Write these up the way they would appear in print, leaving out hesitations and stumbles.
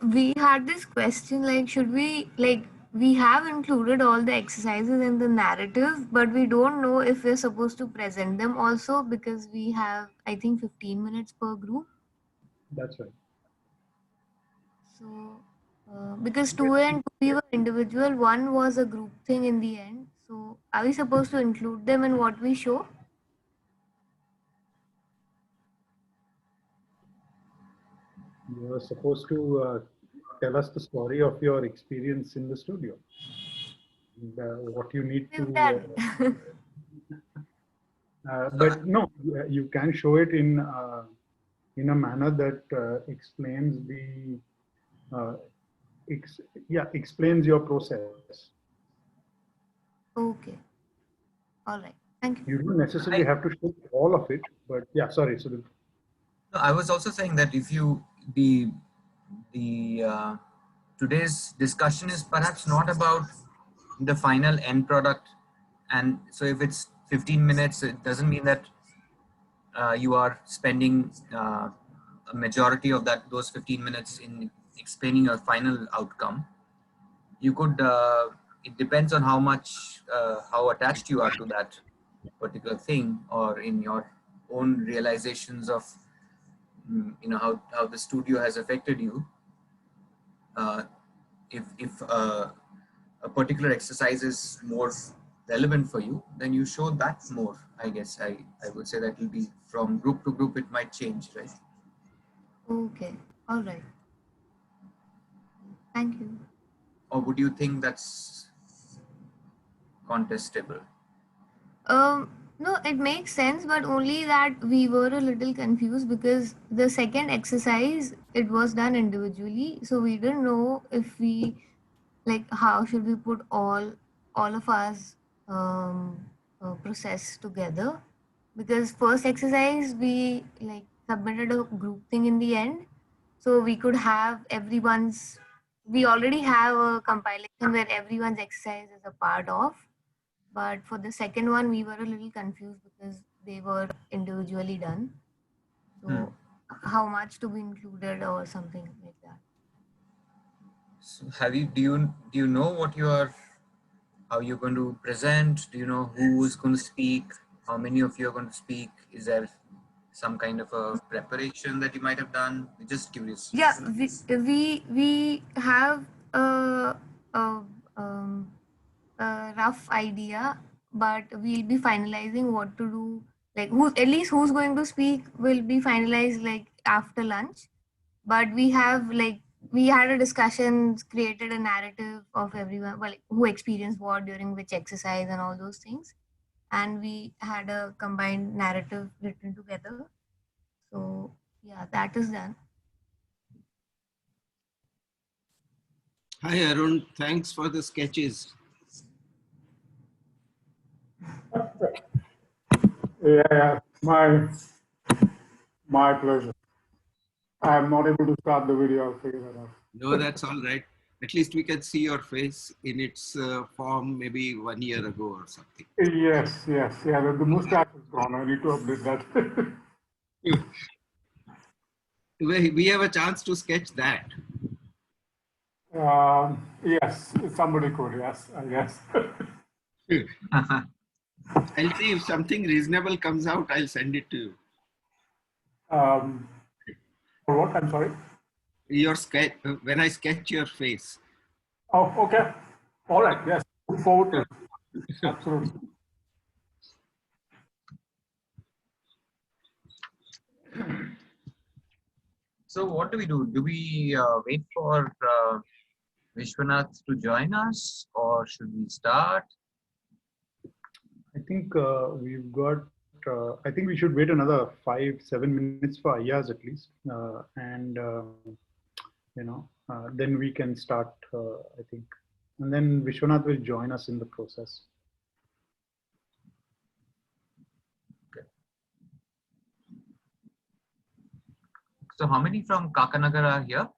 We had this question like, should we, like, we have included all the exercises in the narrative, but we don't know if we're supposed to present them also because we have, I think, 15 minutes per group. That's right. So, because 2A and 2B were individual, one was a group thing in the end. So, are we supposed to include them in what we show? You are supposed to tell us the story of your experience in the studio. And, what you need We've to, done. So, but no, you can show it in a manner that explains the, uh, explains your process. Okay. All right. Thank you. You don't necessarily have to show all of it, but yeah, sorry. So no, I was also saying that if you the today's discussion is perhaps not about the final end product, and so if it's 15 minutes, it doesn't mean that you are spending a majority of those 15 minutes in explaining your final outcome. You could it depends on how much how attached you are to that particular thing, or in your own realizations of how the studio has affected you. uh, if a particular exercise is more relevant for you, then you show that more. I guess I would say that will be from group to group, it might change, right? Okay. All right. Thank you. Or would you think that's contestable? No, it makes sense, but only that we were a little confused because the second exercise, it was done individually, so we didn't know if we, like, how should we put all of us process together, because first exercise we like submitted a group thing in the end, so we could have everyone's, we already have a compilation where everyone's exercise is a part of, but for the second one, we were a little confused because they were individually done. So, how much to be included or something like that. So do you know what you are, how you're going to present? Do you know who is going to speak? How many of you are going to speak? Is there some kind of a preparation that you might have done? We're just curious. Yeah, we have a, um, a rough idea, but we'll be finalizing what to do. Like, who, at least who's going to speak will be finalized like after lunch. But we have, like, we had a discussion, created a narrative of everyone, well, who experienced what during which exercise and all those things, and we had a combined narrative written together. So yeah, that is done. Hi, Arun. Thanks for the sketches. Yeah, my pleasure. I'm not able to start the video. I'll figure that out. No, that's all right. At least we can see your face in its form maybe 1 year ago or something. Yes. Yeah. The mustache is gone. I need to update that. We have a chance to sketch that. Yes, somebody could. Yes, I guess. I'll see if something reasonable comes out. I'll send it to you. For what? I'm sorry. Your sketch when I sketch your face. Oh, okay. All right. Yes. Look forward to it. Absolutely. So what do we do? Do we wait for Vishwanath to join us, or should we start? I think we've got. I think we should wait another 5-7 minutes for Ayaz at least, and then we can start. I think, and then Vishwanath will join us in the process. Okay. So how many from Kakanagar are here?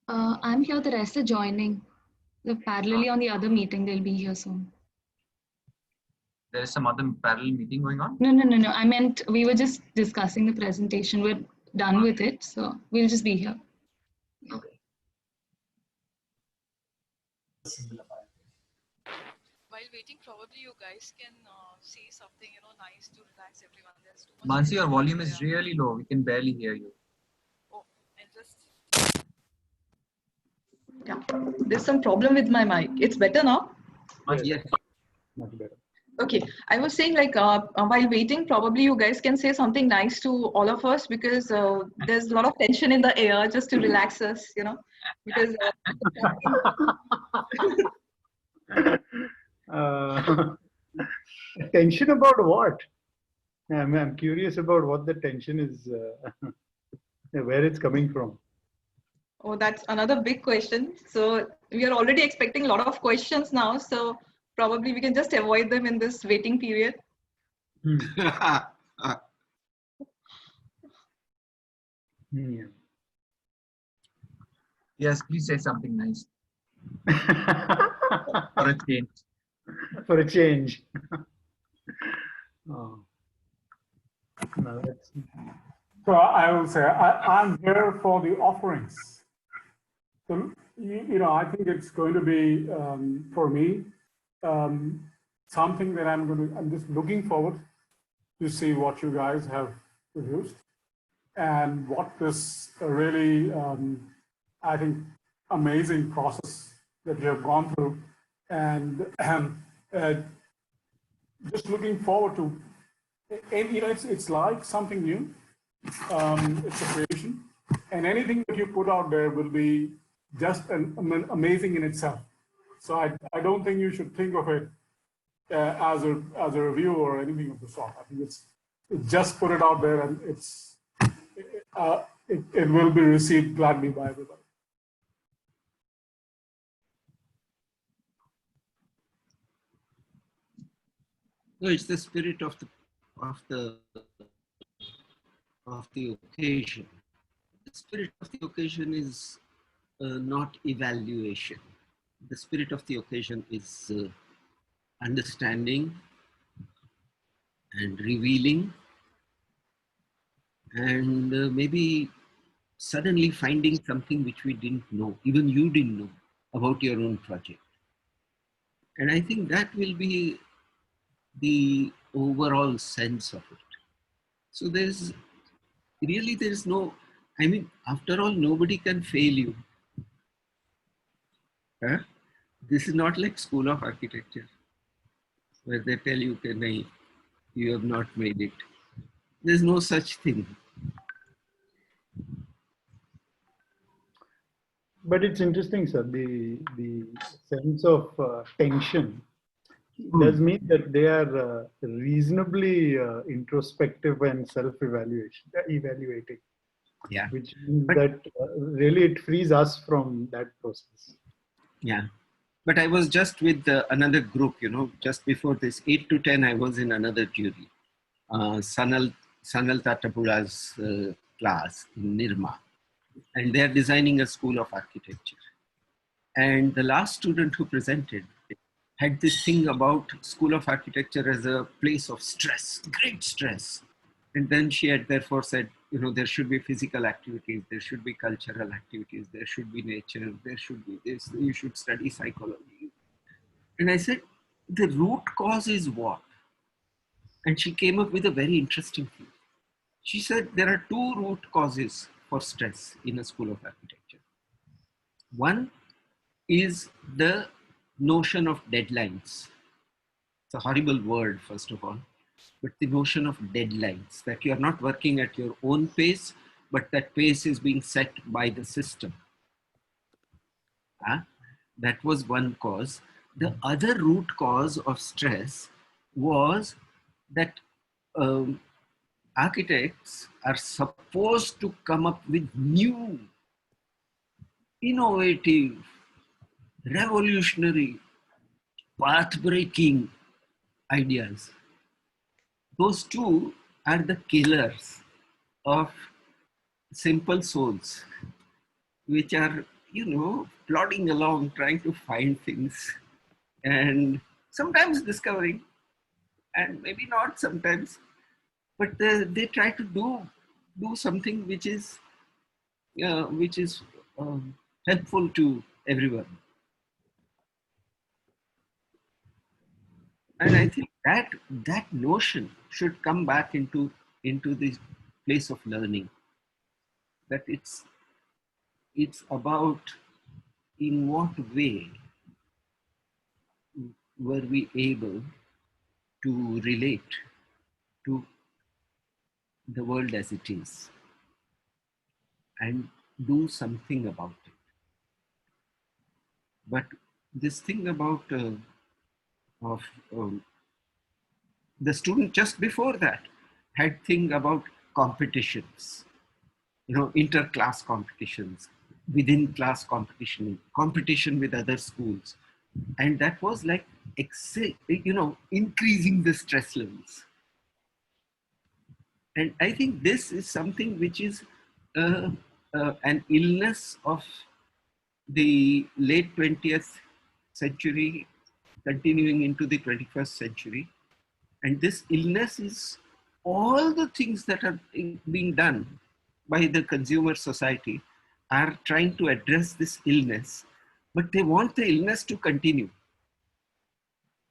I'm here. The rest are joining. They're parallelly on the other meeting. They'll be here soon. There is some other parallel meeting going on? No. I meant we were just discussing the presentation. We're done with it, so we'll just be here. Okay. While waiting, probably you guys can say something, nice to relax everyone. There's too much Bansi, your pressure volume there. is really low. We can barely hear you. Oh, and just Yeah, there's some problem with my mic. It's better now? Much Yes. Much better. Okay, I was saying like while waiting, probably you guys can say something nice to all of us because there's a lot of tension in the air just to relax us, because Uh, tension about what? I'm curious about what the tension is, where it's coming from. oh, that's another big question. So we are already expecting a lot of questions now. So probably we can just avoid them in this waiting period. Yeah. Yes, please say something nice for a change. For a change. Oh. No, that's, So I will say, I'm here for the offerings. So, I think it's going to be, for me, something that I'm just looking forward to see what you guys have produced and what this really, I think, amazing process that you have gone through. And just looking forward to, and it's like something new. It's a creation, and anything that you put out there will be just amazing in itself. So I don't think you should think of it as a review or anything of the sort. I think it's just put it out there, and it will be received gladly by everybody. No, it's the spirit of the occasion. The spirit of the occasion is not evaluation. The spirit of the occasion is understanding and revealing, and maybe suddenly finding something which we didn't know, even you didn't know about your own project. And I think that will be the overall sense of it. So there's no, I mean, after all, nobody can fail you. Huh? This is not like School of Architecture, where they tell you, okay, nahi, you have not made it. There's no such thing. but it's interesting, sir. The sense of tension does mean that they are reasonably introspective and evaluating, Yeah. which means that really it frees us from that process. Yeah. But I was just with another group, just before this, 8 to 10, I was in another jury. Sanal Tatapura's class in Nirma. And they're designing a school of architecture. And the last student who presented had this thing about School of Architecture as a place of stress, great stress. And then she had therefore said, there should be physical activities, there should be cultural activities, there should be nature, there should be this, you should study psychology. And I said, the root cause is what? And she came up with a very interesting thing. She said there are two root causes for stress in a school of architecture. One is the notion of deadlines. It's a horrible word, first of all, but the notion of deadlines, that you are not working at your own pace, but that pace is being set by the system. That was one cause. The other root cause of stress was that architects are supposed to come up with new, innovative, revolutionary, path-breaking ideas. Those two are the killers of simple souls, which are, plodding along, trying to find things and sometimes discovering, and maybe not sometimes, but they try to do something which is helpful to everyone. And I think that notion should come back into this place of learning. That it's about in what way were we able to relate to the world as it is and do something about it. But this thing about of the student just before that had thing about competitions, inter-class competitions, within class competition with other schools, and that was like increasing the stress levels. And I think this is something which is an illness of the late 20th century continuing into the 21st century. And this illness is all the things that are being done by the consumer society are trying to address this illness, but they want the illness to continue.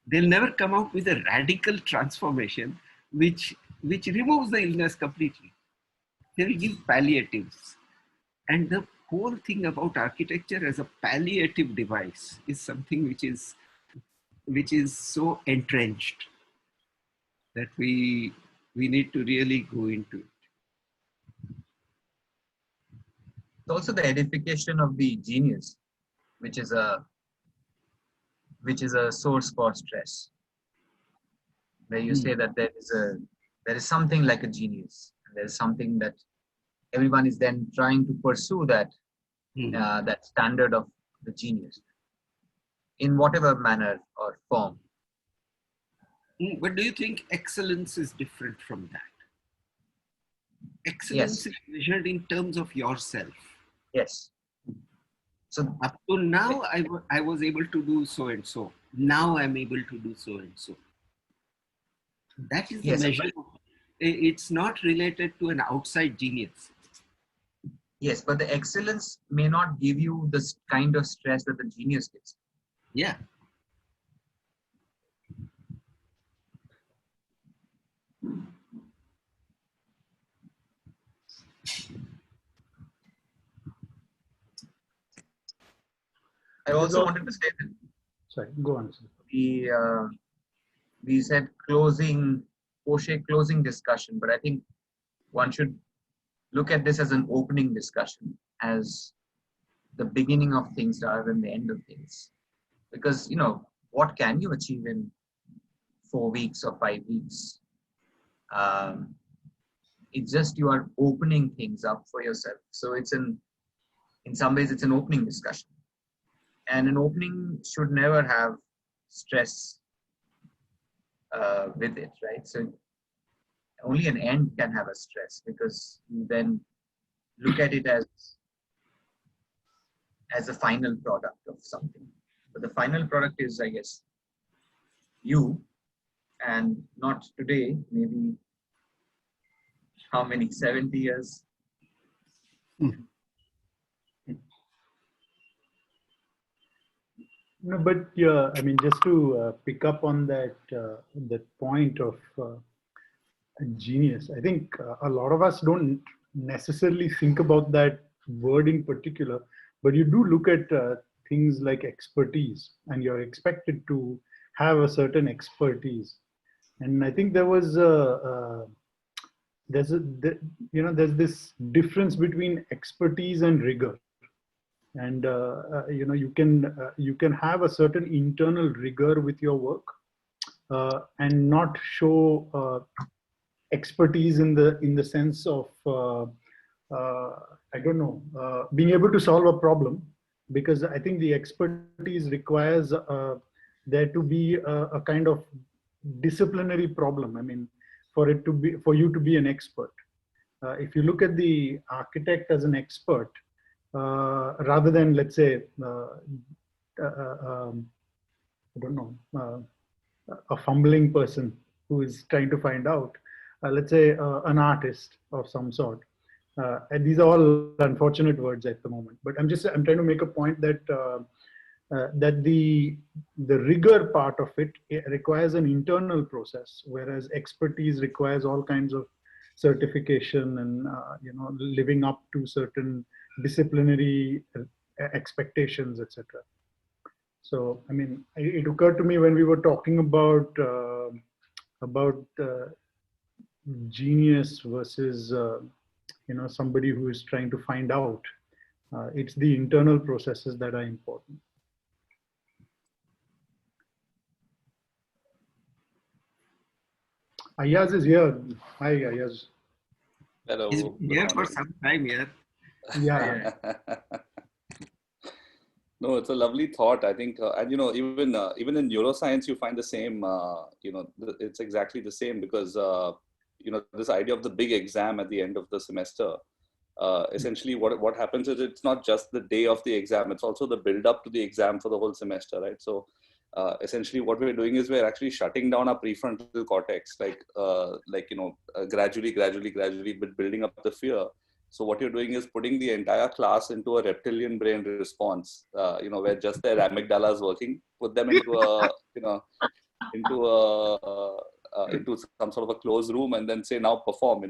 They'll never come out with a radical transformation which removes the illness completely. They will give palliatives. And the whole thing about architecture as a palliative device is something which is so entrenched that we need to really go into it. It's also the edification of the genius, which is a source for stress. Where you say that there is something like a genius, and there is something that everyone is then trying to pursue that that standard of the genius in whatever manner or form. But do you think excellence is different from that? Excellence is measured in terms of yourself. Yes. So up to now, I was able to do so and so. Now I'm able to do so and so. That is the measure. It's not related to an outside genius. Yes, but the excellence may not give you the kind of stress that the genius gives. Yeah. I also wanted to say that. Sorry, go on. We said closing discussion, but I think one should look at this as an opening discussion, as the beginning of things rather than the end of things. Because, what can you achieve in 4 weeks or 5 weeks? It's just you are opening things up for yourself. So in some ways, it's an opening discussion. And an opening should never have stress with it, right? So only an end can have a stress, because you then look at it as a final product of something. But the final product is, I guess, you, and not today, maybe how many, 70 years? No, but yeah, I mean, just to pick up on that point of genius, I think a lot of us don't necessarily think about that word in particular, but you do look at things like expertise, and you're expected to have a certain expertise. And I think there's this difference between expertise and rigor. And you can have a certain internal rigor with your work and not show expertise in the sense of I don't know, being able to solve a problem, because I think the expertise requires there to be a kind of disciplinary problem. I mean, for you to be an expert. If you look at the architect as an expert, rather than, let's say, I don't know, a fumbling person who is trying to find out, let's say an artist of some sort, And these are all unfortunate words at the moment. But I'm trying to make a point that that the rigor part of it requires an internal process, whereas expertise requires all kinds of certification and living up to certain disciplinary expectations, etc. So I mean, it occurred to me when we were talking about genius versus somebody who is trying to find out. It's the internal processes that are important. Ayaz is here. Hi, Ayaz. Hello. He's Good been here for morning. some time here. Yeah. No, it's a lovely thought. I think, and even in neuroscience, you find the same. It's exactly the same because this idea of the big exam at the end of the semester. Essentially, what happens is it's not just the day of the exam; it's also the build up to the exam for the whole semester, right? So, essentially, what we're doing is we're actually shutting down our prefrontal cortex, gradually, but building up the fear. So what you're doing is putting the entire class into a reptilian brain response, where just their amygdala is working. Put them into some sort of a closed room, and then say, now perform.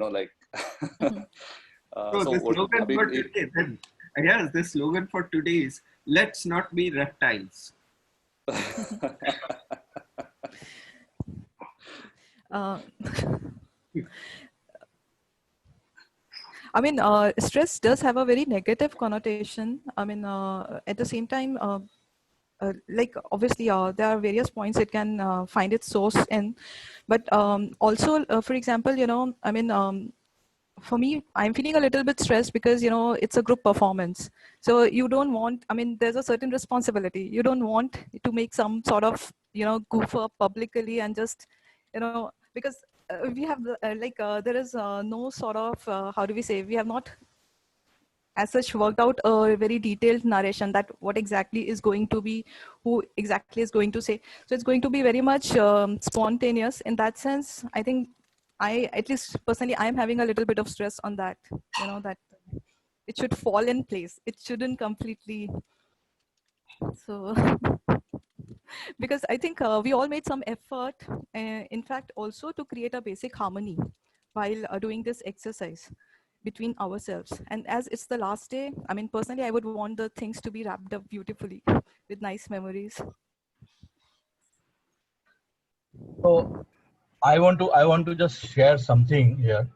So So the what, I slogan mean, for today, then, yes, the slogan for today is "Let's not be reptiles." Uh, I mean, stress does have a very negative connotation. I mean, at the same time, like obviously there are various points it can find its source in, but also, for example, I mean, for me, I'm feeling a little bit stressed because, it's a group performance. So you don't want, I mean, there's a certain responsibility. You don't want to make some sort of, goof up publicly and just, because we have there is no sort of, how do we say, we have not as such worked out a very detailed narration that what exactly is going to be, who exactly is going to say. So it's going to be very much spontaneous. In that sense, I think at least personally, I'm having a little bit of stress on that, that it should fall in place. It shouldn't completely. So, because I think we all made some effort, in fact, also to create a basic harmony while doing this exercise between ourselves. And as it's the last day, I mean, personally, I would want the things to be wrapped up beautifully with nice memories. So I want to just share something here.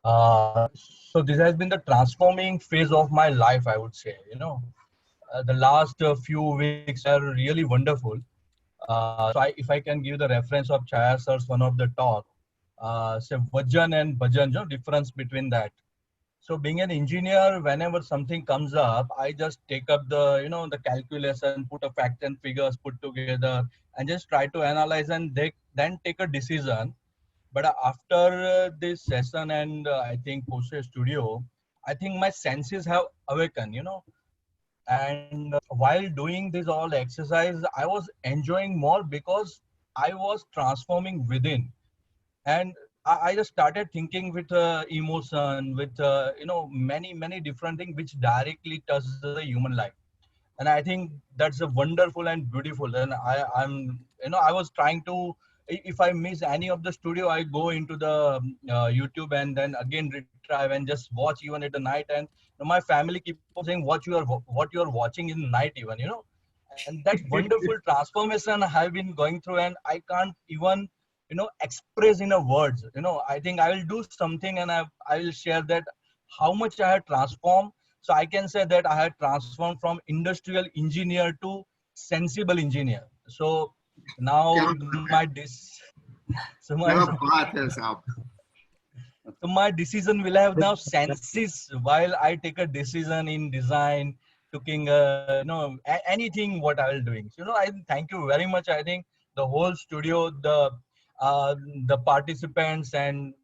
So this has been the transforming phase of my life, I would say. The last few weeks were really wonderful. If I can give the reference of Chaya sir's one of the talk, say Vajan and Bhajan, difference between that. So being an engineer, whenever something comes up, I just take up the calculation, put a fact and figures put together, and just try to analyze and then take a decision. But after this session and I think post studio, I think my senses have awakened. And while doing this all exercise, I was enjoying more because I was transforming within. And I just started thinking with emotion, with many different things which directly touches the human life. And I think that's a wonderful and beautiful. And I was trying to, if I miss any of the studio, I go into the YouTube and then again retrieve and just watch even at the night. And my family keep on saying what you are watching in night even. And that wonderful transformation I have been going through, and I can't even express in a words. I think I will do something, and I will share that how much I have transformed. So I can say that I had transformed from industrial engineer to sensible engineer. So now क्या with my so my क्या बात है साहब. so my decision will have now senses while I take a decision in design, cooking, anything what I will doing. So, I thank you very much. I think the whole studio, the participants, and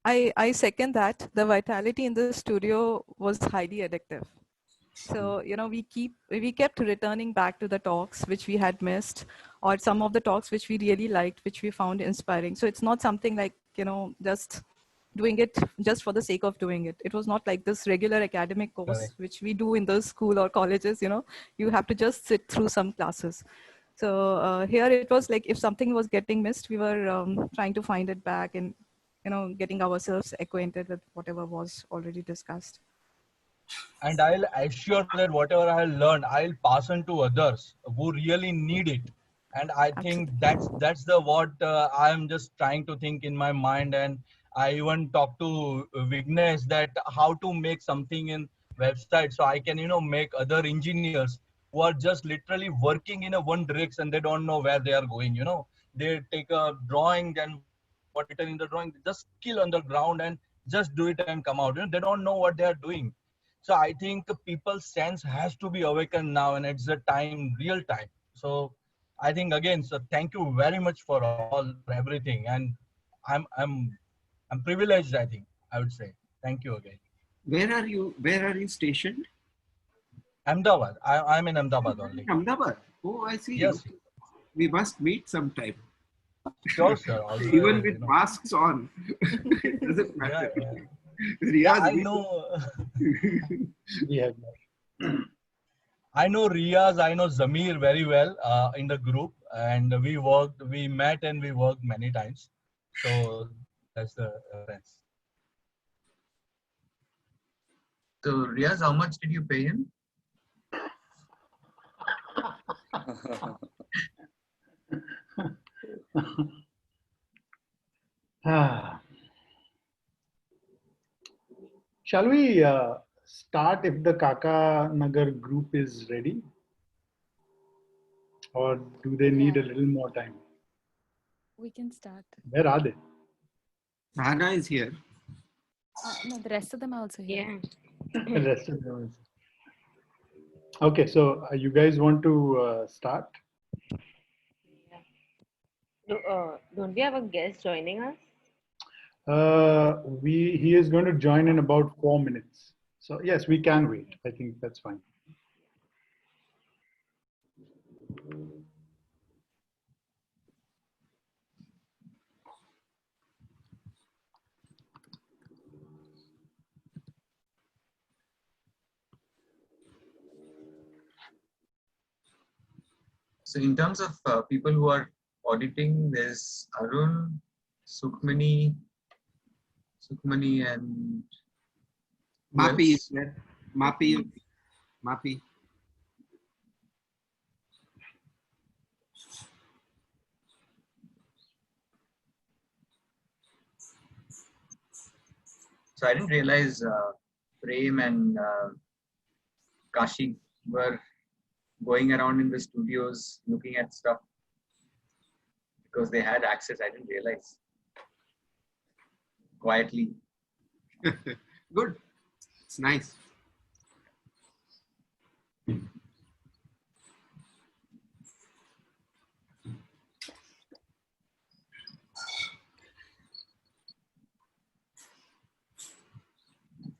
I second that. The vitality in the studio was highly addictive. So, we kept returning back to the talks which we had missed, or some of the talks which we really liked, which we found inspiring. So it's not something like, just doing it just for the sake of doing it. It was not like this regular academic course, Correct. which we do in the school or colleges, you have to just sit through some classes. So here it was like if something was getting missed, we were trying to find it back and, getting ourselves acquainted with whatever was already discussed. And I'll assure that whatever I learned, I'll pass on to others who really need it. And I think Absolutely. that's the what I'm just trying to think in my mind. And I even talked to Vignesh that how to make something in website so I can make other engineers who are just literally working in a one direction. They don't know where they are going. They take a drawing and whatever is written in the drawing, they just kill on the ground and just do it and come out. They don't know what they are doing. So I think people's sense has to be awakened now, and it's the time, real time. So I think again, so thank you very much for all, for everything, and I'm privileged. I think I would say thank you again. Where are you? Where are you stationed? Ahmedabad. I'm in Ahmedabad only. Ahmedabad. Oh, I see. Yes, Okay. We must meet sometime. sure, sir. Also, Even with masks on. It doesn't yeah, matter. yeah. Riyaz, I know. I know Riaz, I know Zamir very well in the group, and we met and we worked many times. So that's the reference. So Riaz, how much did you pay him? Shall we start if the Kaka Nagar group is ready? Or do they need a little more time? We can start. Where are they? Sahana is here. No, the rest of them are also here. The rest of them is. Okay, so you guys want to start? Don't we have a guest joining us? He is going to join in about 4 minutes. So yes, we can wait. I think that's fine. So in terms of people who are auditing, there's Arun, Sukhmani, and Mapi is there. Mapi. So I didn't realize Prem and Kashi were going around in the studios looking at stuff because they had access. I didn't realize. Quietly. Good. It's nice.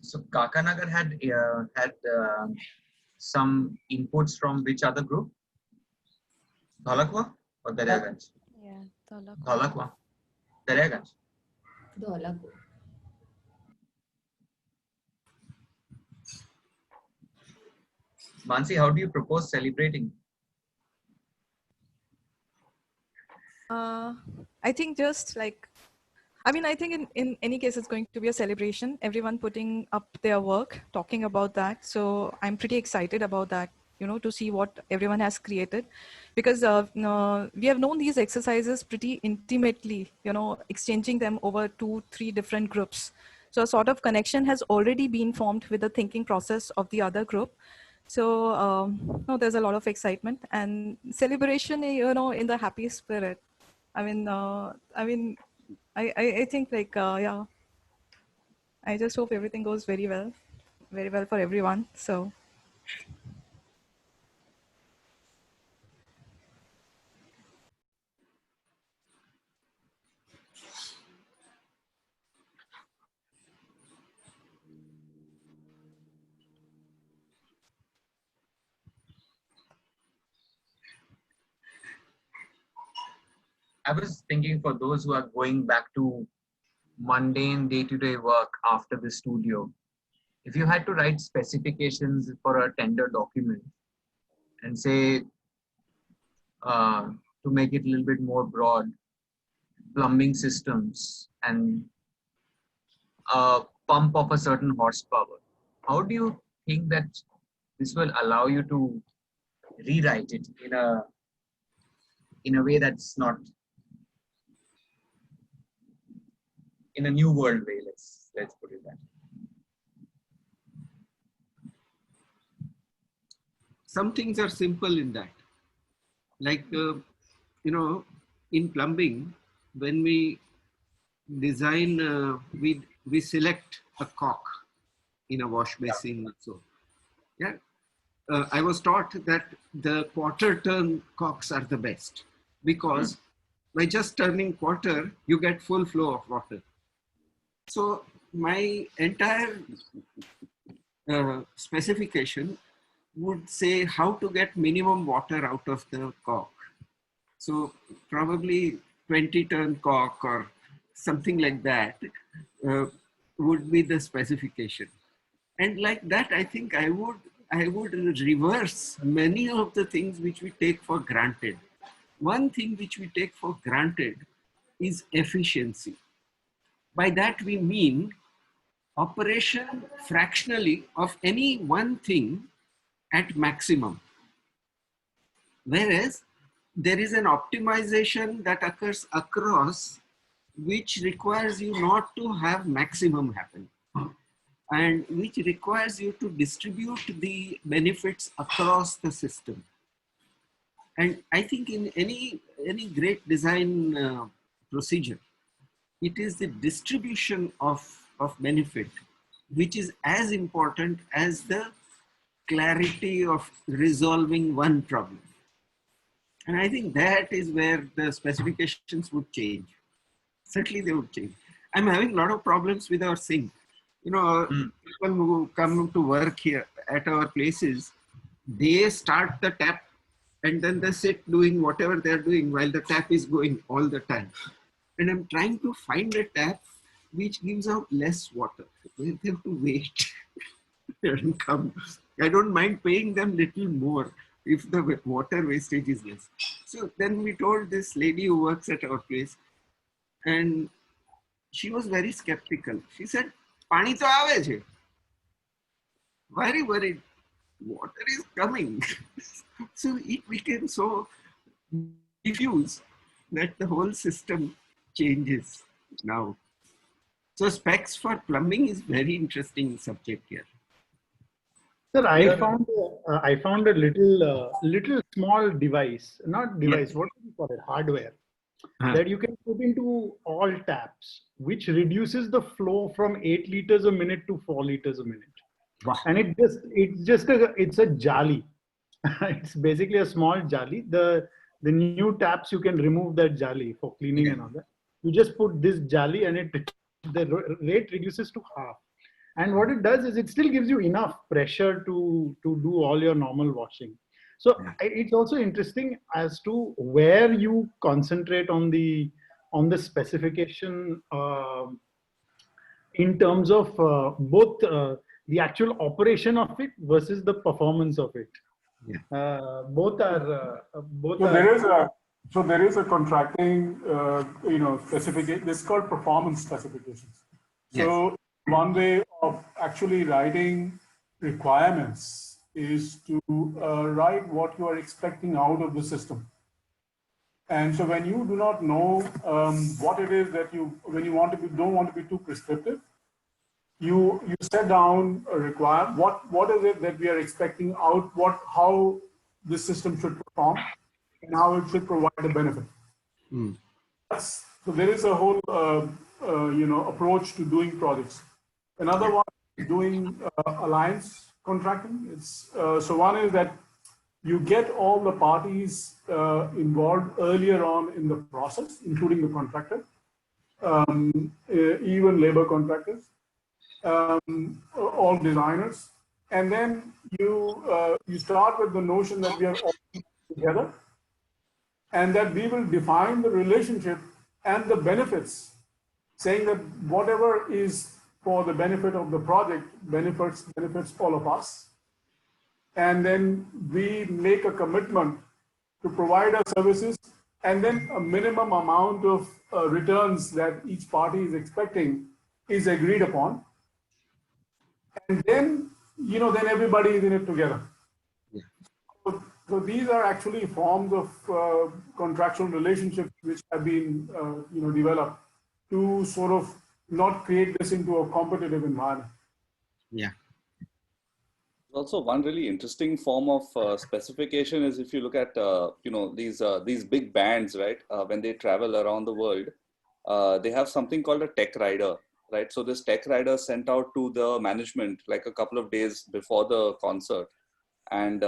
So Kakanagar had some inputs from which other group? Dholakwa or Daryaganj? Yeah, Dholakwa. Daryaganj. Dholakwa. Bansi, how do you propose celebrating? I think just like, I think in any case, it's going to be a celebration, everyone putting up their work, talking about that. So I'm pretty excited about that, to see what everyone has created, because we have known these exercises pretty intimately, exchanging them over 2-3 different groups. So a sort of connection has already been formed with the thinking process of the other group. So no, there's a lot of excitement and celebration, in the happy spirit. I think like, yeah, I just hope everything goes very well for everyone. So. I was thinking for those who are going back to mundane day-to-day work after the studio, if you had to write specifications for a tender document and say, to make it a little bit more broad, plumbing systems and a pump of a certain horsepower, how do you think that this will allow you to rewrite it in a way that's not in a new world way? Let's put it that. Some things are simple in that. Like, in plumbing, when we design, we select a cock in a wash basin or so. Yeah. I was taught that the quarter turn cocks are the best because by just turning quarter, you get full flow of water. So my entire specification would say how to get minimum water out of the cock. So probably 20 turn cock or something like that would be the specification. And like that, I think I would reverse many of the things which we take for granted. One thing which we take for granted is efficiency. By that we mean operation fractionally of any one thing at maximum. Whereas there is an optimization that occurs across which requires you not to have maximum happen and which requires you to distribute the benefits across the system. And I think in any great design procedure, it is the distribution of benefit which is as important as the clarity of resolving one problem. And I think that is where the specifications would change. Certainly they would change. I'm having a lot of problems with our sink. People who come to work here at our places, they start the tap and then they sit doing whatever they're doing while the tap is going all the time. And I'm trying to find a tap which gives out less water. They have to wait and come. I don't mind paying them little more if the water wastage is less. So then we told this lady who works at our place, and she was very skeptical. She said, "Pani to aave chhe." Why are you worried? Water is coming. So it became so diffuse that the whole system changes now. So specs for plumbing is very interesting subject here. Sir, I found a little small device, not device, what do you call it? Hardware that you can put into all taps, which reduces the flow from 8 liters a minute to 4 liters a minute. Wow. And it's a jali. It's basically a small jali. The new taps, you can remove that jali for cleaning and all that. You just put this jali and the rate reduces to half. And what it does is it still gives you enough pressure to do all your normal washing. So it's also interesting as to where you concentrate on the specification in terms of both the actual operation of it versus the performance of it. Both are. So there is a contracting, specification. This is called performance specifications. So one way of actually writing requirements is to write what you are expecting out of the system. And so when you do not know what it is that when you don't want to be too prescriptive, you set down a what is it that we are expecting out, how this system should perform and how it should provide a benefit. So there is a whole approach to doing projects. Another one is doing alliance contracting. So one is that you get all the parties involved earlier on in the process, including the contractor, even labor contractors, all designers, and then you start with the notion that we are all together, and that we will define the relationship and the benefits saying that whatever is for the benefit of the project benefits all of us. And then we make a commitment to provide our services, and then a minimum amount of returns that each party is expecting is agreed upon. And then, then everybody is in it together. Yeah. So these are actually forms of contractual relationships which have been, developed to sort of not create this into a competitive environment. Yeah. Also, one really interesting form of specification is if you look at these big bands, right? When they travel around the world, they have something called a tech rider, right? So this tech rider sent out to the management like a couple of days before the concert, and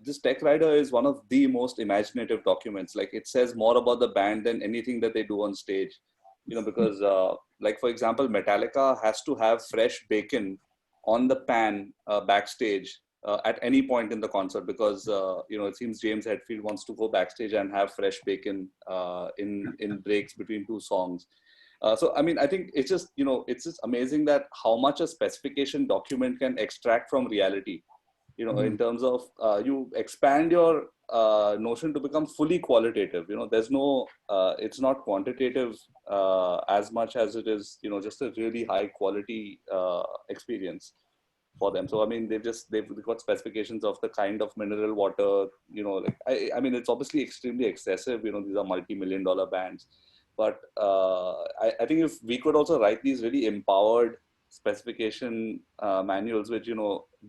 this tech rider is one of the most imaginative documents. Like it says more about the band than anything that they do on stage, because like for example, Metallica has to have fresh bacon on the pan backstage at any point in the concert, because it seems James Hetfield wants to go backstage and have fresh bacon in breaks between two songs. So I mean, I think it's just amazing that how much a specification document can extract from reality. In terms of you expand your notion to become fully qualitative. There's no, it's not quantitative as much as it is, just a really high quality experience for them. So I mean, they've got specifications of the kind of mineral water. Like I mean, it's obviously extremely excessive. These are multi-million-dollar bands, but I think if we could also write these really empowered specification manuals, which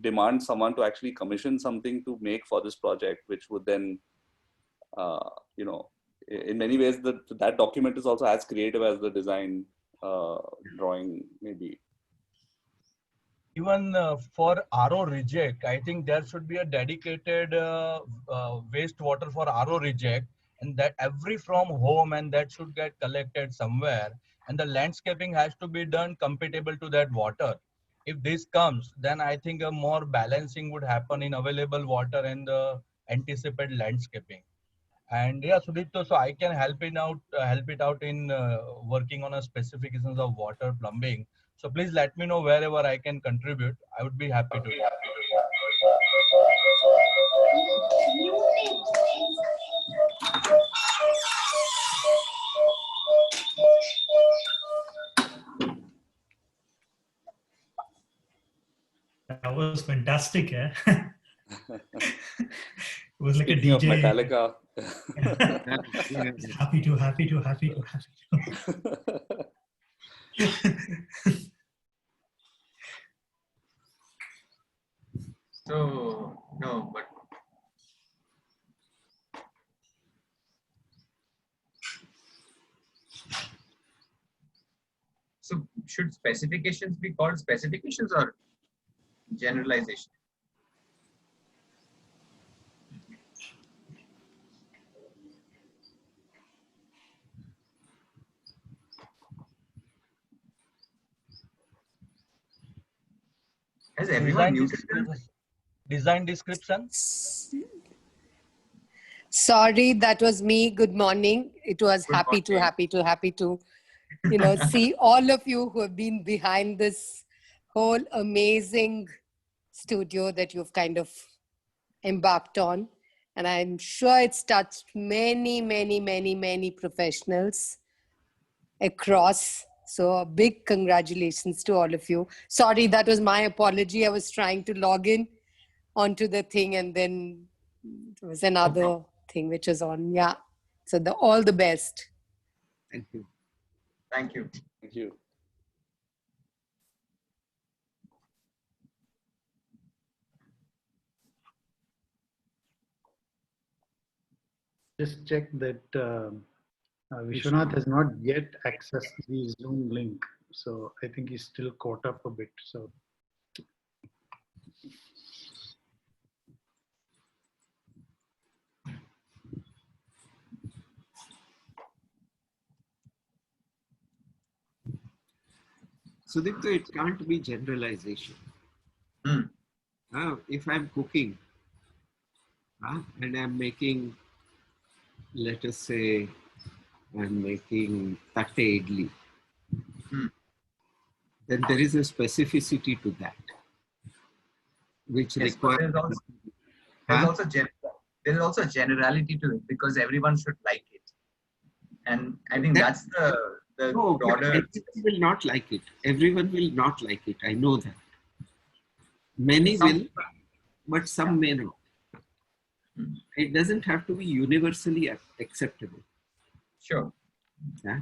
demand someone to actually commission something to make for this project, which would then in many ways that document is also as creative as the design drawing maybe. Even for RO reject, I think there should be a dedicated wastewater for RO reject, and that every from home, and that should get collected somewhere, and the landscaping has to be done compatible to that water. If this comes, then I think a more balancing would happen in available water and the anticipated landscaping. And yeah, Sudipto, so I can help it out in working on a specifications of water plumbing. So please let me know wherever I can contribute. I would be happy to. That was fantastic, yeah. It was like Speaking a of DJ. Metallica. happy to. So no, but so should specifications be called specifications or generalization? Has everyone muted them? Design description? Sorry, that was me. Good morning. It was happy to, see all of you who have been behind this whole amazing studio that you've kind of embarked on. And I'm sure it's touched many, many, many, many professionals across. So a big congratulations to all of you. Sorry, that was my apology. I was trying to log in onto the thing, and then there was another thing which is on. Yeah. So all the best. Thank you. Thank you. Thank you. Just check that Vishwanath has not yet accessed the Zoom link. So I think he's still caught up a bit. So. Sudipto, it can't be generalization. If I'm cooking and I'm making, let us say, I'm making tatte idli. then there is a specificity to that, which Yes, but requires. There's also a generality to it because everyone should like it, and I think that's the No, but broader. everyone will not like it. Everyone will not like it. I know that. Many will, but some may not. It doesn't have to be universally acceptable. Sure. Yeah.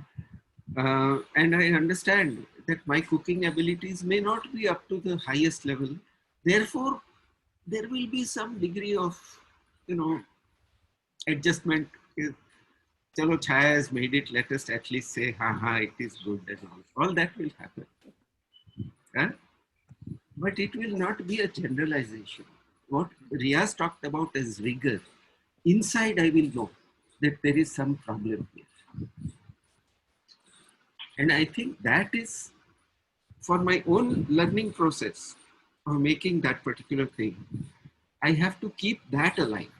And I understand that my cooking abilities may not be up to the highest level. Therefore, there will be some degree of, adjustment. Chalo, Chaya has made it. Let us at least say, it is good. And all that will happen. Yeah? But it will not be a generalization. What Riaz talked about as rigor, inside I will know that there is some problem here. And I think that is, for my own learning process of making that particular thing, I have to keep that alive.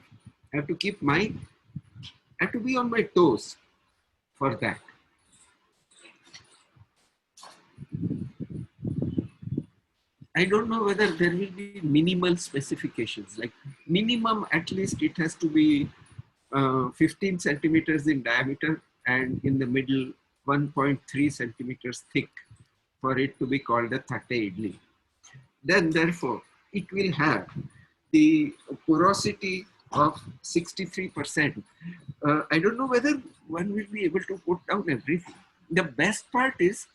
I have to be on my toes for that. I don't know whether there will be minimal specifications, like minimum, at least it has to be 15 centimeters in diameter and in the middle 1.3 centimeters thick for it to be called a thate idli. Then therefore it will have the porosity of 63%. I don't know whether one will be able to put down everything. The best part is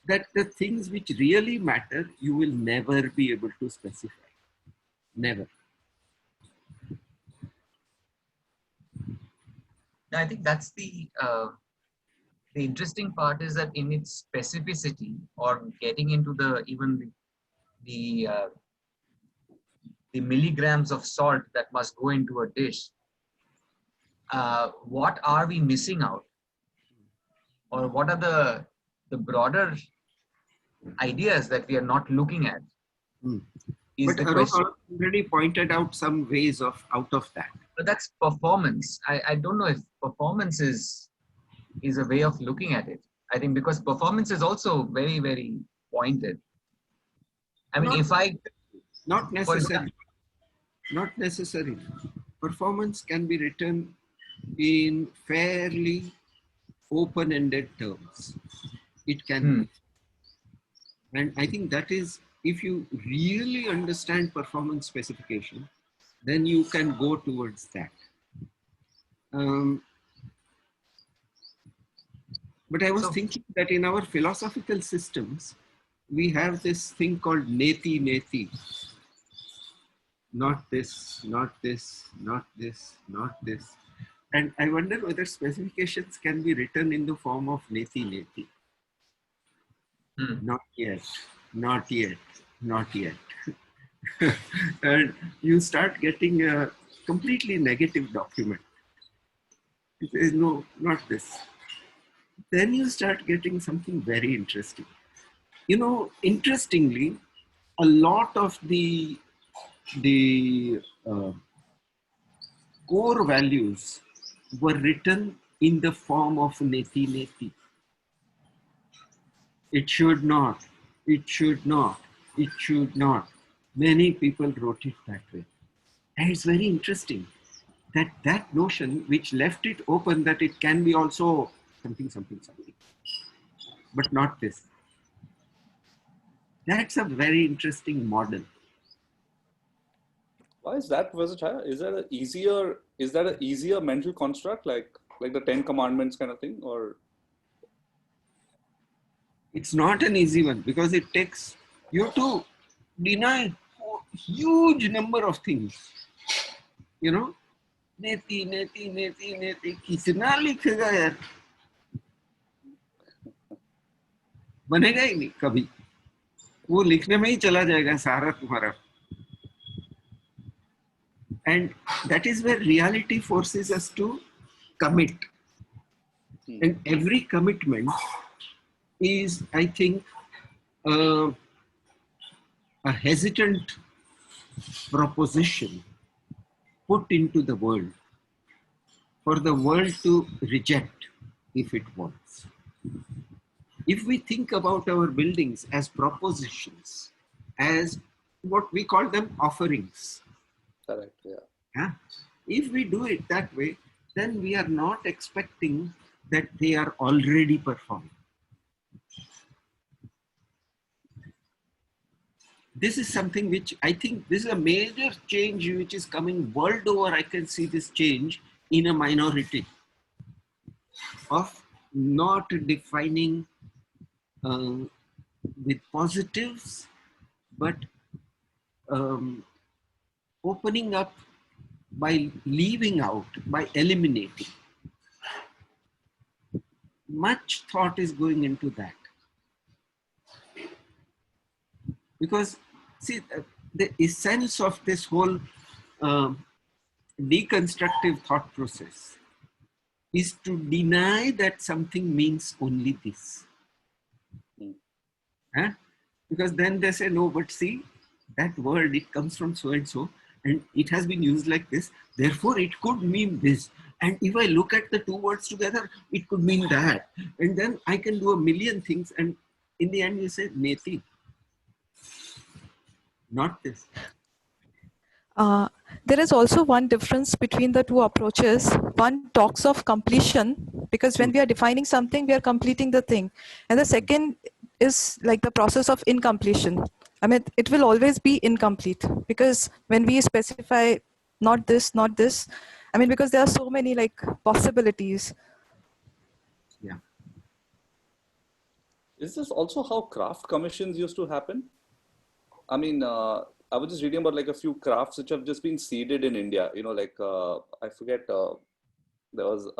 that the things which really matter, you will never be able to specify. Never. I think that's the interesting part is that in its specificity or getting into the milligrams of salt that must go into a dish, what are we missing out? Or what are the broader ideas that we are not looking at? Is But the Arun question. already pointed out some ways out of that. But that's performance. I don't know if performance is a way of looking at it. I think because performance is also very, very pointed. I mean, Not necessarily. Not necessarily. Performance can be written in fairly open-ended terms. It can be. And I think that is, if you really understand performance specification, then you can go towards that. But I was thinking that in our philosophical systems, we have this thing called neti neti. Not this, not this, not this, not this. And I wonder whether specifications can be written in the form of neti neti. Not yet, not yet, not yet. And you start getting a completely negative document. It says, no, not this. Then you start getting something very interesting. Interestingly, a lot of the core values were written in the form of neti neti. It should not, it should not, it should not. Many people wrote it that way. And it's very interesting that that notion which left it open that it can be also something, something, something, but not this. That's a very interesting model. Why is that versatile? Is that an easier mental construct like the 10 commandments kind of thing, or? It's not an easy one because it takes you to deny a huge number of things. नेति नेति नेति नेति कितना लिखेगा यार, बनेगा ही नहीं कभी, वो लिखने में ही चला जाएगा सारा तुम्हारा. And that is where reality forces us to commit. And every commitment is, I think, a hesitant proposition put into the world for the world to reject if it wants. If we think about our buildings as propositions, as what we call them offerings. Correct, yeah. Yeah. If we do it that way, then we are not expecting that they are already performing. This is something which I think this is a major change which is coming world over. I can see this change in a minority of not defining with positives, but opening up by leaving out, by eliminating. Much thought is going into that. Because see, the essence of this whole deconstructive thought process is to deny that something means only this. Huh? Because then they say, no, but see, that word, it comes from so and so, and it has been used like this, therefore it could mean this. And if I look at the two words together, it could mean that. And then I can do a million things, and in the end you say, Neti, not this. There is also one difference between the two approaches. One talks of completion, because when we are defining something, we are completing the thing. And the second is like the process of incompletion. I mean, it will always be incomplete, because when we specify not this, I mean, because there are so many like possibilities. Yeah. Is this also how craft commissions used to happen? I mean, I was just reading about like a few crafts which have just been seeded in India. You know, like I forget, there was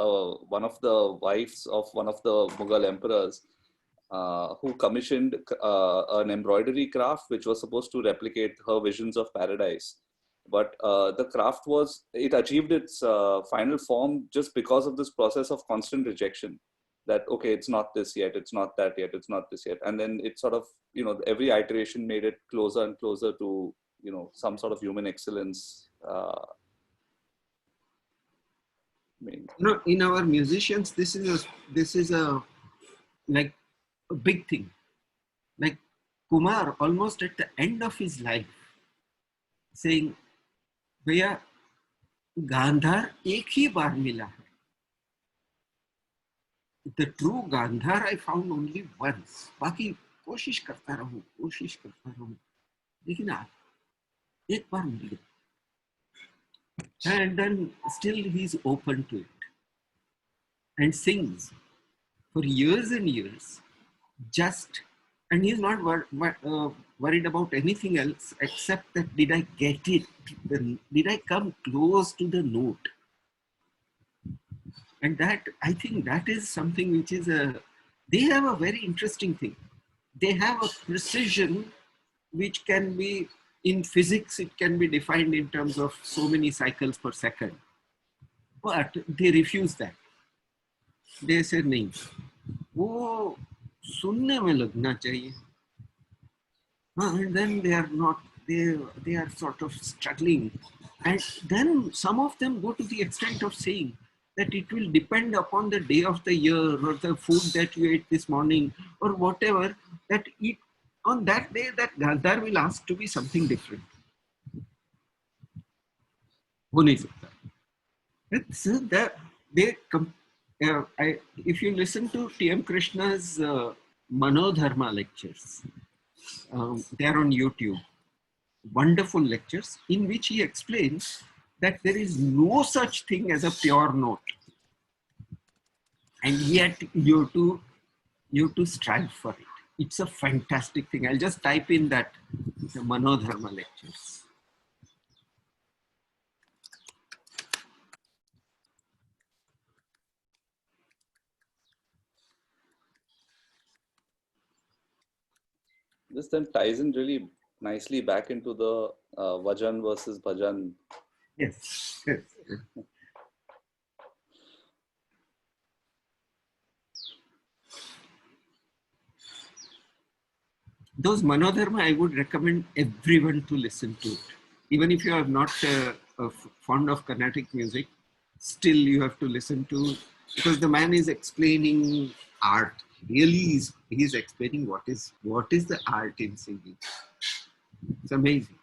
one of the wives of one of the Mughal emperors who commissioned an embroidery craft which was supposed to replicate her visions of paradise. But the craft it achieved its final form just because of this process of constant rejection. That, okay, it's not this yet, it's not that yet, it's not this yet. And then it sort of, you know, every iteration made it closer and closer to, you know, some sort of human excellence. You know, in our musicians, this is a like a big thing. Like Kumar, almost at the end of his life, saying, भैया गांधार एक ही बार मिला है. The true Gandhar I found only once. बाकी कोशिश करता रहूं, लेकिन एक बार मिल गया. And then still he's open to it and sings for years and years. And he's not worried about anything else except that did I get it? Did I come close to the note? And that, I think that is something which is they have a very interesting thing. They have a precision which can be, in physics, it can be defined in terms of so many cycles per second. But they refuse that. They say, nahi, wo sunne mein lagna chahiye. And then they are not, they are sort of struggling. And then some of them go to the extent of saying that it will depend upon the day of the year or the food that you ate this morning or whatever, that on that day that Gandhar will ask to be something different. Ho nahi sakta. It's that if you listen to T.M. Krishna's Manodharma lectures, they are on YouTube. Wonderful lectures in which he explains that there is no such thing as a pure note, and yet you have to strive for it. It's a fantastic thing. I'll just type in that, the Manodharma lectures. This then ties in really nicely back into the Vajan versus Bhajan. Yes. Those Manodharma, I would recommend everyone to listen to it. Even if you are not fond of Carnatic music, still you have to listen to, because the man is explaining art. really he's explaining what is the art in singing. It's amazing.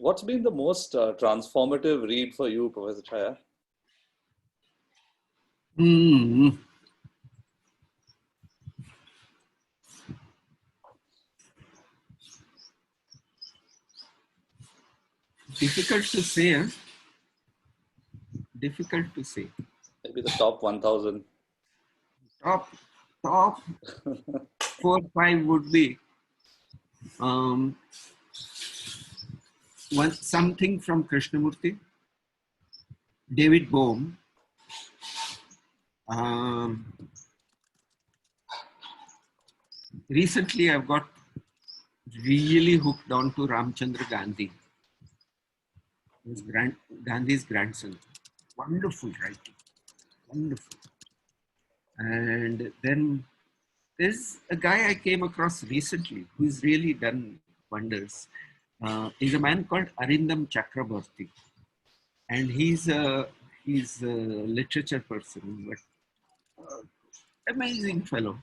What's been the most transformative read for you, Professor Chaya? Difficult to say. Huh? Difficult to say. Maybe the top 1,000. Top 4, 5 would be something from Krishnamurti, David Bohm. Recently, I've got really hooked on to Ramchandra Gandhi, Gandhi's grandson. Wonderful writing, wonderful. And then there's a guy I came across recently who's really done wonders. He's a man called Arindam Chakraborty, and he's a literature person, but amazing fellow.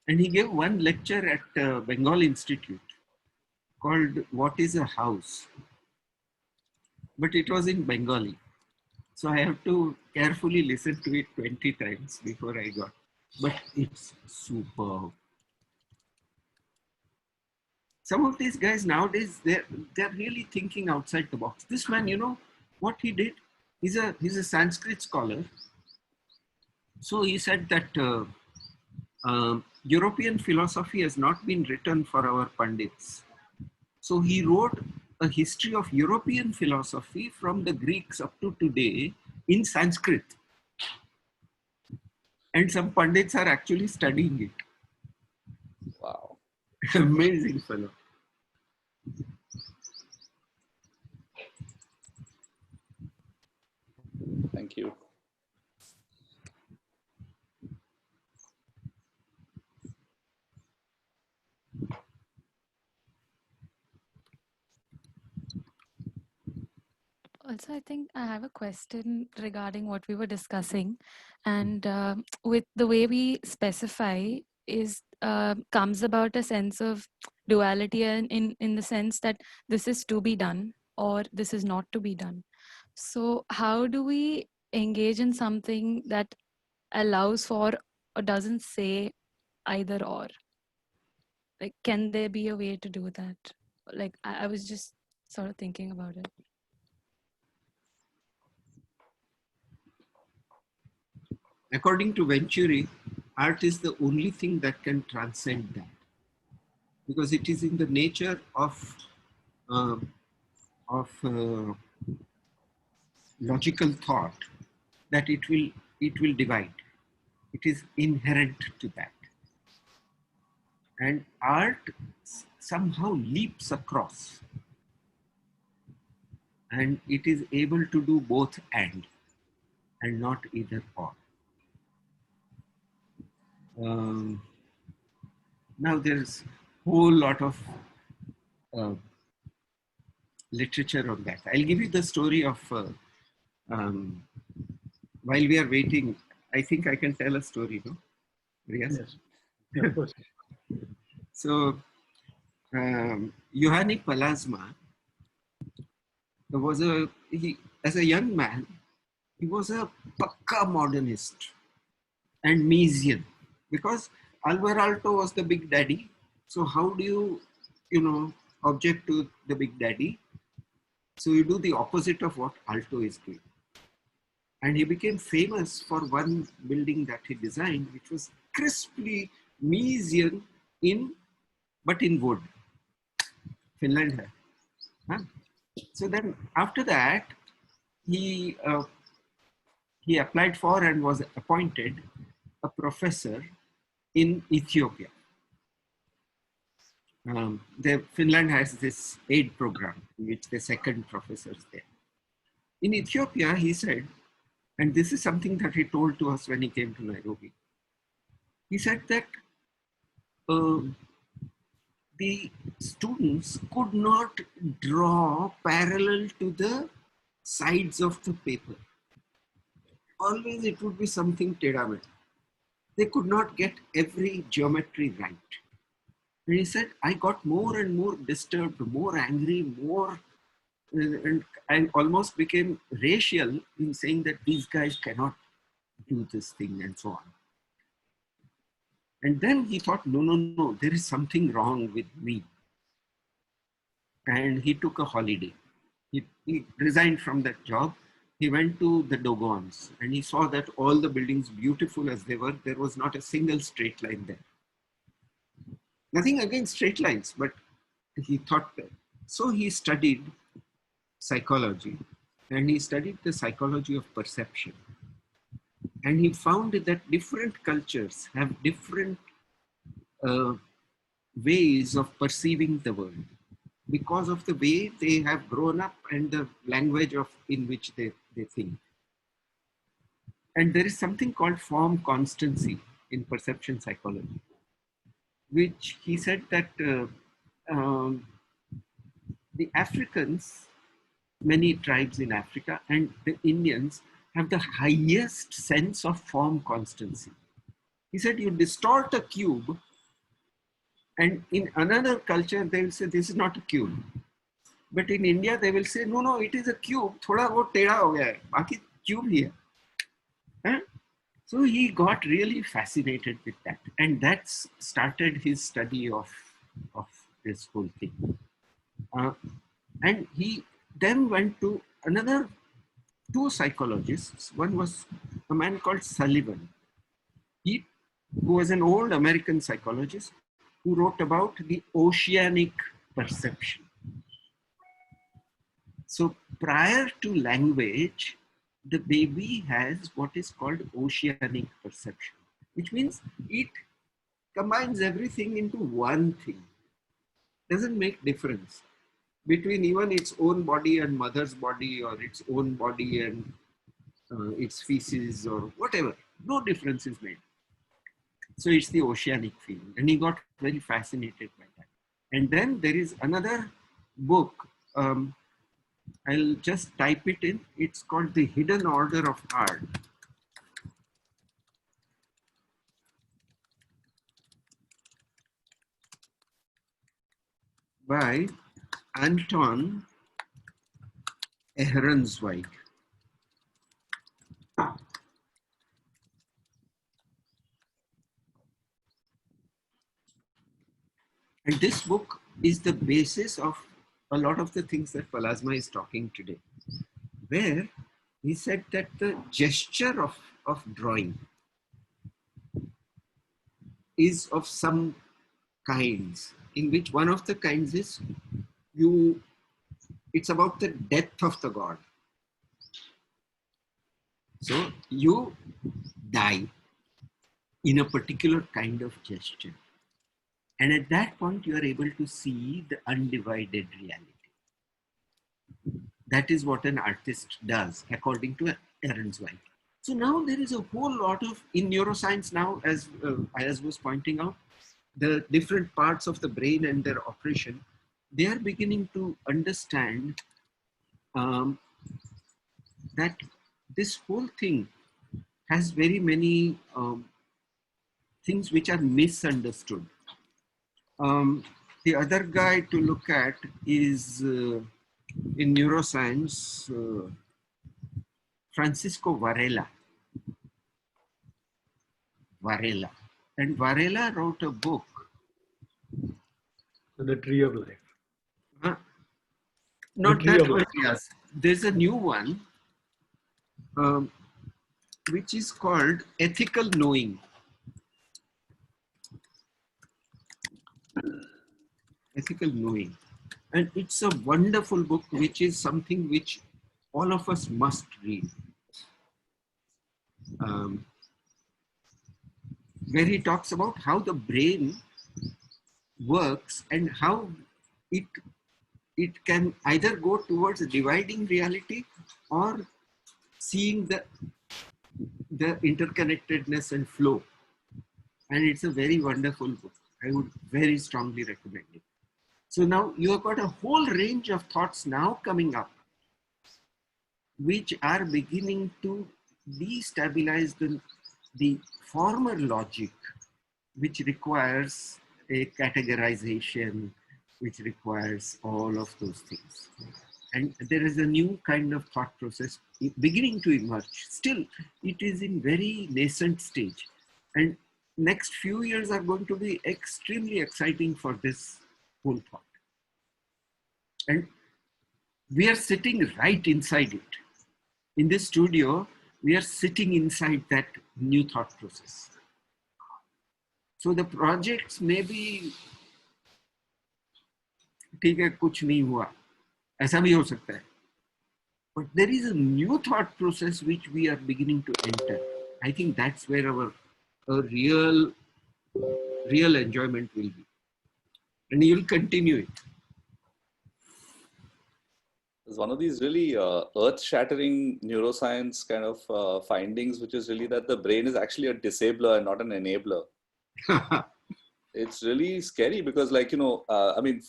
And he gave one lecture at Bengal Institute called "What is a House?" But it was in Bengali, so I have to carefully listen to it 20 times before I got. But it's superb. Some of these guys nowadays, they're really thinking outside the box. This man, you know what he did? He's a Sanskrit scholar. So he said that European philosophy has not been written for our Pandits. So he wrote a history of European philosophy from the Greeks up to today in Sanskrit. And some Pandits are actually studying it. Wow. Amazing fellow. Thank you. Also, I think I have a question regarding what we were discussing, and with the way we specify is comes about a sense of duality, and in the sense that this is to be done or this is not to be done. So, how do we engage in something that allows for or doesn't say either or? Like, can there be a way to do that? Like, I was just sort of thinking about it. According to Venturi, art is the only thing that can transcend that, because it is in the nature of logical thought that it will divide. It is inherent to that, and art somehow leaps across, and it is able to do both and not either or. Now there's a whole lot of literature on that. I'll give you the story of while we are waiting. I think I can tell a story, no? Yes. Of course. So Johanni Palasma, there was as a young man, he was a pakka modernist and Miesian, because Alvar Aalto was the big daddy. So how do you object to the big daddy? So you do the opposite of what Aalto is doing. And he became famous for one building that he designed, which was crisply Miesian but in wood. Finland. Huh? So then after that, he applied for and was appointed a professor in Ethiopia. Finland has this aid program in which they second professors there. In Ethiopia, he said, and this is something that he told to us when he came to Nairobi. He said that the students could not draw parallel to the sides of the paper. Always it would be something teda. They could not get every geometry right. And he said, I got more and more disturbed, more angry, more, and I almost became racial in saying that these guys cannot do this thing and so on. And then he thought, no, no, no, there is something wrong with me. And he took a holiday. He resigned from that job. He went to the Dogons and he saw that all the buildings, beautiful as they were, there was not a single straight line there. Nothing against straight lines, but he thought that. So he studied psychology, and he studied the psychology of perception. And he found that different cultures have different ways of perceiving the world because of the way they have grown up and the language in which they think. And there is something called form constancy in perception psychology, which he said that the Africans, many tribes in Africa, and the Indians have the highest sense of form constancy. He said, you distort a cube, and in another culture, they will say, this is not a cube. But in India, they will say, no, no, it is a cube. Thoda wo teda ho gaya hai. Baki cube here. Huh? So he got really fascinated with that. And that started his study of this whole thing. And he then went to another two psychologists. One was a man called Sullivan. Who was an old American psychologist who wrote about the oceanic perception. So prior to language, the baby has what is called oceanic perception, which means it combines everything into one thing. Doesn't make difference between even its own body and mother's body, or its own body and its feces, or whatever. No difference is made. So it's the oceanic feeling. And he got very fascinated by that. And then there is another book. I'll just type it in. It's called The Hidden Order of Art. By Anton Ehrenzweig. And this book is the basis of a lot of the things that Palasma is talking today, where he said that the gesture of drawing is of some kinds, in which one of the kinds is it's about the death of the god. So you die in a particular kind of gesture. And at that point, you are able to see the undivided reality. That is what an artist does, according to Ehrenzweig. So now there is a whole lot of, in neuroscience now, as Ayaz was pointing out, the different parts of the brain and their operation, they are beginning to understand that this whole thing has very many things which are misunderstood. The other guy to look at is in neuroscience, Francisco Varela. And Varela wrote a book. The Tree of Life. Not that one, yes. There's a new one, which is called Ethical Knowing. Ethical Knowing. And it's a wonderful book, which is something which all of us must read. Where he talks about how the brain works and how it can either go towards dividing reality or seeing the interconnectedness and flow. And it's a very wonderful book. I would very strongly recommend it. So now you have got a whole range of thoughts now coming up which are beginning to destabilize the former logic, which requires a categorization, which requires all of those things. And there is a new kind of thought process beginning to emerge. Still, it is in very nascent stage. And next few years are going to be extremely exciting for this whole thought. And we are sitting right inside it. In this studio, we are sitting inside that new thought process. So the projects may be, ठीक है कुछ नहीं हुआ, ऐसा भी हो सकता है. But there is a new thought process which we are beginning to enter. I think that's where our real enjoyment will be. And you'll continue it. It's one of these really earth-shattering neuroscience kind of findings, which is really that the brain is actually a disabler and not an enabler. It's really scary because, like, I mean,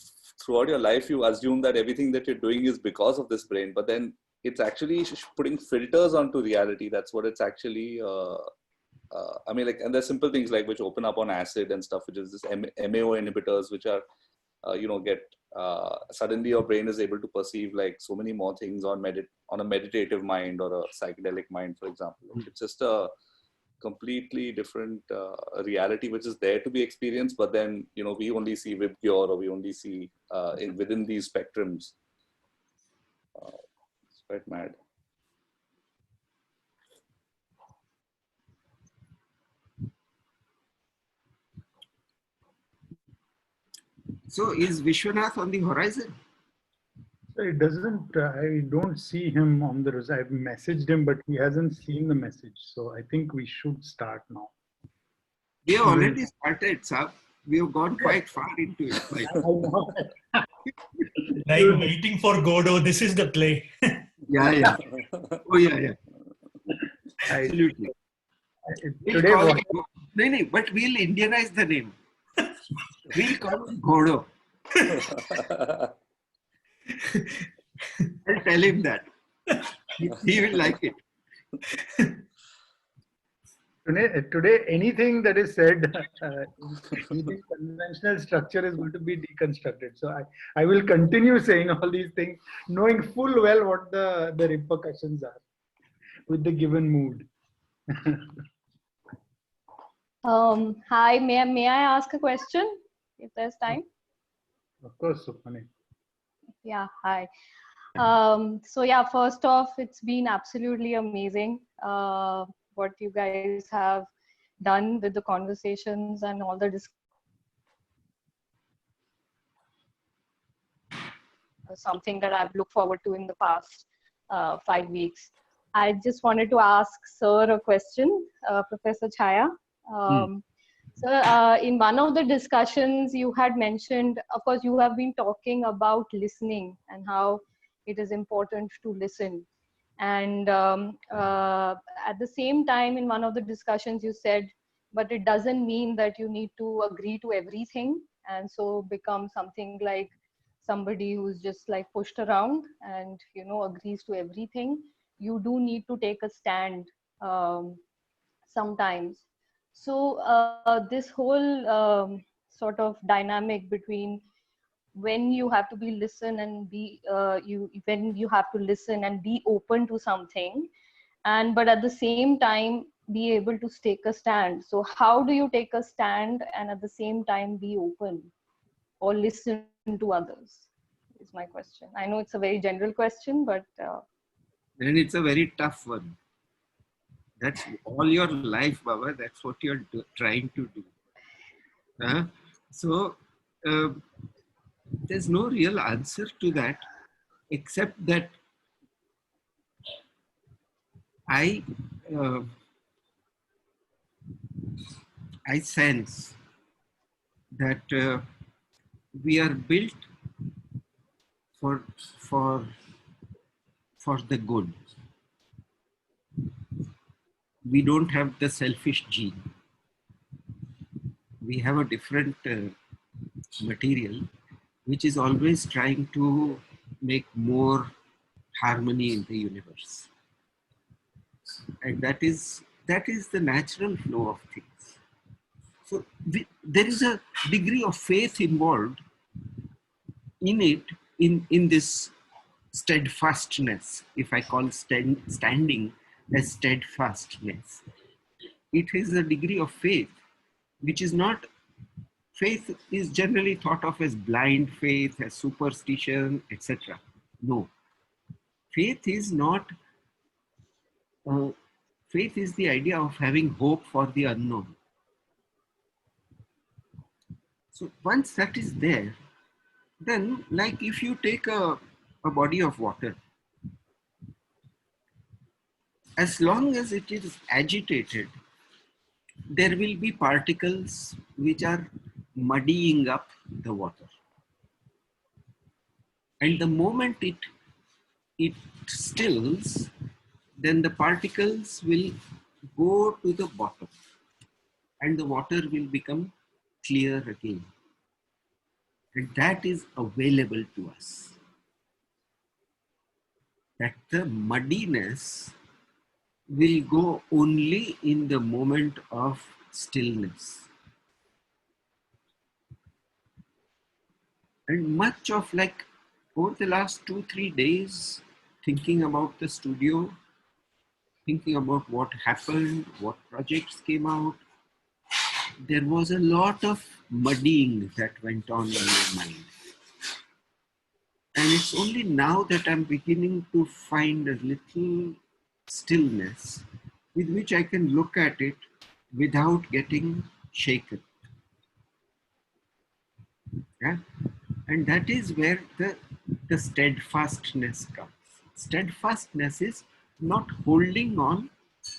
throughout your life, you assume that everything that you're doing is because of this brain, but then it's actually putting filters onto reality. That's what it's actually, I mean, like, and there's simple things like which open up on acid and stuff, which is this MAO inhibitors, which are, suddenly your brain is able to perceive like so many more things on a meditative mind or a psychedelic mind, for example. It's just a completely different reality which is there to be experienced, but then we only see with cure, or we only see within these spectrums. It's quite mad. So is Vishwanath on the horizon? It doesn't, I don't see him on the, I've messaged him, but he hasn't seen the message. So I think we should start now. We have already started, sir. We have gone quite far into it. Like waiting for Godot, this is the play. Yeah. Oh, yeah. Absolutely. Today, but we'll Indianize the name. We'll call him Godot. I'll tell him that. He will like it. Today, anything that is said in the conventional structure is going to be deconstructed. So I will continue saying all these things, knowing full well what the repercussions are with the given mood. Hi, may I ask a question if there's time? Of course, Supani. Yeah, hi. So yeah, first off, it's been absolutely amazing what you guys have done with the conversations and all the something that I've looked forward to in the past 5 weeks. I just wanted to ask Sir a question, Professor Chaya. So in one of the discussions you had mentioned, of course, you have been talking about listening and how it is important to listen. And at the same time, in one of the discussions you said, but it doesn't mean that you need to agree to everything and so become something like somebody who's just like pushed around and agrees to everything. You do need to take a stand sometimes. So this whole sort of dynamic between when you have to be listen and be when you have to listen and be open to something, and but at the same time be able to take a stand. So how do you take a stand and at the same time be open or listen to others is my question. I know it's a very general question, but and it's a very tough one. That's all your life, Baba. That's what you're trying to do. So there's no real answer to that, except that I sense that we are built for the good. We don't have the selfish gene. We have a different material which is always trying to make more harmony in the universe. And that is the natural flow of things. So there is a degree of faith involved in it, in this steadfastness. If I call standing as steadfastness, it is a degree of faith, which is not, faith is generally thought of as blind faith, as superstition, etc. No, faith is not, uh, faith is the idea of having hope for the unknown. So once that is there, then like if you take a body of water, as long as it is agitated, there will be particles which are muddying up the water. And the moment it stills, then the particles will go to the bottom and the water will become clear again. And that is available to us. That the muddiness will go only in the moment of stillness. And much of, like, over the last 2-3 days, thinking about the studio, thinking about what happened, what projects came out, there was a lot of muddying that went on in my mind. And it's only now that I'm beginning to find a little stillness with which I can look at it without getting shaken. Yeah? And that is where the steadfastness comes. Steadfastness is not holding on,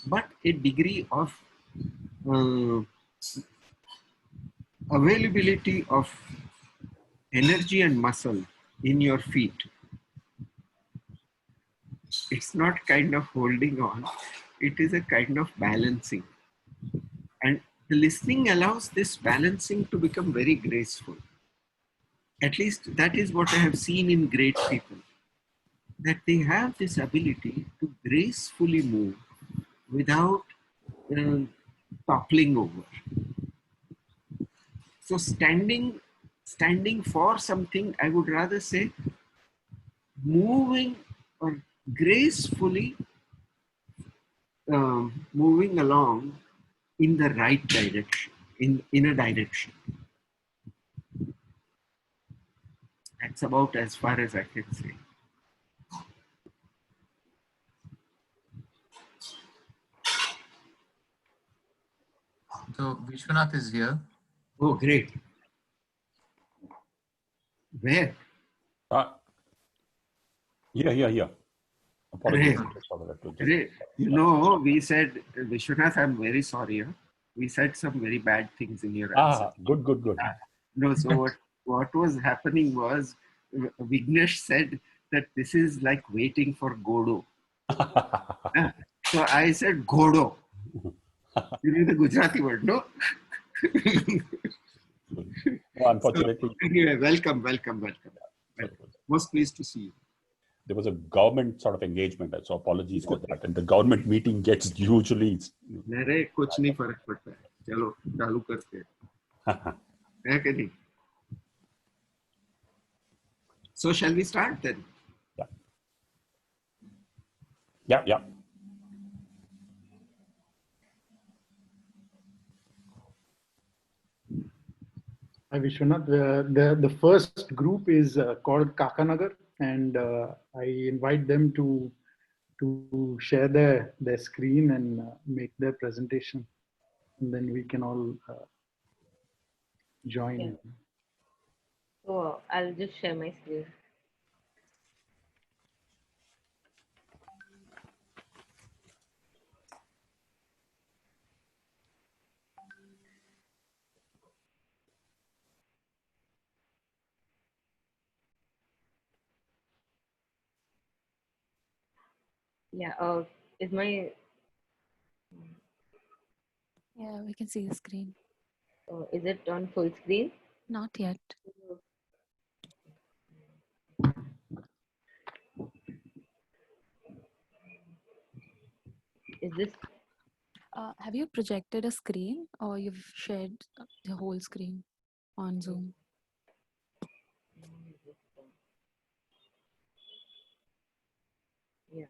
but a degree of availability of energy and muscle in your feet. It's not kind of holding on, it is a kind of balancing. And the listening allows this balancing to become very graceful. At least that is what I have seen in great people, that they have this ability to gracefully move without toppling over. So standing for something, I would rather say moving or gracefully moving along in the right direction, in a direction. That's about as far as I can say. So Vishwanath is here. Oh, great. Where? Yeah. Apologies. Great. You know, we said, Vishwanath, I'm very sorry. Huh? We said some very bad things in your answer. Good. No, so what was happening was, Vignesh said that this is like waiting for Godot. So I said Godo. You know the Gujarati word, no? Unfortunately. So, anyway, welcome. Most pleased to see you. There was a government sort of engagement, so apologies for that. And the government meeting gets usually. मेरे कुछ नहीं फर्क पड़ता है. चलो चालू करते हैं. है कि नहीं? So shall we start then? Yeah. Hi Vishwanath. The first group is called Kakanagar, and I invite them to share their screen and make their presentation, and then we can all join. Yeah. So I'll just share my screen. Yeah, is my... Yeah, we can see the screen. Is it on full screen? Not yet. Is this Have you projected a screen or you've shared the whole screen on Zoom? yeah?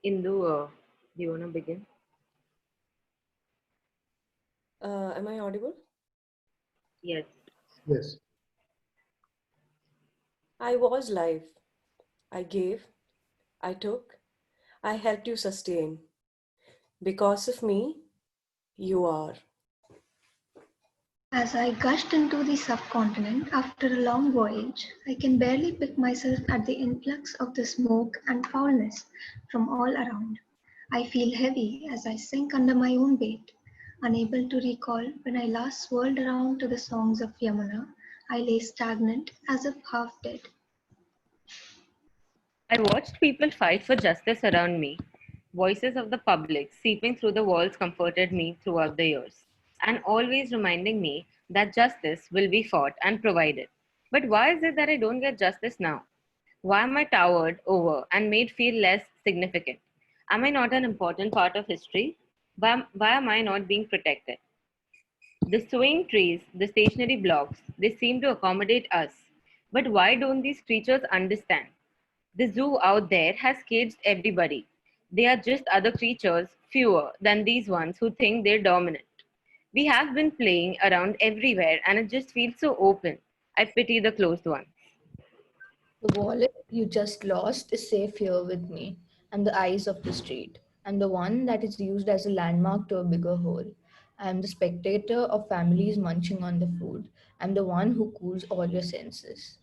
Indu, do you want to begin? Am I audible? Yes. Yes. I was live. I gave. I took. I helped you sustain. Because of me, you are. As I gushed into the subcontinent after a long voyage, I can barely pick myself at the influx of the smoke and foulness from all around. I feel heavy as I sink under my own weight, unable to recall when I last swirled around to the songs of Yamuna. I lay stagnant as if half dead. I watched people fight for justice around me. Voices of the public seeping through the walls comforted me throughout the years, and always reminding me that justice will be fought and provided. But why is it that I don't get justice now? Why am I towered over and made feel less significant? Am I not an important part of history? Why am I not being protected? The swaying trees, the stationary blocks, they seem to accommodate us. But why don't these creatures understand? The zoo out there has caged everybody. They are just other creatures, fewer than these ones who think they're dominant. We have been playing around everywhere and it just feels so open. I pity the closed ones. The wallet you just lost is safe here with me, and the eyes of the street. I'm the one that is used as a landmark to a bigger whole. I am the spectator of families munching on the food. I'm the one who cools all your senses.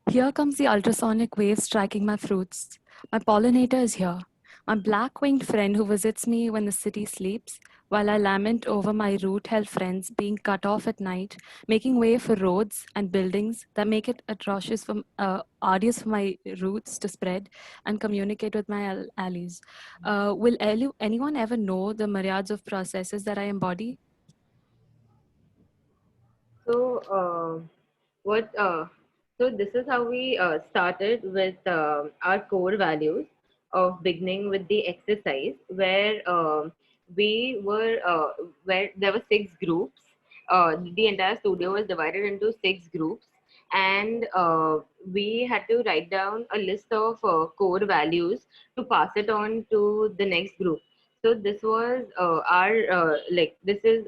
Here comes the ultrasonic wave striking my fruits. My pollinator is here. My black-winged friend who visits me when the city sleeps, while I lament over my root-held friends being cut off at night, making way for roads and buildings that make it arduous for my roots to spread and communicate with my allies. Will anyone ever know the myriads of processes that I embody? So, what? So this is how we started with our core values of beginning with the exercise, where we were where there were six groups. The entire studio was divided into six groups, and we had to write down a list of core values to pass it on to the next group. So this was our this is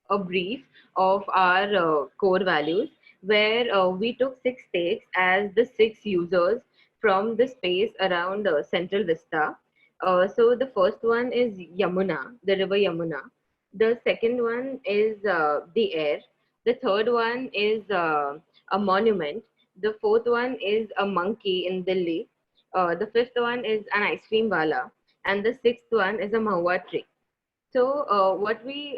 a brief of our core values, where we took six states as the six users from the space around Central Vista. So the first one is Yamuna, the river Yamuna. The second one is the air. The third one is a monument. The fourth one is a monkey in Delhi. The fifth one is an ice cream wala. And the sixth one is a mahua tree. So what we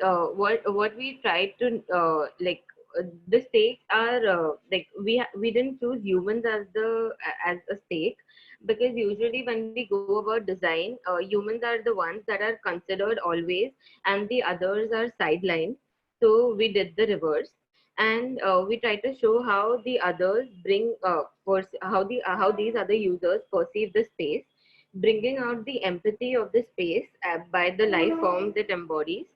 tried to the stakes are we didn't choose humans as the as a stake, because usually when we go about design, humans are the ones that are considered always and the others are sidelined. So we did the reverse, and we try to show how the others bring how these other users perceive the space, bringing out the empathy of the space by the life forms it embodies.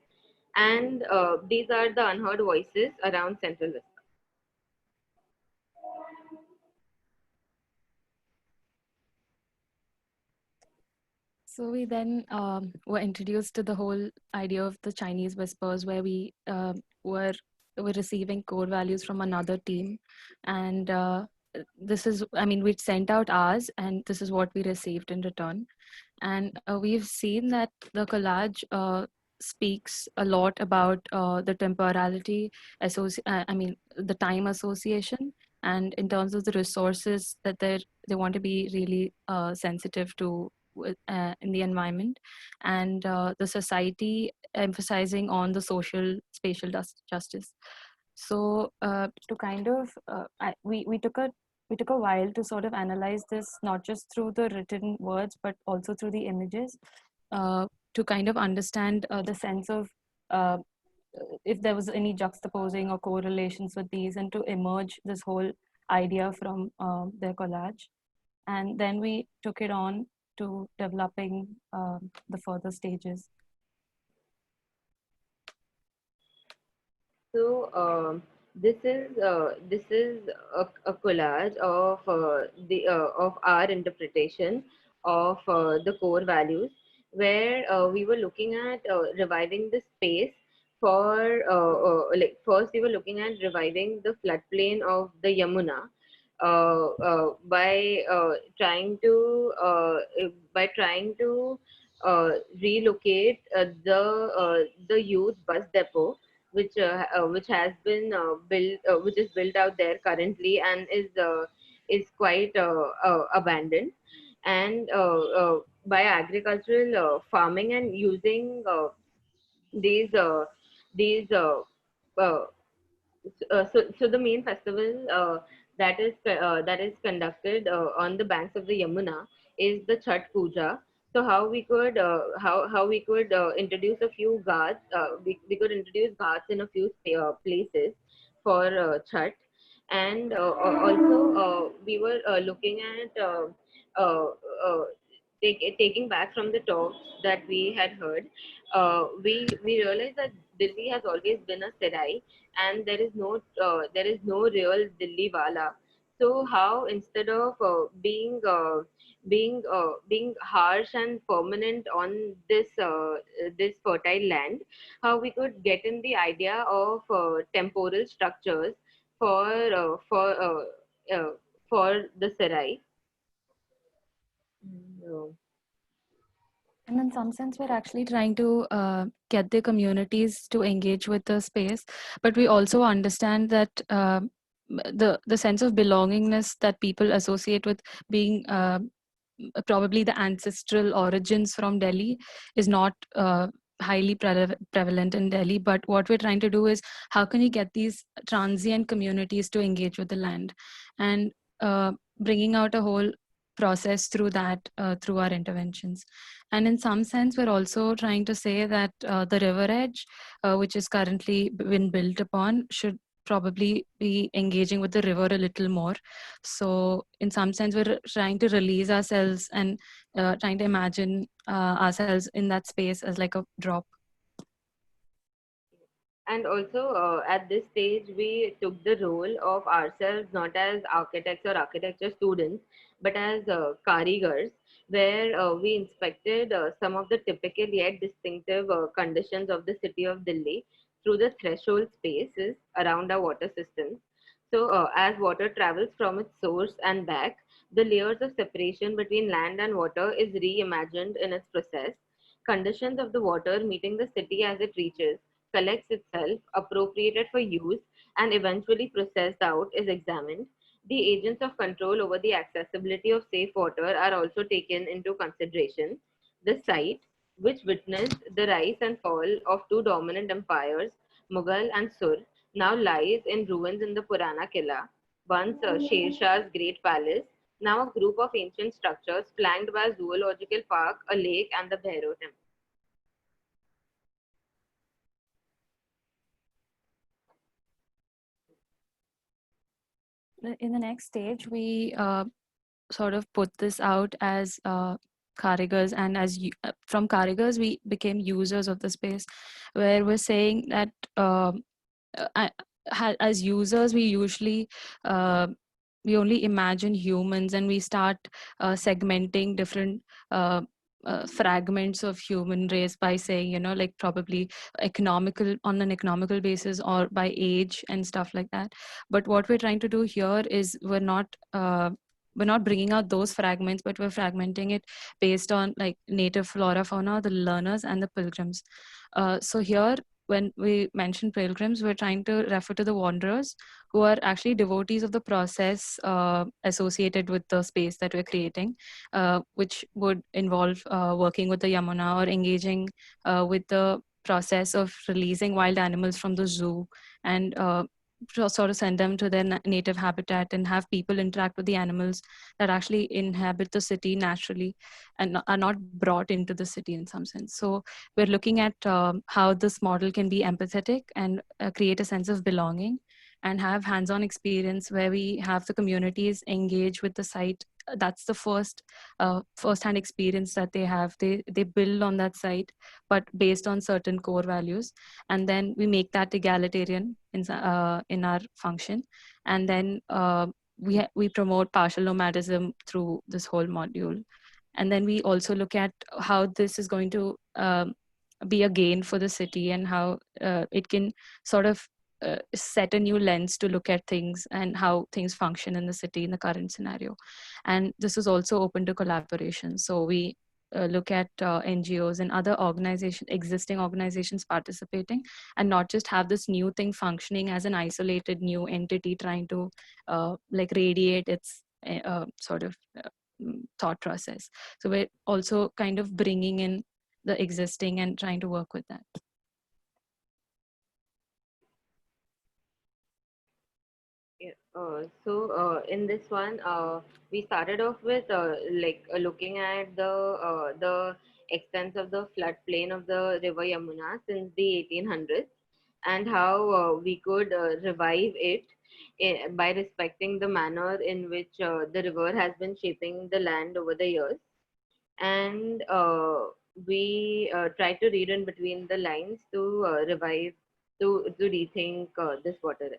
And these are the unheard voices around Central Vista. So we then were introduced to the whole idea of the Chinese whispers, where we were receiving core values from another team, and this is, I mean, we sent out ours, and this is what we received in return. And we've seen that the collage speaks a lot about the temporality, I mean, the time association, and in terms of the resources that they want to be really sensitive to in the environment, and the society emphasizing on the social spatial justice. So to kind of we took a while to sort of analyze this, not just through the written words but also through the images, to kind of understand the sense of uh, if there was any juxtaposing or correlations with these, and to emerge this whole idea from their collage. And then we took it on to developing the further stages. So this is a collage of our interpretation of the core values, where we were looking at reviving the space for like first we were looking at reviving the floodplain of the Yamuna by trying to relocate the youth bus depot which has been built which is built out there currently and is quite abandoned, and by agricultural farming and using these these uh, so the main festival that is conducted on the banks of the Yamuna is the Chhat Puja. So how we could introduce a few ghats, we could introduce ghats in a few places for Chhat, and also we were looking at uh, uh, taking back from the talks that we had heard. We realized that Delhi has always been a serai, and there is no real Dilli wala. So how, instead of being harsh and permanent on this fertile land, how we could get in the idea of temporal structures for uh, for uh, uh, for the serai. No. And in some sense, we're actually trying to get the communities to engage with the space, but we also understand that the sense of belongingness that people associate with being probably the ancestral origins from Delhi is not highly prevalent in Delhi. But what we're trying to do is, how can we get these transient communities to engage with the land, and bringing out a whole process through that, through our interventions. And in some sense, we're also trying to say that the river edge, which is currently been built upon, should probably be engaging with the river a little more. So in some sense, we're trying to release ourselves and trying to imagine ourselves in that space as like a drop. And also, at this stage, we took the role of ourselves not as architects or architecture students, but as karigars, where we inspected some of the typical yet distinctive conditions of the city of Delhi through the threshold spaces around our water systems. So, as water travels from its source and back, the layers of separation between land and water is reimagined in its process. Conditions of the water meeting the city as it reaches, collects itself, appropriated for use, and eventually processed out is examined. The agents of control over the accessibility of safe water are also taken into consideration. The site, which witnessed the rise and fall of two dominant empires, Mughal and Sur, now lies in ruins in the Purana Killa, once Sher Shah's great palace, now a group of ancient structures flanked by a zoological park, a lake, and the Bhairav temple. In the next stage, we sort of put this out as karigars, and from karigars we became users of the space, where we're saying that I, as users we usually we only imagine humans, and we start segmenting different fragments of human race by saying, like probably economical, on an economical basis, or by age and stuff like that. But what we're trying to do here is we're not bringing out those fragments, but we're fragmenting it based on like native flora, fauna, the learners, and the pilgrims. So here, when we mention pilgrims, we're trying to refer to the wanderers, who are actually devotees of the process associated with the space that we're creating, which would involve working with the Yamuna, or engaging with the process of releasing wild animals from the zoo, and sort of send them to their native habitat and have people interact with the animals that actually inhabit the city naturally and are not brought into the city in some sense. So we're looking at how this model can be empathetic and create a sense of belonging and have hands-on experience where we have the communities engage with the site. That's the first-hand experience that they have. They build on that site, but based on certain core values, and then we make that egalitarian in our function, and then we promote partial nomadism through this whole module, and then we also look at how this is going to be a gain for the city and how it can sort of set a new lens to look at things and how things function in the city in the current scenario. And this is also open to collaboration. So we look at NGOs and other existing organizations participating, and not just have this new thing functioning as an isolated new entity trying to like radiate its sort of thought process. So we're also kind of bringing in the existing and trying to work with that. Yeah. In this one, we started off with looking at the extent of the floodplain of the river Yamuna since the 1800s, and how we could revive it by respecting the manner in which the river has been shaping the land over the years. And we try to read in between the lines to revive, to rethink this water.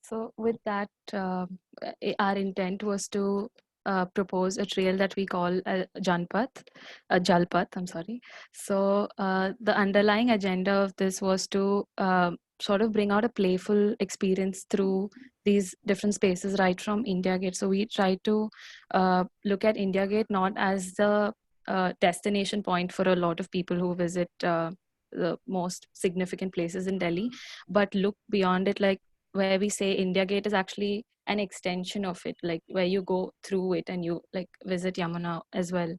So with that, our intent was to propose a trail that we call a Jalpath, I'm sorry. So the underlying agenda of this was to sort of bring out a playful experience through these different spaces right from India Gate. So we try to look at India Gate not as the destination point for a lot of people who visit the most significant places in Delhi, but look beyond it, like where we say India Gate is actually an extension of it, like where you go through it and you like visit Yamuna as well.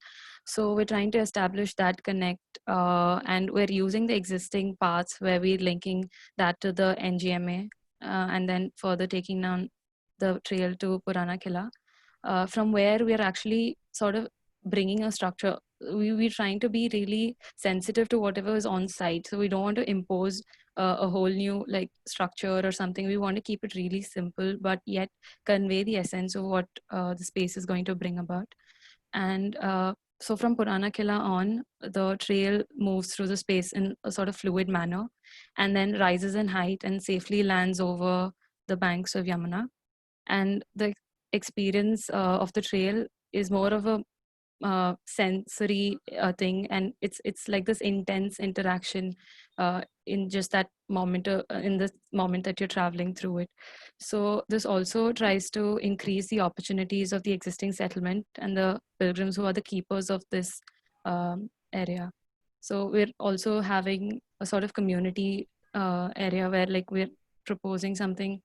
So we're trying to establish that connect, and we're using the existing paths where we're linking that to the NGMA, and then further taking down the trail to Purana Killa, from where we are actually sort of bringing a structure. We're trying to be really sensitive to whatever is on site. So we don't want to impose a whole new like structure or something. We want to keep it really simple, but yet convey the essence of what the space is going to bring about. And so from Purana Killa on, the trail moves through the space in a sort of fluid manner, and then rises in height and safely lands over the banks of Yamuna. And the experience of the trail is more of a sensory thing, and it's like this intense interaction in just that moment, in the moment that you're traveling through it. So this also tries to increase the opportunities of the existing settlement and the pilgrims who are the keepers of this area. So we're also having a sort of community area where like we're proposing something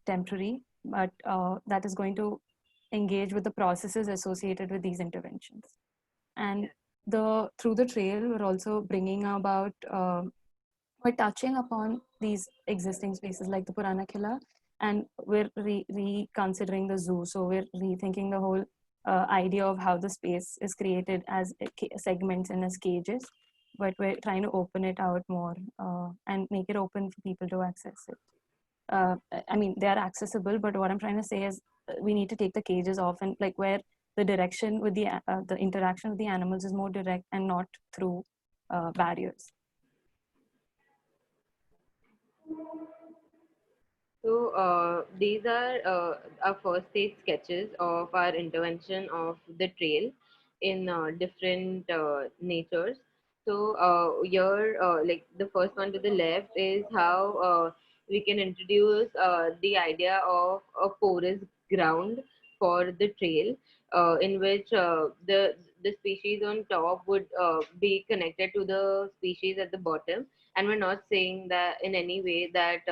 temporary, but that is going to engage with the processes associated with these interventions. And through the trail, we're also bringing about, we're touching upon these existing spaces like the Purana Killa, and we're reconsidering the zoo. So we're rethinking the whole idea of how the space is created as segments and as cages, but we're trying to open it out more and make it open for people to access it. I mean, they are accessible, but what I'm trying to say is we need to take the cages off, and like where the direction with the interaction with the animals is more direct and not through barriers. So these are our first stage sketches of our intervention of the trail in different natures. So here, like the first one to the left is how we can introduce the idea of a porous ground for the trail, in which the species on top would be connected to the species at the bottom, and we're not saying that in any way that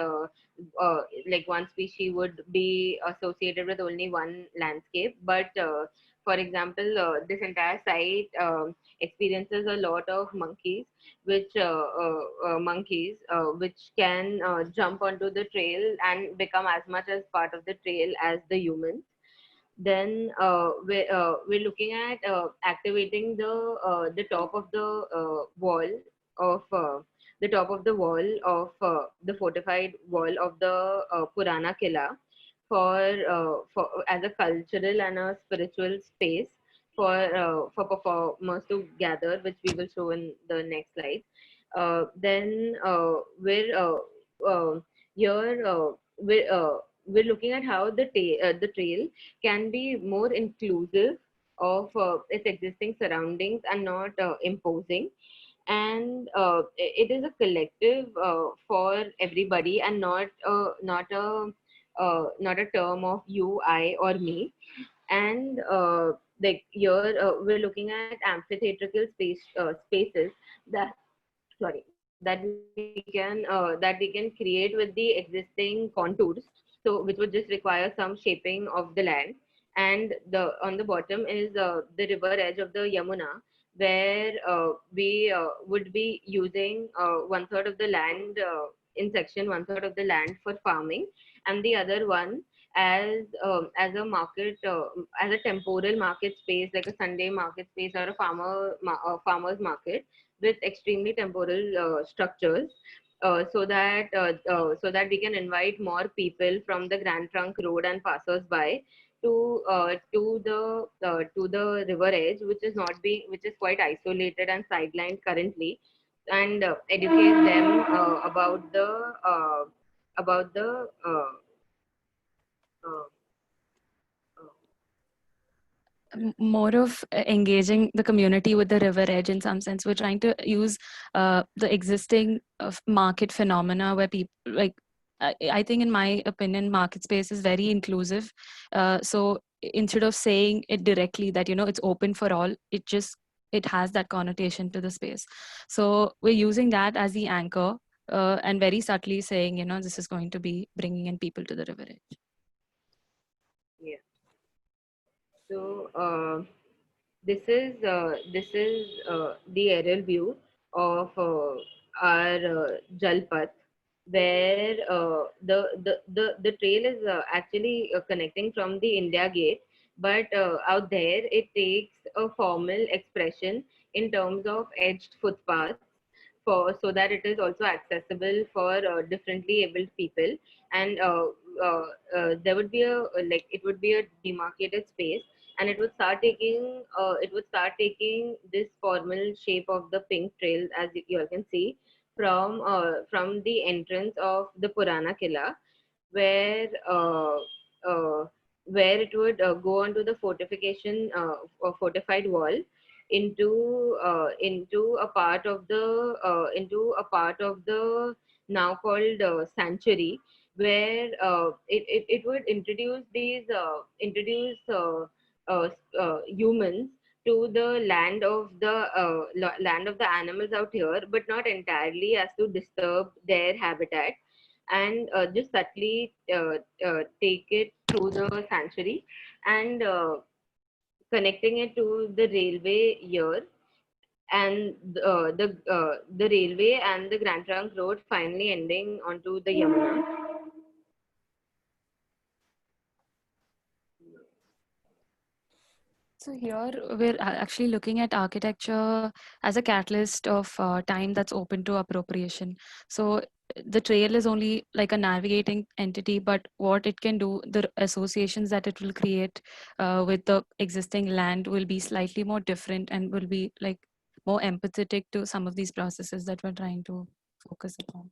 like one species would be associated with only one landscape, but For example, this entire site experiences a lot of which can jump onto the trail and become as much as part of the trail as the humans. Then we're looking at activating the top of the top of the wall of the fortified wall of the Purana Killa for as a cultural and a spiritual space for performers to gather, which we will show in the next slide. Then we're here we're looking at how the trail can be more inclusive of its existing surroundings and not imposing. And it is a collective for everybody and not a term of you, I, or me. And like here we're looking at spaces that that we can create with the existing contours, so which would just require some shaping of the land. And the on the bottom is the river edge of the Yamuna, where we would be using one third of the land in section one third of the land for farming, and the other one as a market as a temporal market space, like a Sunday market space or a farmers market with extremely temporal structures, so that we can invite more people from the Grand Trunk Road and passers-by to the river edge, which is quite isolated and sidelined currently, and educate them about the uh, more of engaging the community with the river edge in some sense. We're trying to use the existing market phenomena where people like I think in my opinion market space is very inclusive, so instead of saying it directly that it's open for all, it has that connotation to the space. So we're using that as the anchor, and very subtly saying this is going to be bringing in people to the river edge. yeah. So this is the aerial view of our Jalpath, where the trail is actually connecting from the India Gate, but out there it takes a formal expression in terms of edged footpaths for so that it is also accessible for differently abled people. And there would be a like it would be a demarcated space, and it would start taking this formal shape of the pink trail, as you all can see from the entrance of the Purana Killa, where where it would go onto the fortified wall into a part of the now called sanctuary, where it would introduce humans to the land of the animals out here, but not entirely as to disturb their habitat, and just subtly take it through the sanctuary and connecting it to the railway here, and the railway and the Grand Trunk Road finally ending onto the Yamuna. So here we're actually looking at architecture as a catalyst of time that's open to appropriation. So the trail is only like a navigating entity, but what it can do, the associations that it will create with the existing land will be slightly more different and will be like more empathetic to some of these processes that we're trying to focus upon.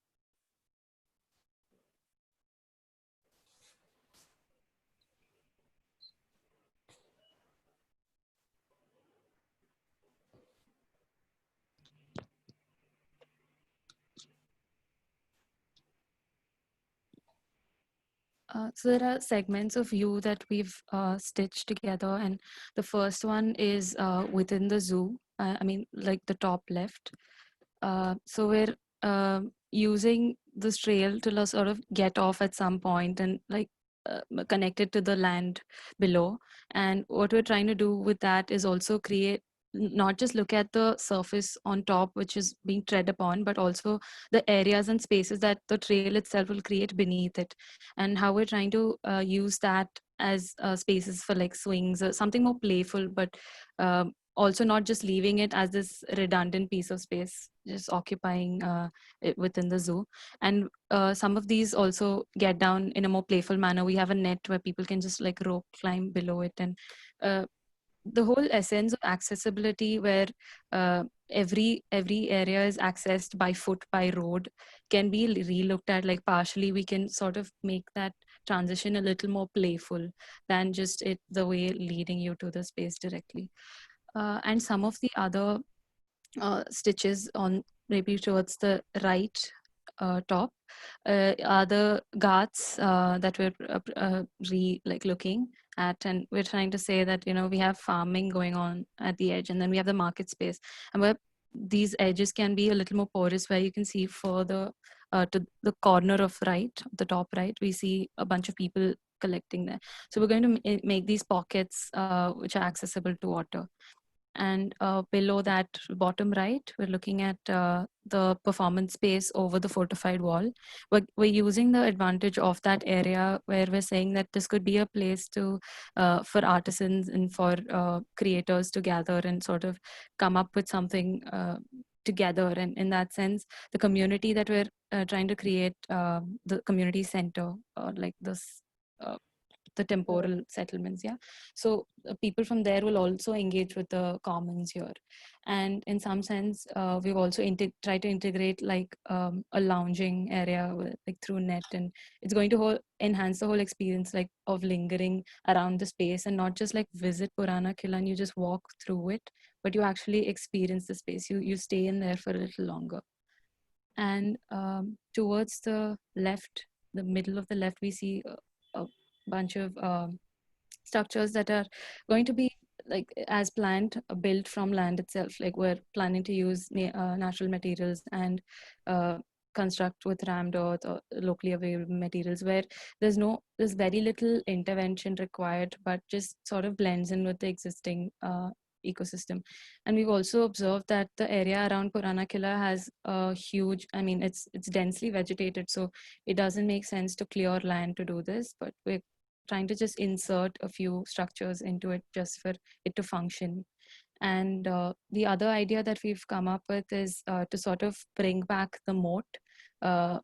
So there are segments of you that we've stitched together, and the first one is within the zoo. I mean, like the top left. So we're using this trail to sort of get off at some point and like connected to the land below. And what we're trying to do with that is also create, not just look at the surface on top which is being tread upon, but also the areas and spaces that the trail itself will create beneath it, and how we're trying to use that as spaces for like swings or something more playful, but also not just leaving it as this redundant piece of space just occupying it within the zoo. And some of these also get down in a more playful manner. We have a net where people can just like rope climb below it, and uh, the whole essence of accessibility where every area is accessed by foot, by road, can be relooked at. Like partially we can sort of make that transition a little more playful than just it the way leading you to the space directly. And some of the other stitches on maybe towards the right top are the ghats that we're like looking at, and we're trying to say that, you know, we have farming going on at the edge, and then we have the market space, and where these edges can be a little more porous, where you can see further to the corner of right, the top right, we see a bunch of people collecting there. So we're going to make these pockets which are accessible to water. And below that, bottom right, we're looking at the performance space over the fortified wall. We're using the advantage of that area where we're saying that this could be a place to for artisans and for creators to gather and sort of come up with something together. And in that sense, the community that we're trying to create, the community center, or like this the temporal settlements, yeah. So people from there will also engage with the commons here. And in some sense, we've also tried to integrate like a lounging area like through net, and it's going to enhance the whole experience like of lingering around the space, and not just like visit Purana Killa and you just walk through it, but you actually experience the space. You stay in there for a little longer. And towards the left, the middle of the left, we see a bunch of structures that are going to be like as planned, built from land itself. Like we're planning to use natural materials and construct with rammed earth or locally available materials, where there's very little intervention required, but just sort of blends in with the existing ecosystem. And we've also observed that the area around Purana Killa has a huge, I mean, it's densely vegetated, so it doesn't make sense to clear land to do this, but we're trying to just insert a few structures into it just for it to function. And the other idea that we've come up with is to sort of bring back the moat. Uh,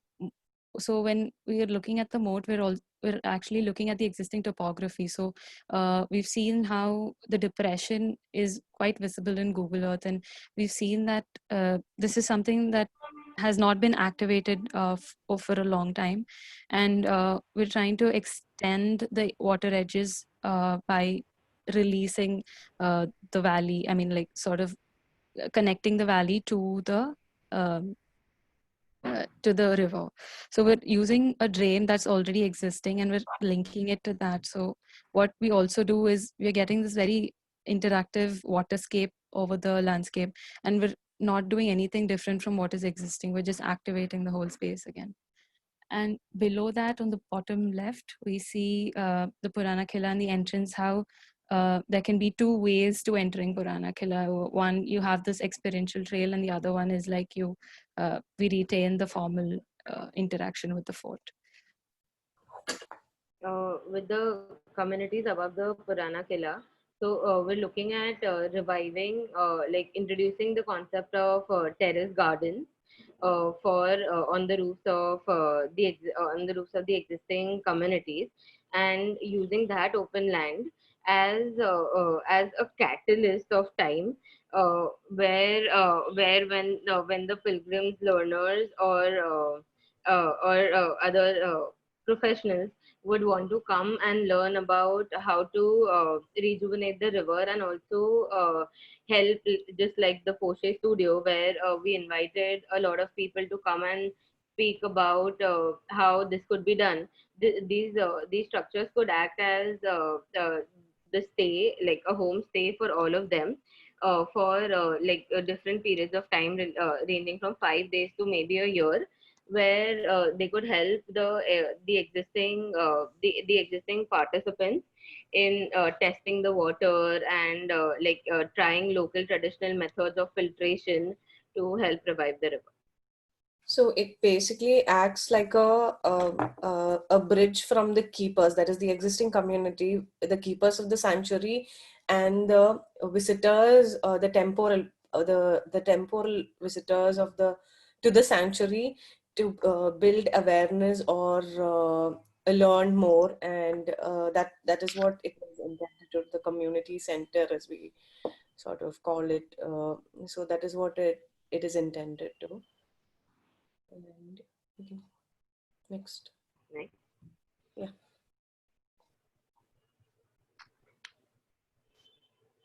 so when we are looking at the moat, we're actually looking at the existing topography. So we've seen how the depression is quite visible in Google Earth, and we've seen that this is something that has not been activated for a long time, and we're trying to extend the water edges by releasing the valley. I mean, like sort of connecting the valley um, to the river. So we're using a drain that's already existing and we're linking it to that. So what we also do is we're getting this very interactive waterscape over the landscape, and we're not doing anything different from what is existing. We're just activating the whole space again. And below that, on the bottom left, we see the Purana Killa and the entrance, how there can be two ways to entering Purana Killa. One, you have this experiential trail, and the other one is like we retain the formal interaction with the fort. With the communities above the Purana Killa. So we're looking at reviving, like introducing the concept of terrace gardens for on the roofs of on the roofs of the existing communities, and using that open land as a catalyst of time, where when the pilgrims, learners, or other professionals would want to come and learn about how to rejuvenate the river, and also help, just like the Foshe studio, where we invited a lot of people to come and speak about how this could be done. These structures could act as the stay, like a home stay for all of them, for different periods of time, ranging from 5 days to maybe a year, where they could help the existing participants in testing the water and trying local traditional methods of filtration to help revive the river. So it basically acts like a bridge from the keepers, that is the existing community, the keepers of the sanctuary, and the visitors, the temporal visitors of the to the sanctuary to build awareness or learn more, and that is what it was intended to, the community center as we sort of call it. So that is what it is intended to. And we can next. Next. Yeah.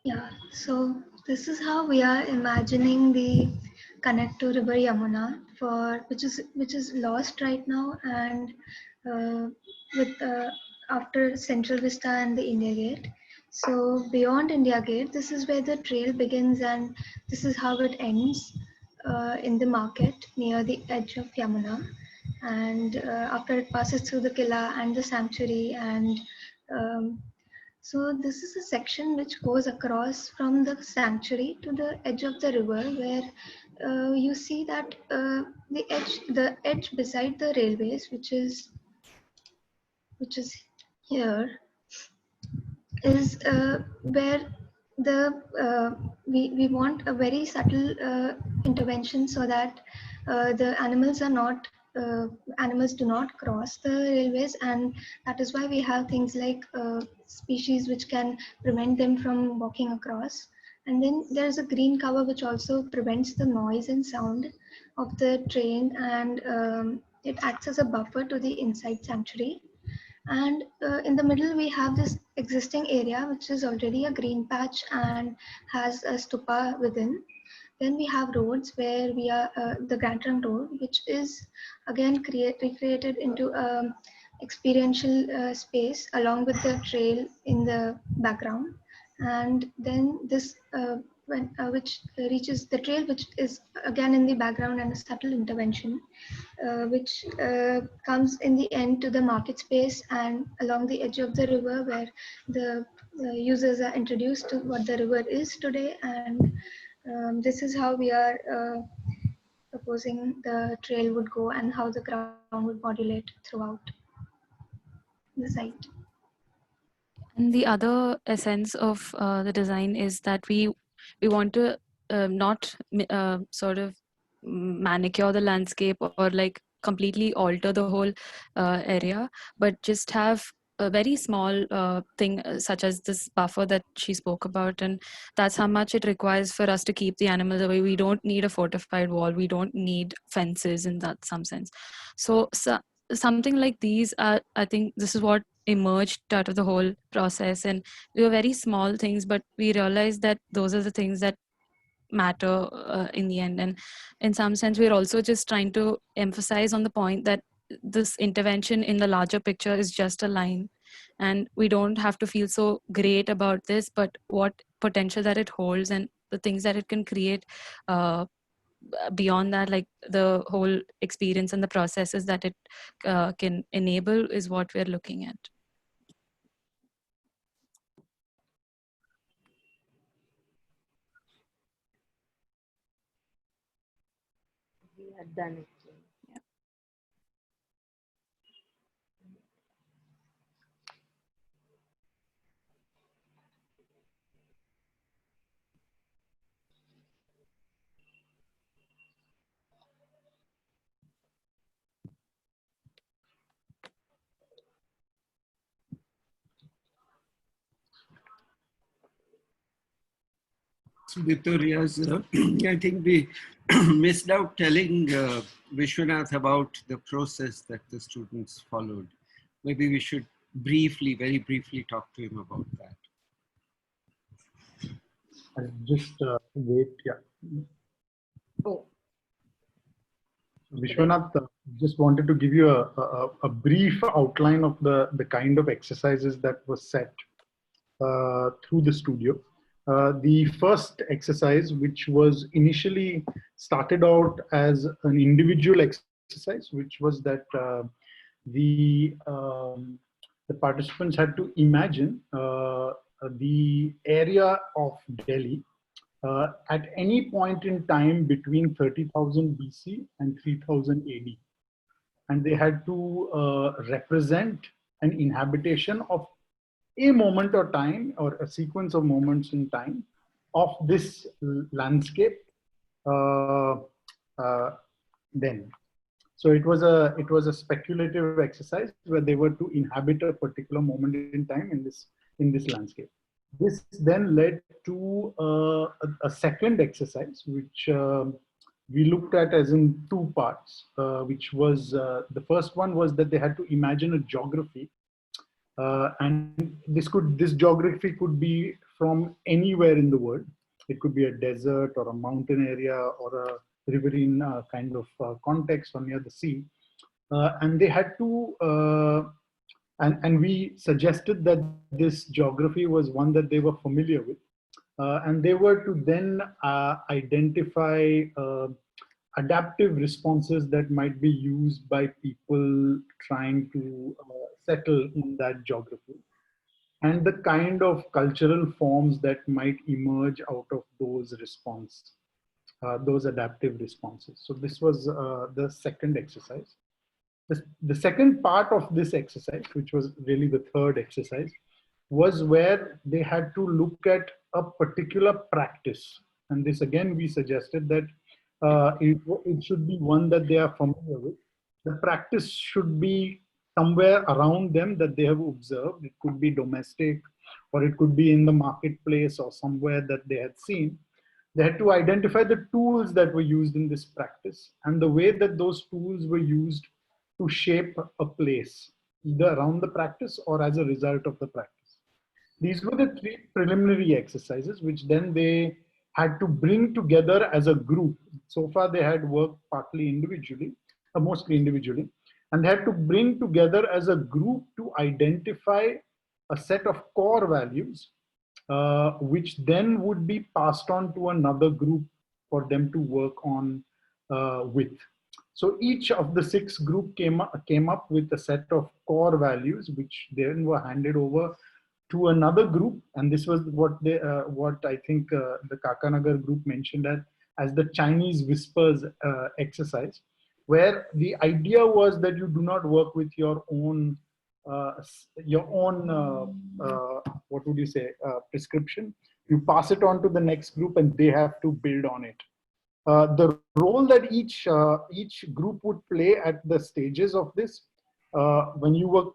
Yeah, so this is how we are imagining the connect to River Yamuna for which is lost right now, and with after Central Vista and the India Gate. So beyond India Gate, this is where the trail begins, and this is how it ends in the market near the edge of Yamuna. And after it passes through the Killa and the sanctuary, and so this is a section which goes across from the sanctuary to the edge of the river, where you see that the edge beside the railways, which is here, is where we want a very subtle intervention so that the animals do not cross the railways, and that is why we have things like species which can prevent them from walking across. And then there's a green cover which also prevents the noise and sound of the train, and it acts as a buffer to the inside sanctuary. And in the middle, we have this existing area, which is already a green patch and has a stupa within. Then we have roads where we are the Grand Trunk Road, which is again recreated into experiential space along with the trail in the background. And then this which reaches the trail, which is again in the background, and a subtle intervention which comes in the end to the market space and along the edge of the river, where the users are introduced to what the river is today. And this is how we are proposing the trail would go and how the ground would modulate throughout the site. And the other essence of the design is that we want to not sort of manicure the landscape or like completely alter the whole area, but just have a very small thing such as this buffer that she spoke about, and that's how much it requires for us to keep the animals away. We don't need a fortified wall, we don't need fences in that some sense. So something like these are, I think this is what emerged out of the whole process, and they were very small things, but we realized that those are the things that matter in the end. And in some sense, we're also just trying to emphasize on the point that this intervention in the larger picture is just a line, and we don't have to feel so great about this, but what potential that it holds and the things that it can create beyond that, like the whole experience and the processes that it can enable, is what we're looking at. We had done it. Victoria's, I think we missed out telling Vishwanath about the process that the students followed. Maybe we should briefly, very briefly talk to him about that. I'll just wait, yeah. Oh. Vishwanath, just wanted to give you a brief outline of the kind of exercises that were set through the studio. The first exercise, which was initially started out as an individual exercise exercise, which was that the participants had to imagine the area of Delhi at any point in time between 30,000 BC and 3000 AD. And they had to represent an inhabitation of a moment or time, or a sequence of moments in time of this landscape then. So it was a speculative exercise where they were to inhabit a particular moment in time in this landscape. This then led to a second exercise, which we looked at as in two parts, which was the first one was that they had to imagine a geography, and this geography could be from anywhere in the world. It could be a desert or a mountain area or a riverine kind of context or near the sea, and they had to. And we suggested that this geography was one that they were familiar with, and they were to then identify adaptive responses that might be used by people trying to settle in that geography, and the kind of cultural forms that might emerge out of those those adaptive responses. So this was the second exercise. The second part of this exercise, which was really the third exercise, was where they had to look at a particular practice. And this again, we suggested that it should be one that they are familiar with. The practice should be somewhere around them that they have observed. It could be domestic, or it could be in the marketplace or somewhere that they had seen. They had to identify the tools that were used in this practice and the way that those tools were used to shape a place, either around the practice or as a result of the practice. These were the three preliminary exercises, which then they had to bring together as a group. So far, they had worked partly individually, mostly individually, and they had to bring together as a group to identify a set of core values, which then would be passed on to another group for them to work on with. So each of the 6 group came up with a set of core values, which then were handed over to another group. And this was what I think the Kakanagar group mentioned as the Chinese whispers exercise, where the idea was that you do not work with your own what would you say, prescription. You pass it on to the next group and they have to build on it. The role that each group would play at the stages of this, when you work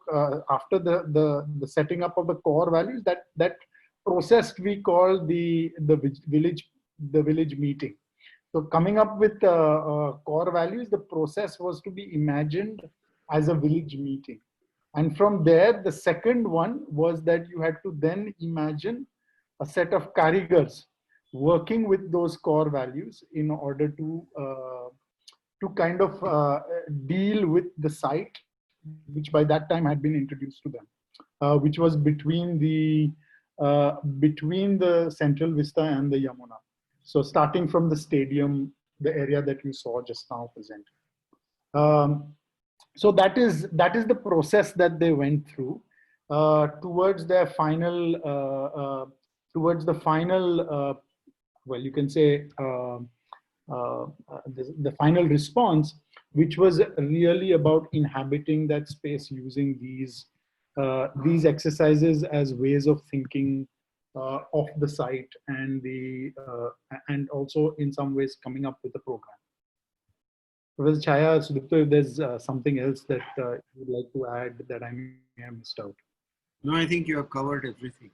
after the setting up of the core values, that process we call the village meeting. So coming up with core values, the process was to be imagined as a village meeting. And from there, the second one was that you had to then imagine a set of karigars working with those core values in order to kind of deal with the site, which by that time had been introduced to them, which was between the Central Vista and the Yamuna. So starting from the stadium, the area that you saw just now presented. So that is the process that they went through towards their final well, you can say the final response, which was really about inhabiting that space using these exercises as ways of thinking of the site and also in some ways coming up with a program. Professor Chaya, Sudipto, if there's something else that you would like to add that I may have missed out. No, I think you have covered everything.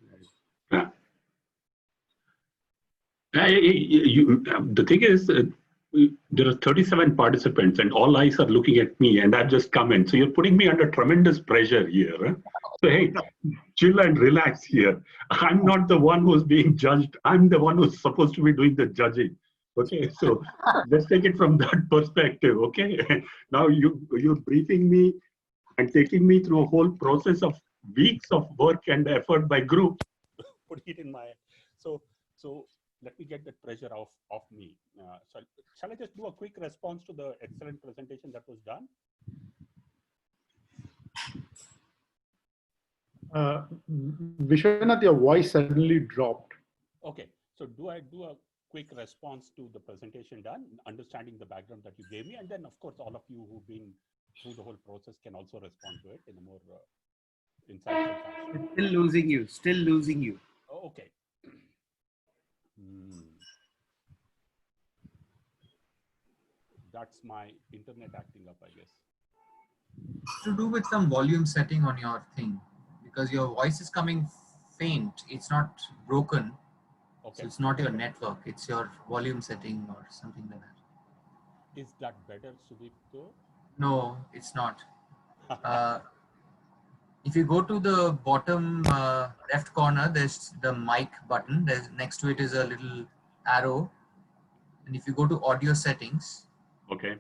The thing is, there are 37 participants and all eyes are looking at me and I've just come in. So you're putting me under tremendous pressure here. Huh? So hey, chill and relax here. I'm not the one who's being judged. I'm the one who's supposed to be doing the judging. Okay, so let's take it from that perspective. Okay, now you're briefing me and taking me through a whole process of weeks of work and effort by group, putting it in my so let me get that pressure off me. So shall I just do a quick response to the excellent presentation that was done? Vishwanath, your voice suddenly dropped. Okay, so do I do a quick response to the presentation done, understanding the background that you gave me, and then of course all of you who've been through the whole process can also respond to it in a more insightful fashion. Still losing you. Still losing you. Oh, okay. That's my internet acting up, I guess. To do with some volume setting on your thing, because your voice is coming faint. It's not broken. Okay. So it's not your network. It's your volume setting or something like that. Is that better, Sudipto? No, it's not. If you go to the bottom left corner, there's the mic button. There's next to it is a little arrow. And if you go to audio settings. Okay.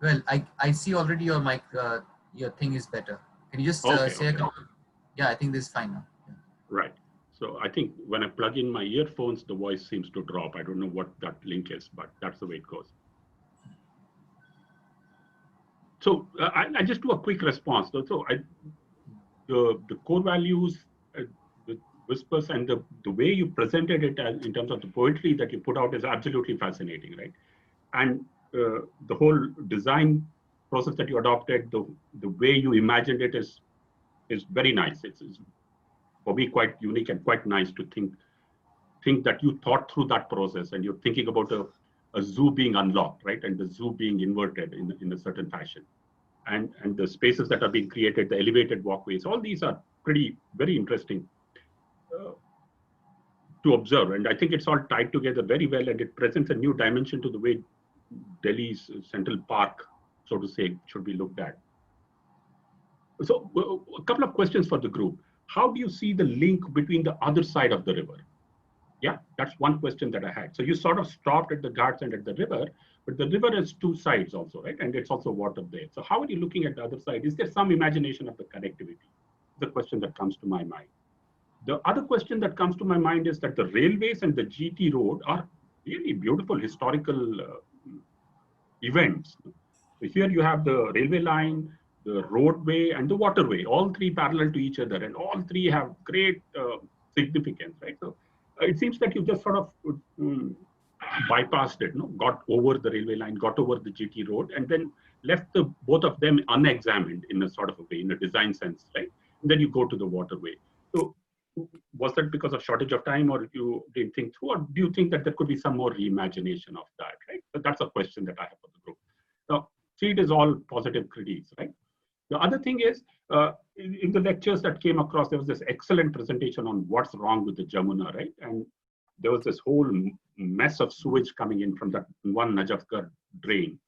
Well, I see already your mic, your thing is better. Can you just say a couple? Yeah, I think this is fine now. Yeah. Right. So I think when I plug in my earphones, the voice seems to drop. I don't know what that link is, but that's the way it goes. So I just do a quick response. So the core values, the whispers, and the way you presented it in terms of the poetry that you put out is absolutely fascinating, right? And the whole design process that you adopted, the way you imagined it is very nice. It's for me quite unique and quite nice to think that you thought through that process and you're thinking about a zoo being unlocked, right? And the zoo being inverted in a certain fashion. And the spaces that are being created, the elevated walkways, all these are very interesting to observe. And I think it's all tied together very well, and it presents a new dimension to the way Delhi's Central Park, so to say, should be looked at. So a couple of questions for the group. How do you see the link between the other side of the river? Yeah, that's one question that I had. So you sort of stopped at the ghats and at the river, but the river has two sides also, right? And it's also water there. So how are you looking at the other side? Is there some imagination of the connectivity? The question that comes to my mind. The other question that comes to my mind is that the railways and the GT road are really beautiful historical events. So here you have the railway line, the roadway, and the waterway, all three parallel to each other, and all three have great significance, right? So it seems that you just sort of bypassed it, no? Got over the railway line, got over the GT road, and then left both of them unexamined in a sort of a way, in a design sense, right? And then you go to the waterway. So was that because of shortage of time, or you didn't think through, or do you think that there could be some more reimagination of that, right? So that's a question that I have for the group. Now, see, it is all positive critiques, right? The other thing is, in the lectures that came across, there was this excellent presentation on what's wrong with the Jamuna, right? And there was this whole mess of sewage coming in from that one Najafgarh drain.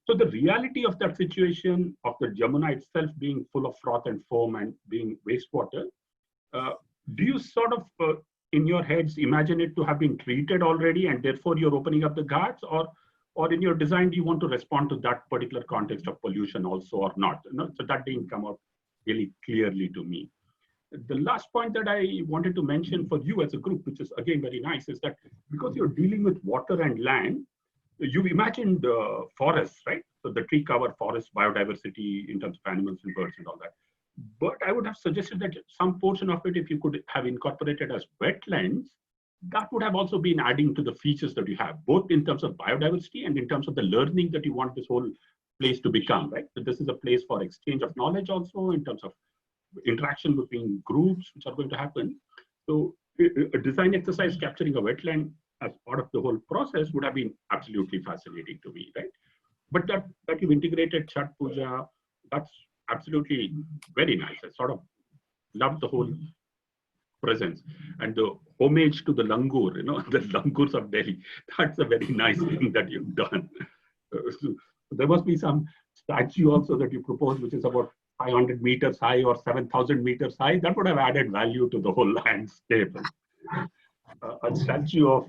So the reality of that situation of the Jamuna itself being full of froth and foam and being wastewater, do you sort of, in your heads, imagine it to have been treated already and therefore you're opening up the ghats, or in your design, do you want to respond to that particular context of pollution also or not? No? So that didn't come out really clearly to me. The last point that I wanted to mention for you as a group, which is again very nice, is that because you're dealing with water and land, you've imagined forests, right? So the tree cover forest biodiversity in terms of animals and birds and all that. But I would have suggested that some portion of it, if you could have incorporated as wetlands, that would have also been adding to the features that you have, both in terms of biodiversity and in terms of the learning that you want this whole place to become, right? So this is a place for exchange of knowledge also in terms of interaction between groups which are going to happen. So a design exercise capturing a wetland as part of the whole process would have been absolutely fascinating to me, right? But that you've integrated Chhat Puja, that's absolutely very nice. I sort of loved the whole presence and the homage to the langur, you know, the langurs of Delhi. That's a very nice thing that you've done. So there must be some statue also that you proposed, which is about 500 meters high or 7,000 meters high. That would have added value to the whole landscape. A statue of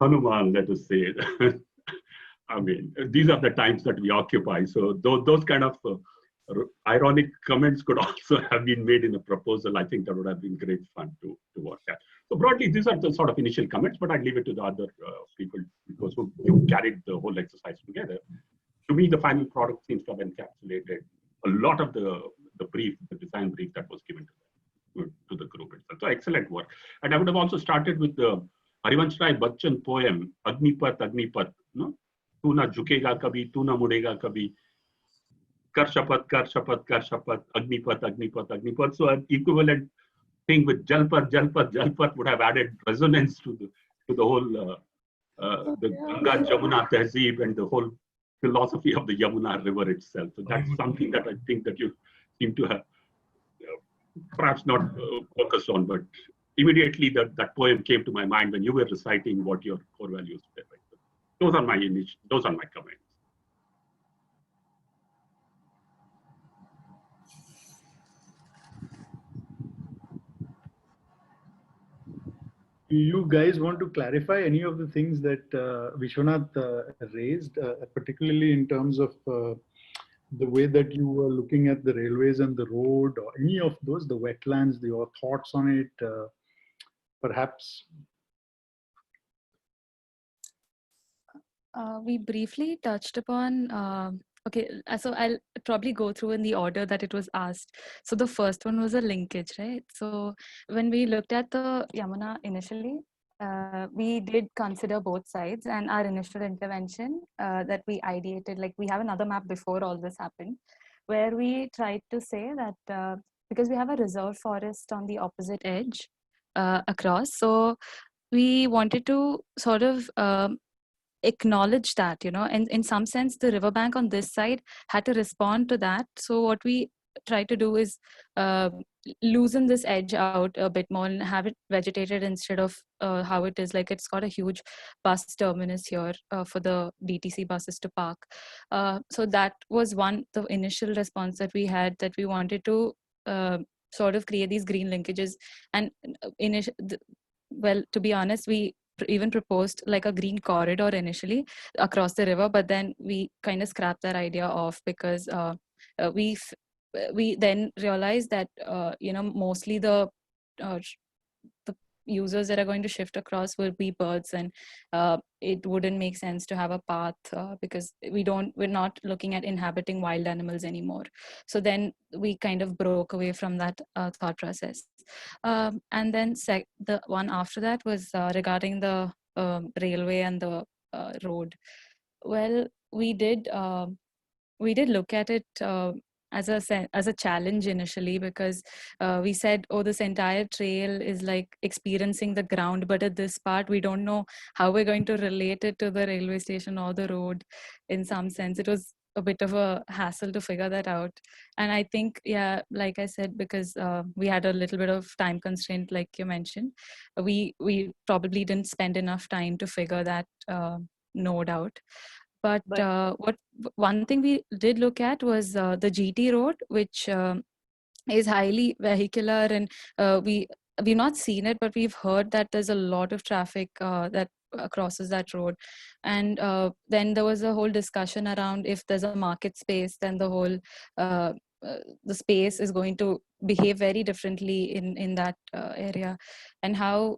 Hanuman, let us say. I mean, these are the times that we occupy. So those kind of ironic comments could also have been made in a proposal. I think that would have been great fun to work at. So broadly, these are the sort of initial comments, but I'd leave it to the other people because who carried the whole exercise together. To me, the final product seems to have encapsulated a lot of the brief, the design brief that was given to the group itself. So excellent work. And I would have also started with the Harivansh Rai Bachchan poem, Agnipat, Agnipat. No? Tu na jhukega kabhi, tu na mudega kabhi. Kar shapat, kar shapat, kar shapat, Agnipat, Agnipat, Agnipat. So an equivalent thing with Jalpat, Jalpat, Jalpat would have added resonance to the whole the Ganga Jamuna Tehzeeb and the whole philosophy of the Yamuna River itself. So that's something that I think that you seem to have perhaps not focused on, but immediately that poem came to my mind when you were reciting what your core values were. Those are my comments. Do you guys want to clarify any of the things that Vishwanath raised, particularly in terms of the way that you were looking at the railways and the road, or any of those, the wetlands, your thoughts on it, perhaps? We briefly touched upon, okay, so I'll probably go through in the order that it was asked. So the first one was a linkage, right? So when we looked at the Yamuna initially, we did consider both sides, and our initial intervention that we ideated, like we have another map before all this happened, where we tried to say that because we have a reserve forest on the opposite edge across, so we wanted to sort of acknowledge that, and in some sense the riverbank on this side had to respond to that. So what we try to do is loosen this edge out a bit more and have it vegetated instead of how it is. Like, it's got a huge bus terminus here for the DTC buses to park. So that was the initial response that we had, that we wanted to sort of create these green linkages. And well, to be honest, we even proposed like a green corridor initially across the river, but then we kind of scrapped that idea off because we then realized that mostly the users that are going to shift across will be birds, and it wouldn't make sense to have a path because we're not looking at inhabiting wild animals anymore. So then we kind of broke away from that thought process. And then the one after that was regarding the railway and the road. Well, we did look at it as a challenge initially, because we said, oh, this entire trail is like experiencing the ground, but at this part we don't know how we're going to relate it to the railway station or the road. In some sense, it was a bit of a hassle to figure that out. And I think, yeah, like I said, because we had a little bit of time constraint, like you mentioned, we probably didn't spend enough time to figure that node out. But one thing we did look at was the GT road, which is highly vehicular, and we've not seen it, but we've heard that there's a lot of traffic that crosses that road. And then there was a whole discussion around, if there's a market space, then the whole the space is going to behave very differently in that area, and how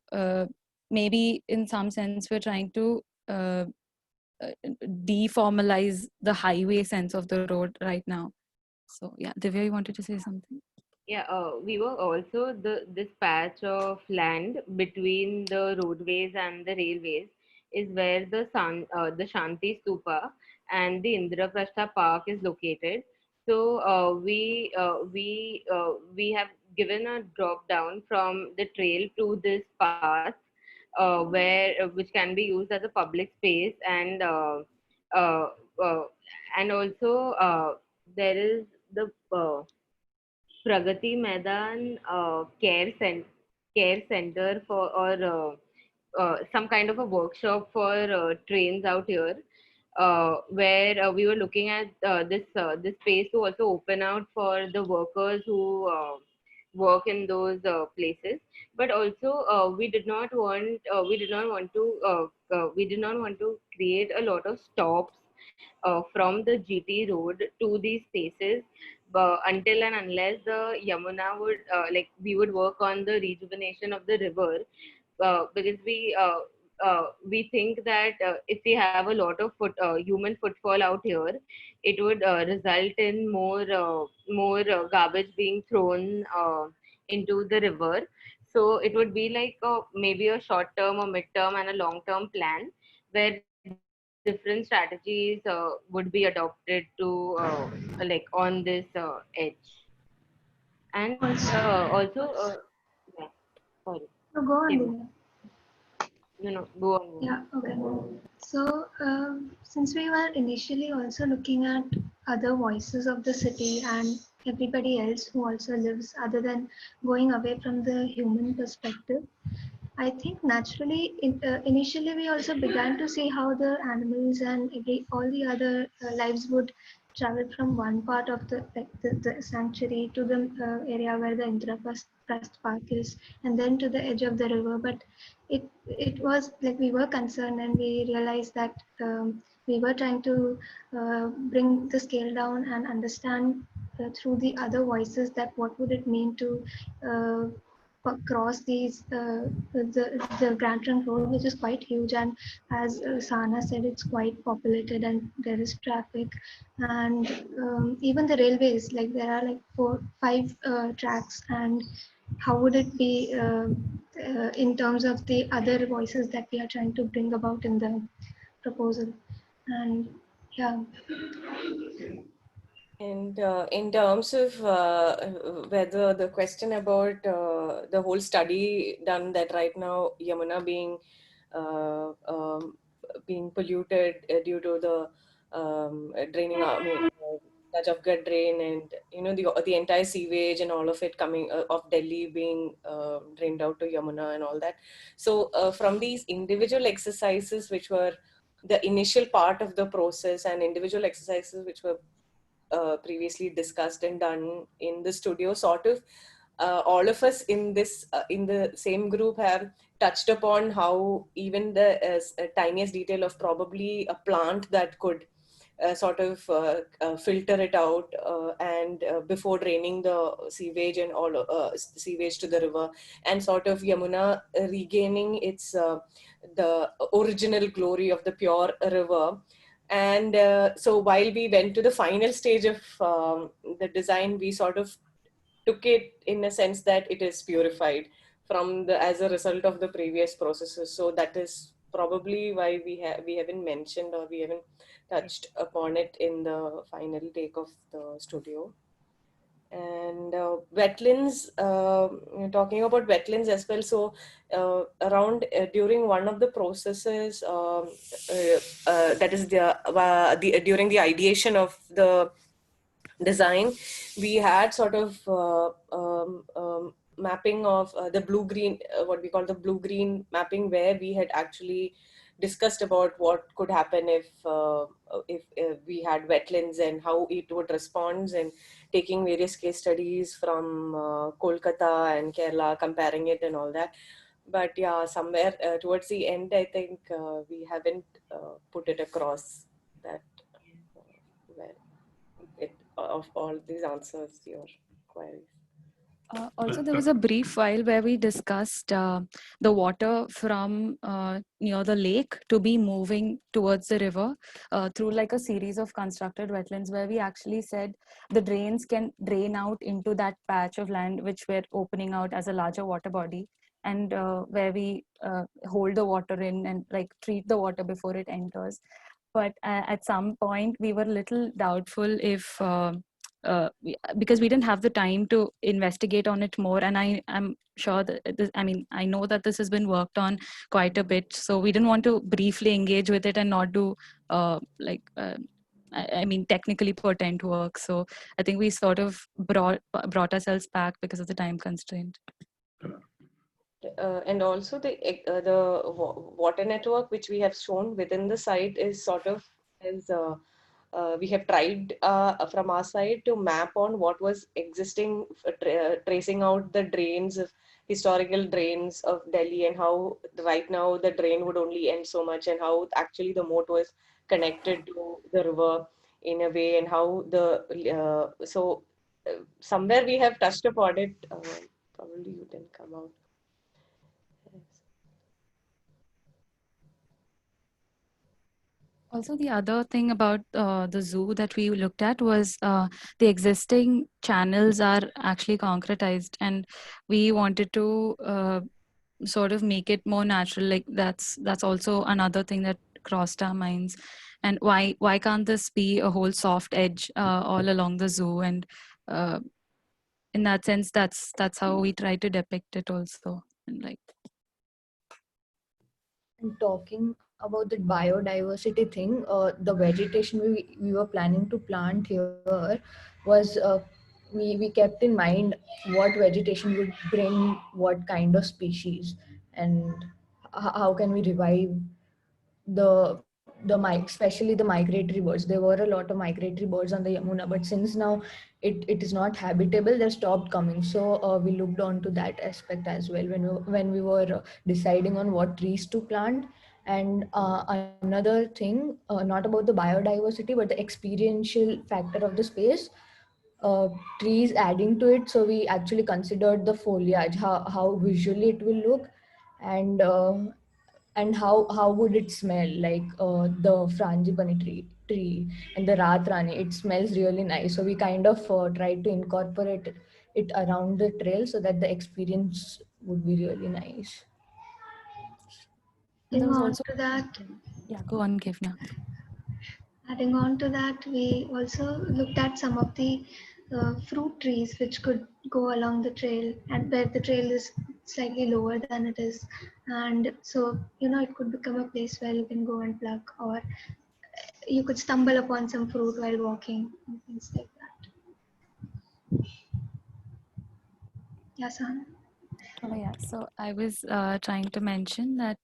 maybe in some sense we're trying to deformalize the highway sense of the road right now. So yeah, Divya, you wanted to say something? Yeah, we were also this patch of land between the roadways and the railways is where the Shanti Stupa and the Indraprastha Park is located. So we have given a drop down from the trail to this path, which can be used as a public space, uh, uh, and also there is the Pragati Maidan care center for, or some kind of a workshop for trains out here, where we were looking at this space to also open out for the workers who work in those places. But also we did not want to create a lot of stops from the GT road to these spaces, until and unless the Yamuna would like we would work on the rejuvenation of the river, because we think that if we have a lot of human footfall out here, it would result in more garbage being thrown into the river. So it would be like maybe a short term or mid term and a long term plan where different strategies would be adopted to like on this edge. And also, yeah, sorry, No, go on, Kim. Divya. No, no, go on. Yeah, okay. So, since we were initially also looking at other voices of the city and everybody else who also lives, other than going away from the human perspective, I think naturally, initially we also began to see how the animals and all the other lives would travel from one part of the sanctuary to the area where the Indraprasth Park is, and then to the edge of the river. But it was like we were concerned, and we realized that we were trying to bring the scale down and understand through the other voices that what would it mean to cross the Grand Trunk Road, which is quite huge, and as Sahana said, it's quite populated and there is traffic, and even the railways, like there are like 5 tracks, and how would it be in terms of the other voices that we are trying to bring about in the proposal, and yeah. And in terms of whether the question about the whole study done that right now Yamuna being polluted due to the draining, I mean, Najafgarh drain, and the entire sewage and all of it coming of Delhi being drained out to Yamuna and all that. So from these individual exercises, which were the initial part of the process, and individual exercises which were previously discussed and done in the studio, sort of all of us in this in the same group have touched upon how even the tiniest detail of probably a plant that could filter it out and before draining the sewage and all sewage to the river, and sort of Yamuna regaining its the original glory of the pure river. And so while we went to the final stage of the design, we sort of took it in a sense that it is purified from the as a result of the previous processes. So that is probably why we haven't mentioned, or we haven't touched upon it in the final take of the studio. And wetlands, talking about wetlands as well. So around during one of the processes, that is the during the ideation of the design, we had sort of mapping of the blue green, what we call the blue green mapping, where we had actually discussed about what could happen if we had wetlands and how it would respond, and taking various case studies from Kolkata and Kerala, comparing it and all that. But yeah, somewhere towards the end, I think we haven't put it across that well, of all these answers your queries. Also, there was a brief while where we discussed the water from near the lake to be moving towards the river through like a series of constructed wetlands, where we actually said the drains can drain out into that patch of land which we're opening out as a larger water body, and where we hold the water in and like treat the water before it enters. But at some point we were a little doubtful if because we didn't have the time to investigate on it more, and I'm sure that this, I mean, I know that this has been worked on quite a bit, so we didn't want to briefly engage with it and not do I mean technically potent work. So I think we sort of brought ourselves back because of the time constraint. And also the water network which we have shown within the site is sort of is we have tried from our side to map on what was existing, tracing out the drains of historical drains of Delhi, and how right now the drain would only end so much, and how actually the moat was connected to the river in a way, and how the so somewhere we have touched upon it. Probably you didn't come out. Yes. Also, the other thing about the zoo that we looked at was the existing channels are actually concretized, and we wanted to sort of make it more natural. Like that's also another thing that crossed our minds. And why can't this be a whole soft edge all along the zoo? And uh, in that sense, that's how we try to depict it also. And like. And talking about the biodiversity thing, the vegetation we were planning to plant here was we kept in mind what vegetation would bring what kind of species, and how can we revive especially the migratory birds. There were a lot of migratory birds on the Yamuna, but since now it is not habitable, they stopped coming. So we looked on to that aspect as well when we were deciding on what trees to plant. And another thing, not about the biodiversity, but the experiential factor of the space, trees adding to it. So we actually considered the foliage, how visually it will look, and how would it smell, like the frangipani tree and the ratrani. It smells really nice, so we kind of tried to incorporate it around the trail so that the experience would be really nice. And there Adding was on also, to that, yeah, go on, Kivna. Adding on to that, we also looked at some of the fruit trees which could go along the trail, and where the trail is slightly lower than it is, and so it could become a place where you can go and pluck, or you could stumble upon some fruit while walking and things like that. Yes, Sahana? Oh yeah, so I was trying to mention that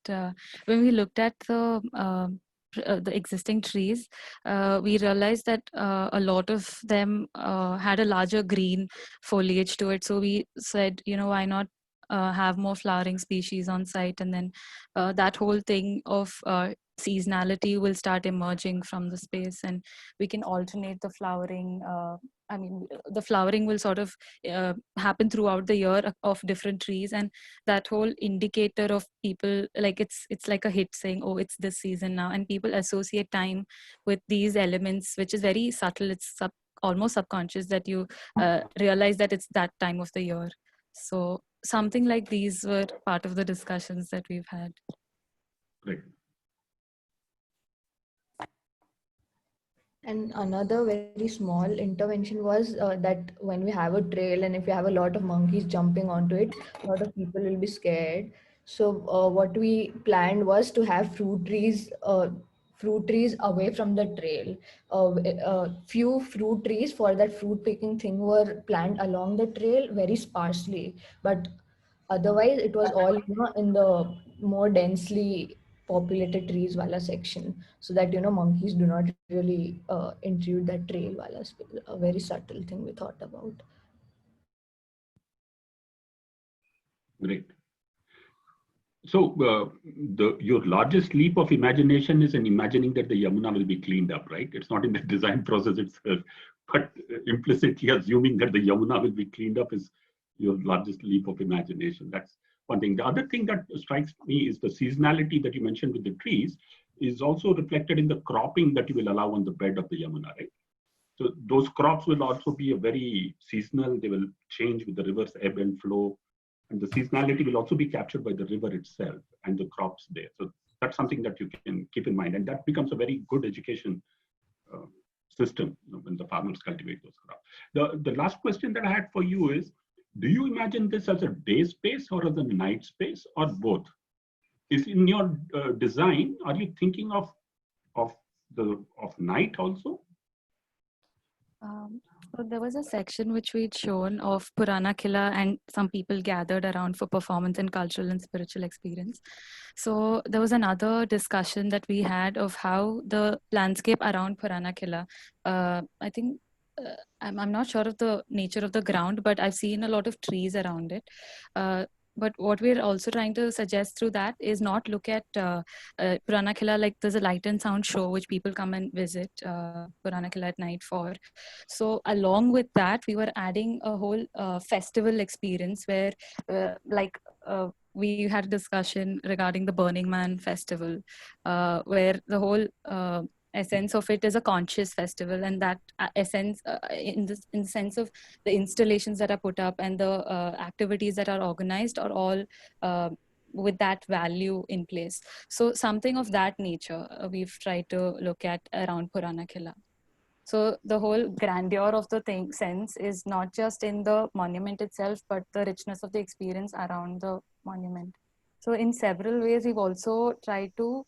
when we looked at the existing trees, we realized that a lot of them had a larger green foliage to it. So we said, why not have more flowering species on site, and then that whole thing of seasonality will start emerging from the space, and we can alternate the flowering. I mean, the flowering will sort of happen throughout the year of different trees, and that whole indicator of people, like it's like a hit saying, oh, it's this season now, and people associate time with these elements, which is very subtle. It's almost subconscious that you realize that it's that time of the year. So something like these were part of the discussions that we've had. Right. And another very small intervention was that when we have a trail and if you have a lot of monkeys jumping onto it, a lot of people will be scared. So what we planned was to have fruit trees away from the trail. Few fruit trees for that fruit picking thing were planted along the trail very sparsely, but otherwise it was all in the more densely populated trees wala section, so that monkeys do not really intrude that trail wala space. A very subtle thing we thought about. Great. So your largest leap of imagination is in imagining that the Yamuna will be cleaned up, right? It's not in the design process itself, but implicitly assuming that the Yamuna will be cleaned up is your largest leap of imagination. That's one thing. The other thing that strikes me is the seasonality that you mentioned with the trees is also reflected in the cropping that you will allow on the bed of the Yamuna, right? So those crops will also be a very seasonal. They will change with the river's ebb and flow. And the seasonality will also be captured by the river itself and the crops there. So that's something that you can keep in mind. And that becomes a very good education system when the farmers cultivate those crops. The last question that I had for you is, do you imagine this as a day space or as a night space or both? Is in your design, are you thinking of night also? So there was a section which we'd shown of Purana Killa, and some people gathered around for performance and cultural and spiritual experience. So there was another discussion that we had of how the landscape around Purana Killa, I think, I'm not sure of the nature of the ground, but I've seen a lot of trees around it. but what we're also trying to suggest through that is not look at Purana Killa like there's a light and sound show which people come and visit Purana Killa at night for. So along with that, we were adding a whole festival experience where we had a discussion regarding the Burning Man festival, where the whole essence of it is a conscious festival, and that essence in the sense of the installations that are put up and the activities that are organized are all with that value in place. So something of that nature we've tried to look at around Purana Killa. So the whole grandeur of the sense is not just in the monument itself, but the richness of the experience around the monument. So in several ways, we've also tried to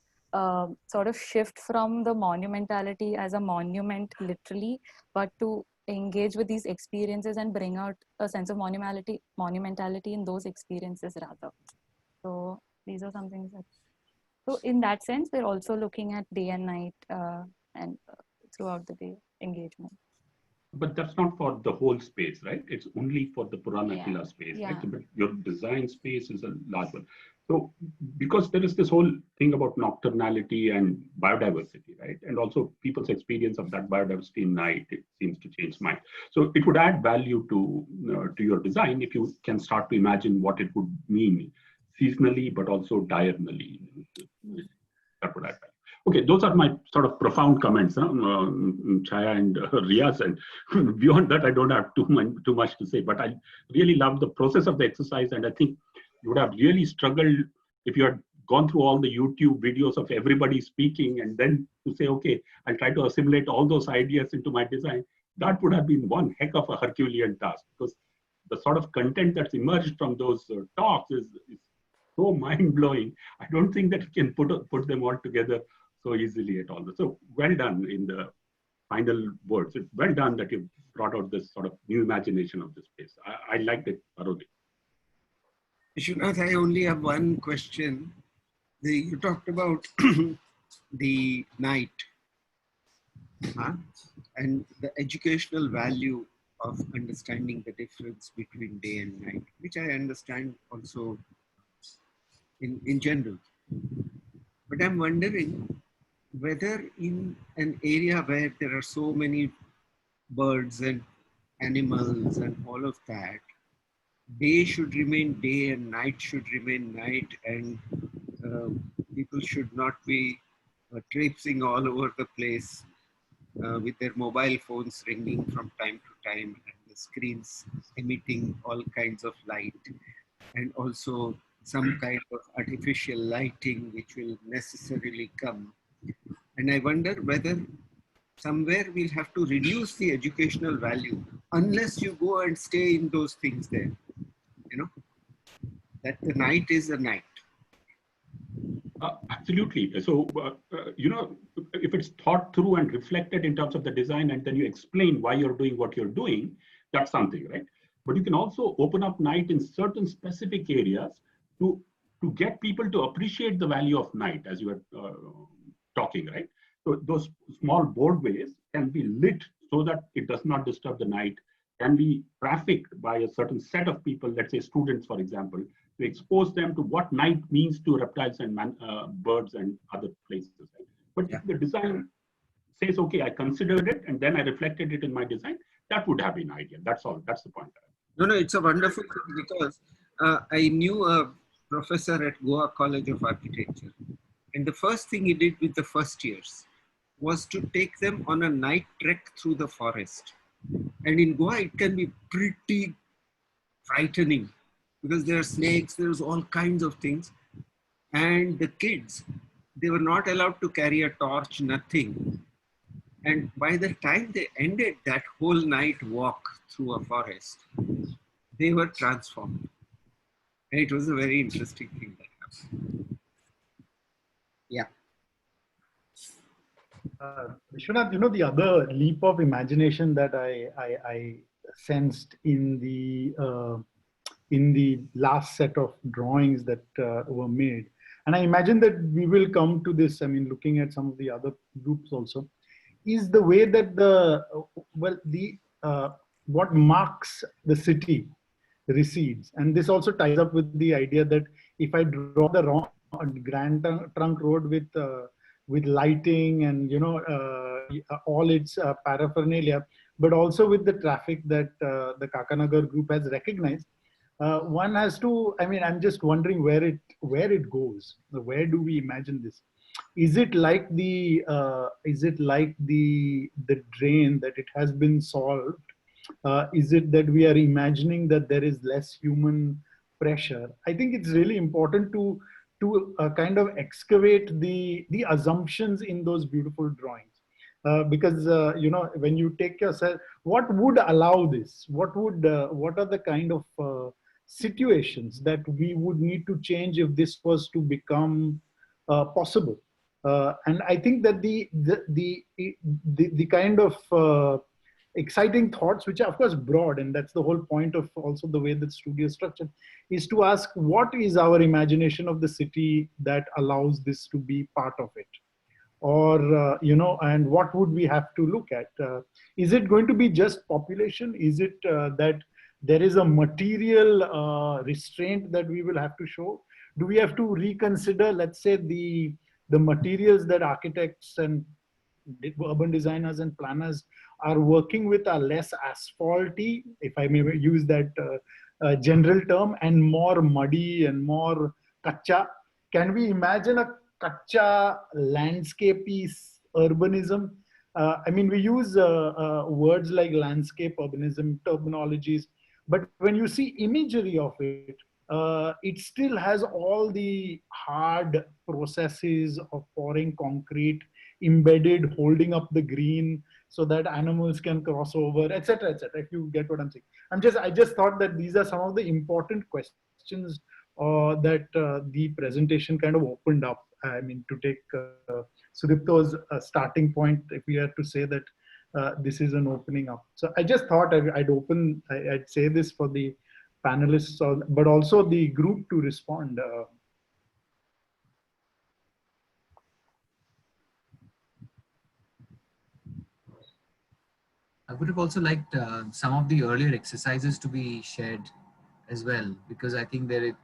sort of shift from the monumentality as a monument literally, but to engage with these experiences and bring out a sense of monumentality in those experiences rather. So these are some things that, so in that sense, we're also looking at day and night and throughout the day engagement. But that's not for the whole space, right? It's only for the Purana Killa space, right? But your design space is a large one. So because there is this whole thing about nocturnality and biodiversity, right? And also people's experience of that biodiversity in night, it seems to change mind. So it would add value to your design if you can start to imagine what it would mean seasonally, but also diurnally. That would add value. Okay, those are my sort of profound comments, Chaya and Riaz, and beyond that, I don't have too much to say. But I really love the process of the exercise, and I think you would have really struggled if you had gone through all the YouTube videos of everybody speaking, and then to say, okay, I'll try to assimilate all those ideas into my design. That would have been one heck of a Herculean task, because the sort of content that's emerged from those talks is so mind-blowing. I don't think that you can put them all together so easily at all. So well done in the final words. It's well done that you brought out this sort of new imagination of this place. I liked it thoroughly. Vishwanath, I only have one question. You talked about the night and the educational value of understanding the difference between day and night, which I understand also in general. But I'm wondering whether in an area where there are so many birds and animals and all of that, day should remain day and night should remain night, and people should not be traipsing all over the place with their mobile phones ringing from time to time and the screens emitting all kinds of light, and also some kind of artificial lighting which will necessarily come. And I wonder whether somewhere we'll have to reduce the educational value unless you go and stay in those things there, you know, that the night is a night. Absolutely. So, you know, if it's thought through and reflected in terms of the design, and then you explain why you're doing what you're doing, that's something, right? But you can also open up night in certain specific areas to get people to appreciate the value of night, as you were talking, right? So those small boardways can be lit so that it does not disturb the night, can be trafficked by a certain set of people, let's say students, for example, to expose them to what night means to reptiles and birds and other places. Right? But if the design says, okay, I considered it and then I reflected it in my design, that would have been ideal. That's all. That's the point. No, it's a wonderful thing, because I knew a professor at Goa College of Architecture, and the first thing he did with the first years was to take them on a night trek through the forest. And in Goa, it can be pretty frightening because there are snakes, there's all kinds of things. And the kids, they were not allowed to carry a torch, nothing. And by the time they ended that whole night walk through a forest, they were transformed. And it was a very interesting thing that happened. Yeah. Vishwanath, you know, the other leap of imagination that I sensed in the last set of drawings that were made, and I imagine that we will come to this, I mean, looking at some of the other groups also, is the way that what marks the city recedes. And this also ties up with the idea that if I draw the wrong Grand Trunk Road with lighting and all its paraphernalia, but also with the traffic that the Kakanagar group has recognized, one has to. I mean, I'm just wondering where it goes. Where do we imagine this? Is it like the drain that it has been solved? Is it that we are imagining that there is less human pressure? I think it's really important to kind of excavate the assumptions in those beautiful drawings. Because when you take yourself, what would allow this? What are the kind of situations that we would need to change if this was to become possible? And I think that the kind of exciting thoughts, which are of course broad, and that's the whole point of also the way that studio is structured, is to ask what is our imagination of the city that allows this to be part of it, or and what would we have to look at? Is it going to be just population? Is it that there is a material restraint that we will have to show? Do we have to reconsider, let's say, the materials that architects and urban designers and planners are working with are less asphalty, if I may use that general term, and more muddy and more kacha? Can we imagine a kacha landscapey urbanism? I mean, we use words like landscape urbanism terminologies, but when you see imagery of it still has all the hard processes of pouring concrete, embedded, holding up the green so that animals can cross over, etc., etc. If you get what I'm saying, I just thought that these are some of the important questions that the presentation kind of opened up. I mean, to take Sudipto's starting point, if we had to say that this is an opening up. So I just thought I'd say this for the panelists, but also the group to respond. I would have also liked some of the earlier exercises to be shared as well, because I think to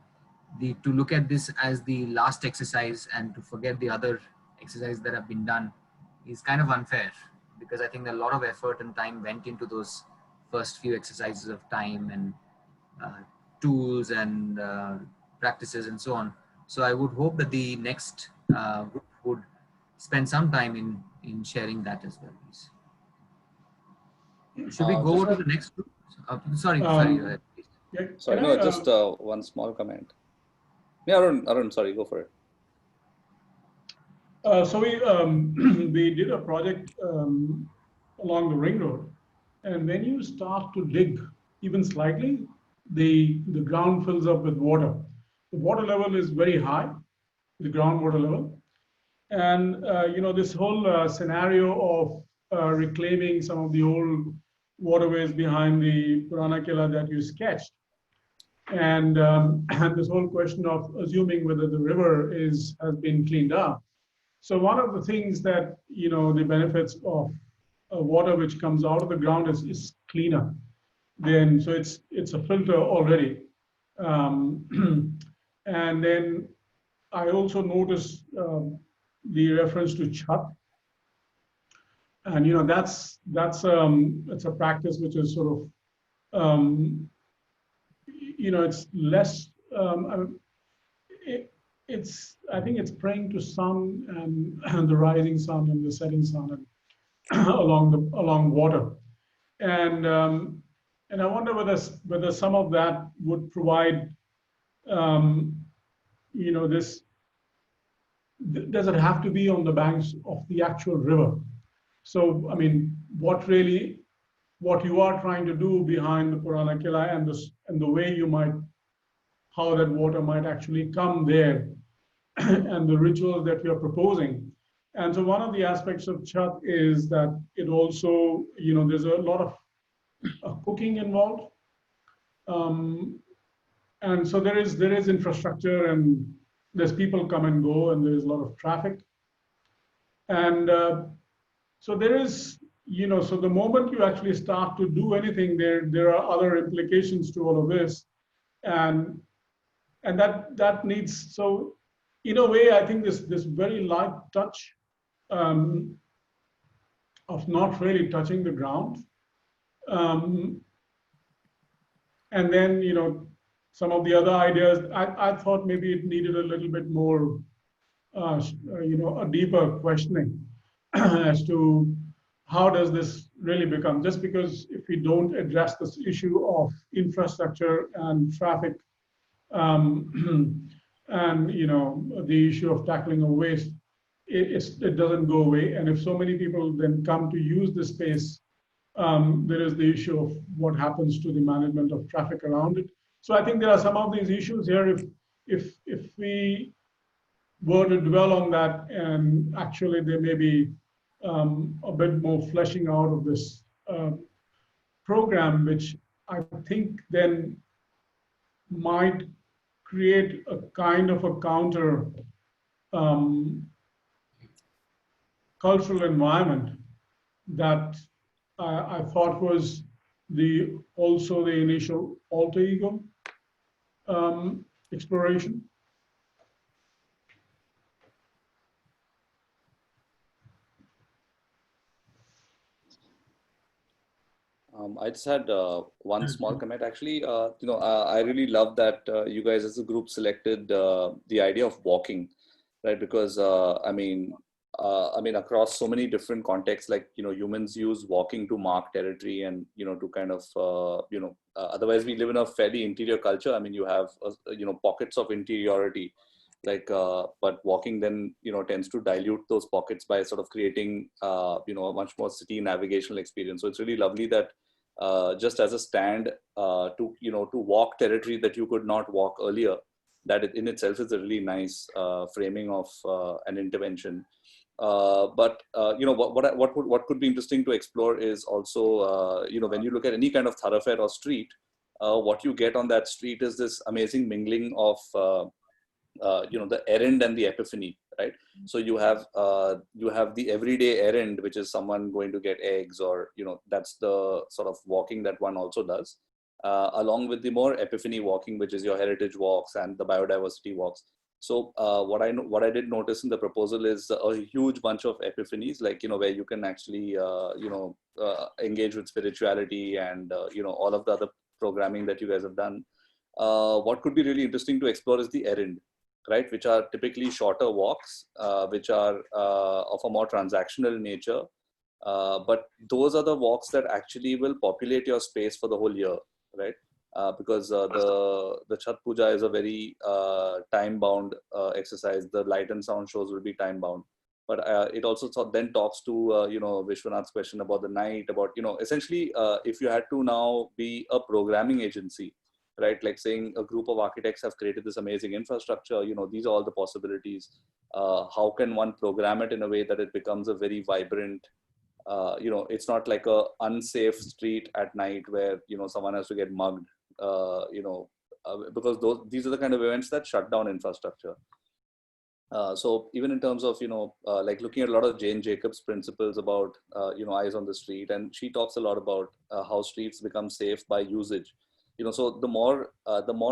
look at this as the last exercise and to forget the other exercises that have been done is kind of unfair, because I think a lot of effort and time went into those first few exercises of time and tools and practices and so on. So I would hope that the next group would spend some time in sharing that as well, please. Should we go to the next group? Sorry, go ahead, please. Yeah, sorry, no, just one small comment. Yeah, Arun, sorry, go for it. So we did a project along the ring road, and when you start to dig even slightly, the ground fills up with water. The water level is very high, the groundwater level, and this whole scenario of reclaiming some of the old waterways behind the Purana Killa that you sketched, and this whole question of assuming whether the river has been cleaned up. So one of the things that, the benefits of water which comes out of the ground is cleaner. So it's a filter already. And then I also noticed the reference to chat. And that's it's a practice which is sort of it's less. I think it's praying to sun and the rising sun and the setting sun and along water, and I wonder whether some of that would provide this. Does it have to be on the banks of the actual river? So I mean, what you are trying to do behind the Purana Killa and the way how that water might actually come there and the rituals that you're proposing. And so one of the aspects of Chat is that it also, there's a lot of cooking involved. And so there is infrastructure and there's people come and go and there's a lot of traffic. And so there is, so the moment you actually start to do anything, there are other implications to all of this. and that needs, so in a way, I think this very light touch of not really touching the ground, and then some of the other ideas, I thought maybe it needed a little bit more a deeper questioning as to how does this really become, just because if we don't address this issue of infrastructure and traffic, and the issue of tackling of waste, it doesn't go away. And if so many people then come to use this space, there is the issue of what happens to the management of traffic around it. So I think there are some of these issues here. If we were to dwell on that, and actually there may be a bit more fleshing out of this program, which I think then might create a kind of a counter cultural environment that I thought was also the initial alter ego exploration. I just had one small comment. Actually, I really love that you guys as a group selected the idea of walking, right? Because I mean, across so many different contexts, like humans use walking to mark territory, and to kind of otherwise we live in a fairly interior culture. I mean, you have pockets of interiority, like but walking then tends to dilute those pockets by sort of creating a much more city navigational experience. So it's really lovely that just as a stand to walk territory that you could not walk earlier, that in itself is a really nice framing of an intervention. But what could be interesting to explore is also when you look at any kind of thoroughfare or street, what you get on that street is this amazing mingling of the errand and the epiphany, right? So you have the everyday errand, which is someone going to get eggs, or that's the sort of walking that one also does, along with the more epiphany walking, which is your heritage walks and the biodiversity walks. So what I did notice in the proposal is a huge bunch of epiphanies, like where you can actually engage with spirituality and all of the other programming that you guys have done. What could be really interesting to explore is the errand, right, which are typically shorter walks, which are of a more transactional nature. But those are the walks that actually will populate your space for the whole year, right? Because the Chhat Puja is a very time-bound exercise. The light and sound shows will be time-bound. But it also then talks to Vishwanath's question about the night, about essentially if you had to now be a programming agency, right? Like saying a group of architects have created this amazing infrastructure, these are all the possibilities. How can one program it in a way that it becomes a very vibrant, it's not like a unsafe street at night where, someone has to get mugged, because these are the kind of events that shut down infrastructure. So even in terms of, like looking at a lot of Jane Jacobs principles about, eyes on the street, and she talks a lot about how streets become safe by usage. So the more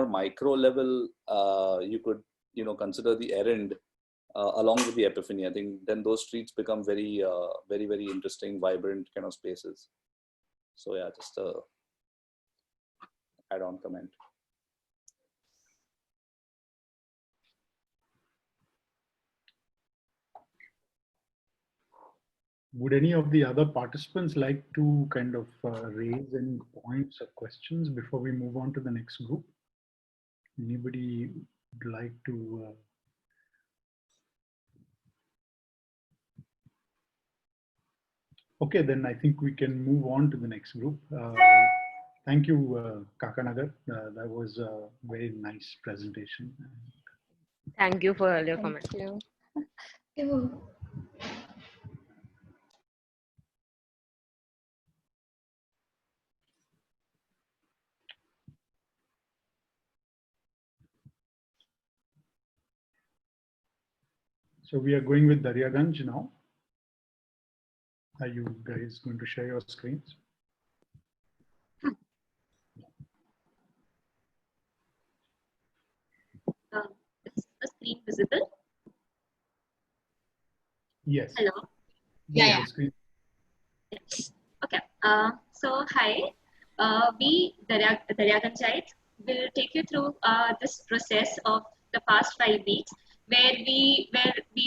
micro level you could consider the errand along with the epiphany, I think then those streets become very very very interesting, vibrant kind of spaces. So yeah, just a add-on comment. Would any of the other participants like to kind of raise any points or questions before we move on to the next group? Anybody would like to? Okay, then I think we can move on to the next group. Thank you, Kakanagar. That was a very nice presentation. Thank you for all your comments. Thank you. So we are going with Daryaganj now. Are you guys going to share your screens? screen visible? Yes. Hello? Yeah, the screen. Yes. Okay. So hi. We, Daryaganchites, will take you through this process of the past 5 weeks, where we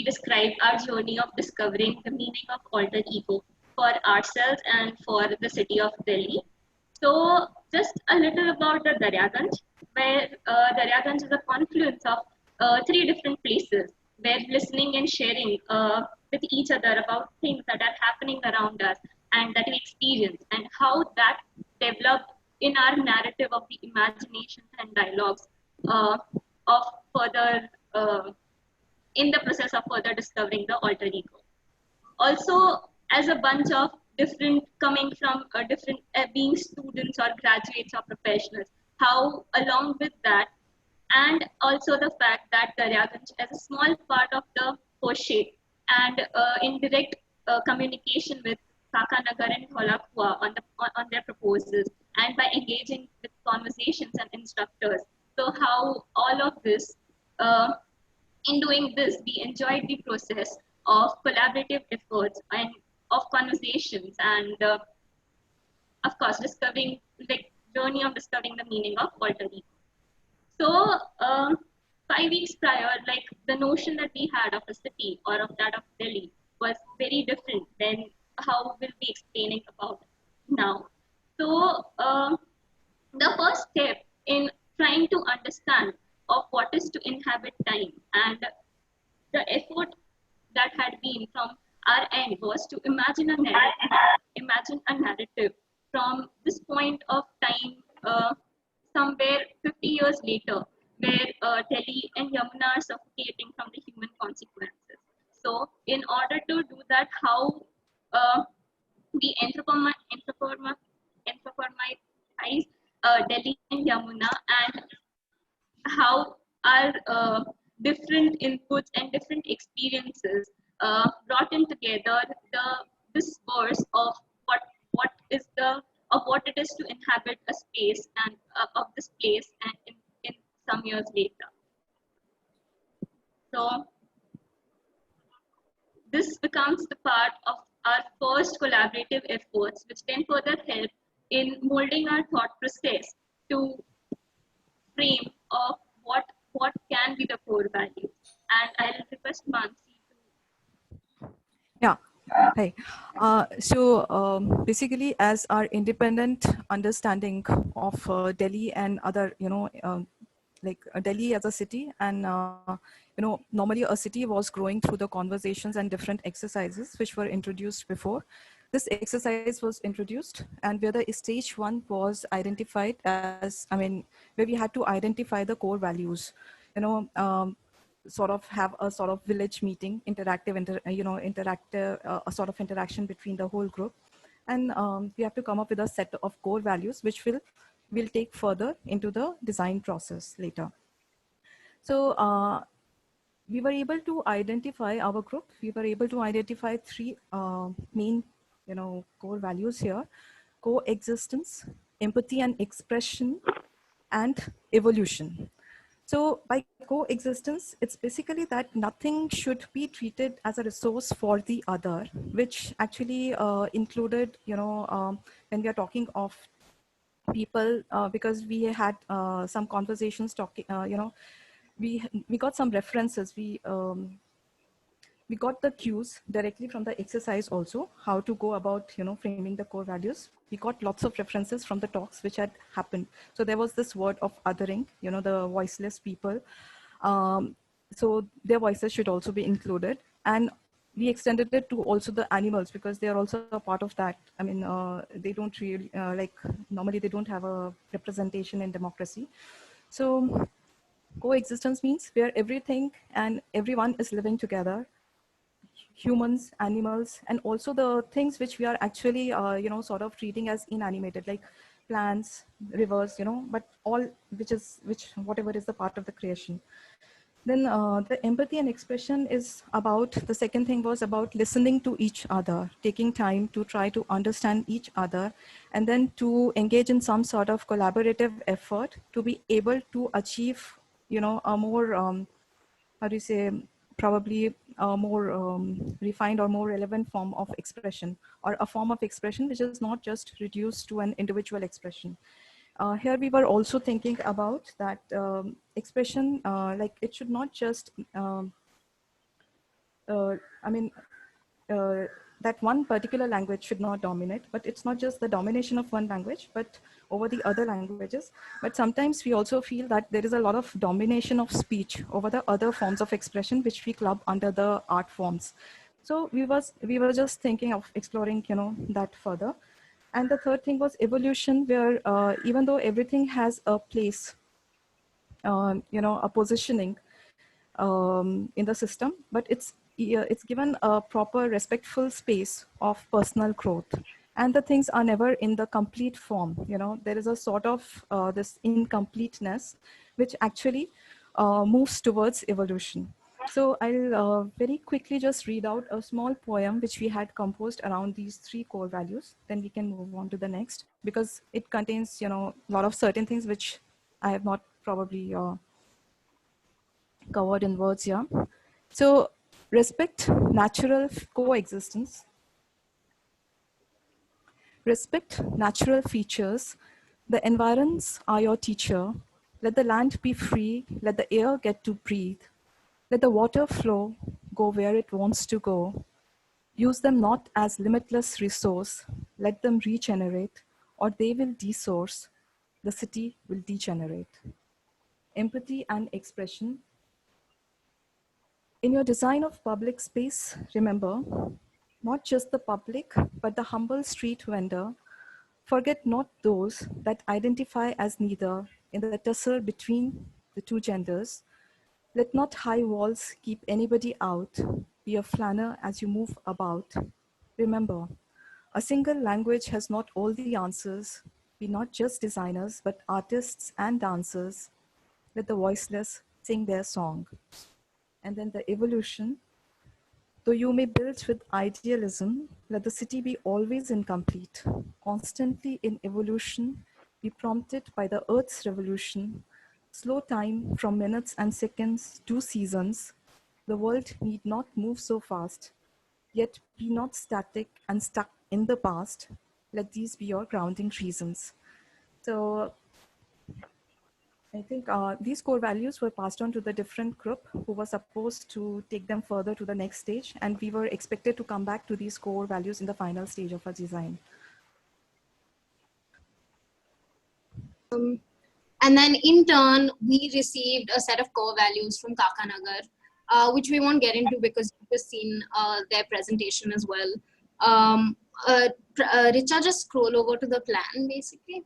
describe our journey of discovering the meaning of alter ego for ourselves and for the city of Delhi. So just a little about the Daryaganj, where Daryaganj is a confluence of three different places where listening and sharing with each other about things that are happening around us and that we experience, and how that developed in our narrative of the imaginations and dialogues of further in the process of further discovering the alter ego. Also, as a bunch of different coming from different being students or graduates or professionals, how along with that, and also the fact that Daryaganj as a small part of the Hoshe and in direct communication with Kakanagar and Dholakua on their proposals, and by engaging with conversations and instructors. So how all of this in doing this, we enjoyed the process of collaborative efforts and of conversations, and of course, discovering like journey of discovering the meaning of alter ego. So, 5 weeks prior, like the notion that we had of a city or of that of Delhi was very different than how we'll be explaining about now. So, the first step in trying to understand of what is to inhabit time and the effort that had been from our end was to imagine a narrative from this point of time, somewhere 50 years later, where Delhi and Yamuna are suffocating from the human consequences. So, in order to do that, how we anthropomorphize Delhi and Yamuna, and how our different inputs and different experiences brought in together this verse of what is the of what it is to inhabit a space and of this place and in some years later. So this becomes the part of our first collaborative efforts, which then further help in molding our thought process to frame of what can be the core values. And I'll request Mansi. Yeah. Hi. Basically, as our independent understanding of Delhi and other, like Delhi as a city, and normally a city was growing through the conversations and different exercises which were introduced before. This exercise was introduced, and where the stage one was identified as, where we had to identify the core values, sort of have a sort of village meeting, interactive, a sort of interaction between the whole group. And we have to come up with a set of core values, which we'll take further into the design process later. So we were able to identify our group. We were able to identify three main, core values here: coexistence, empathy and expression, and evolution. So by coexistence, it's basically that nothing should be treated as a resource for the other, which actually included, when we are talking of people, because we had some conversations talking, we got some references. We got the cues directly from the exercise also, how to go about, framing the core values. We got lots of references from the talks which had happened. So there was this word of othering, the voiceless people. So their voices should also be included. And we extended it to also the animals, because they are also a part of that. They don't really, normally they don't have a representation in democracy. So coexistence means where everything and everyone is living together, humans, animals, and also the things which we are actually, sort of treating as inanimated, like plants, rivers, but all whatever is the part of the creation. Then the empathy and expression is about, the second thing was about listening to each other, taking time to try to understand each other, and then to engage in some sort of collaborative effort to be able to achieve, a more how do you say, probably a more refined or more relevant form of expression, or a form of expression which is not just reduced to an individual expression. Here we were also thinking about that expression, like it should not just, I mean, that one particular language should not dominate, but it's not just the domination of one language, but over the other languages. But sometimes we also feel that there is a lot of domination of speech over the other forms of expression, which we club under the art forms. So we were just thinking of exploring, that further. And the third thing was evolution, where even though everything has a place, a positioning in the system, but it's given a proper respectful space of personal growth. And the things are never in the complete form. There is a sort of this incompleteness, which actually moves towards evolution. So I'll very quickly just read out a small poem which we had composed around these 3 core values. Then we can move on to the next, because it contains, a lot of certain things which I have not probably covered in words here. So respect natural coexistence. Respect natural features. The environs are your teacher. Let the land be free. Let the air get to breathe. Let the water flow, go where it wants to go. Use them not as limitless resource. Let them regenerate, or they will desource. The city will degenerate. Empathy and expression. In your design of public space, remember, not just the public, but the humble street vendor. Forget not those that identify as neither in the tussle between the 2 genders. Let not high walls keep anybody out. Be a flanner as you move about. Remember, a single language has not all the answers. Be not just designers, but artists and dancers. Let the voiceless sing their song. And then the evolution. Though you may build with idealism, let the city be always incomplete, constantly in evolution, be prompted by the Earth's revolution. Slow time from minutes and seconds to seasons. The world need not move so fast, yet be not static and stuck in the past. Let these be your grounding reasons. So I think these core values were passed on to the different group who was supposed to take them further to the next stage. And we were expected to come back to these core values in the final stage of our design. And then in turn, we received a set of core values from Kakanagar, which we won't get into because you've just seen their presentation as well. Richa, just scroll over to the plan, basically.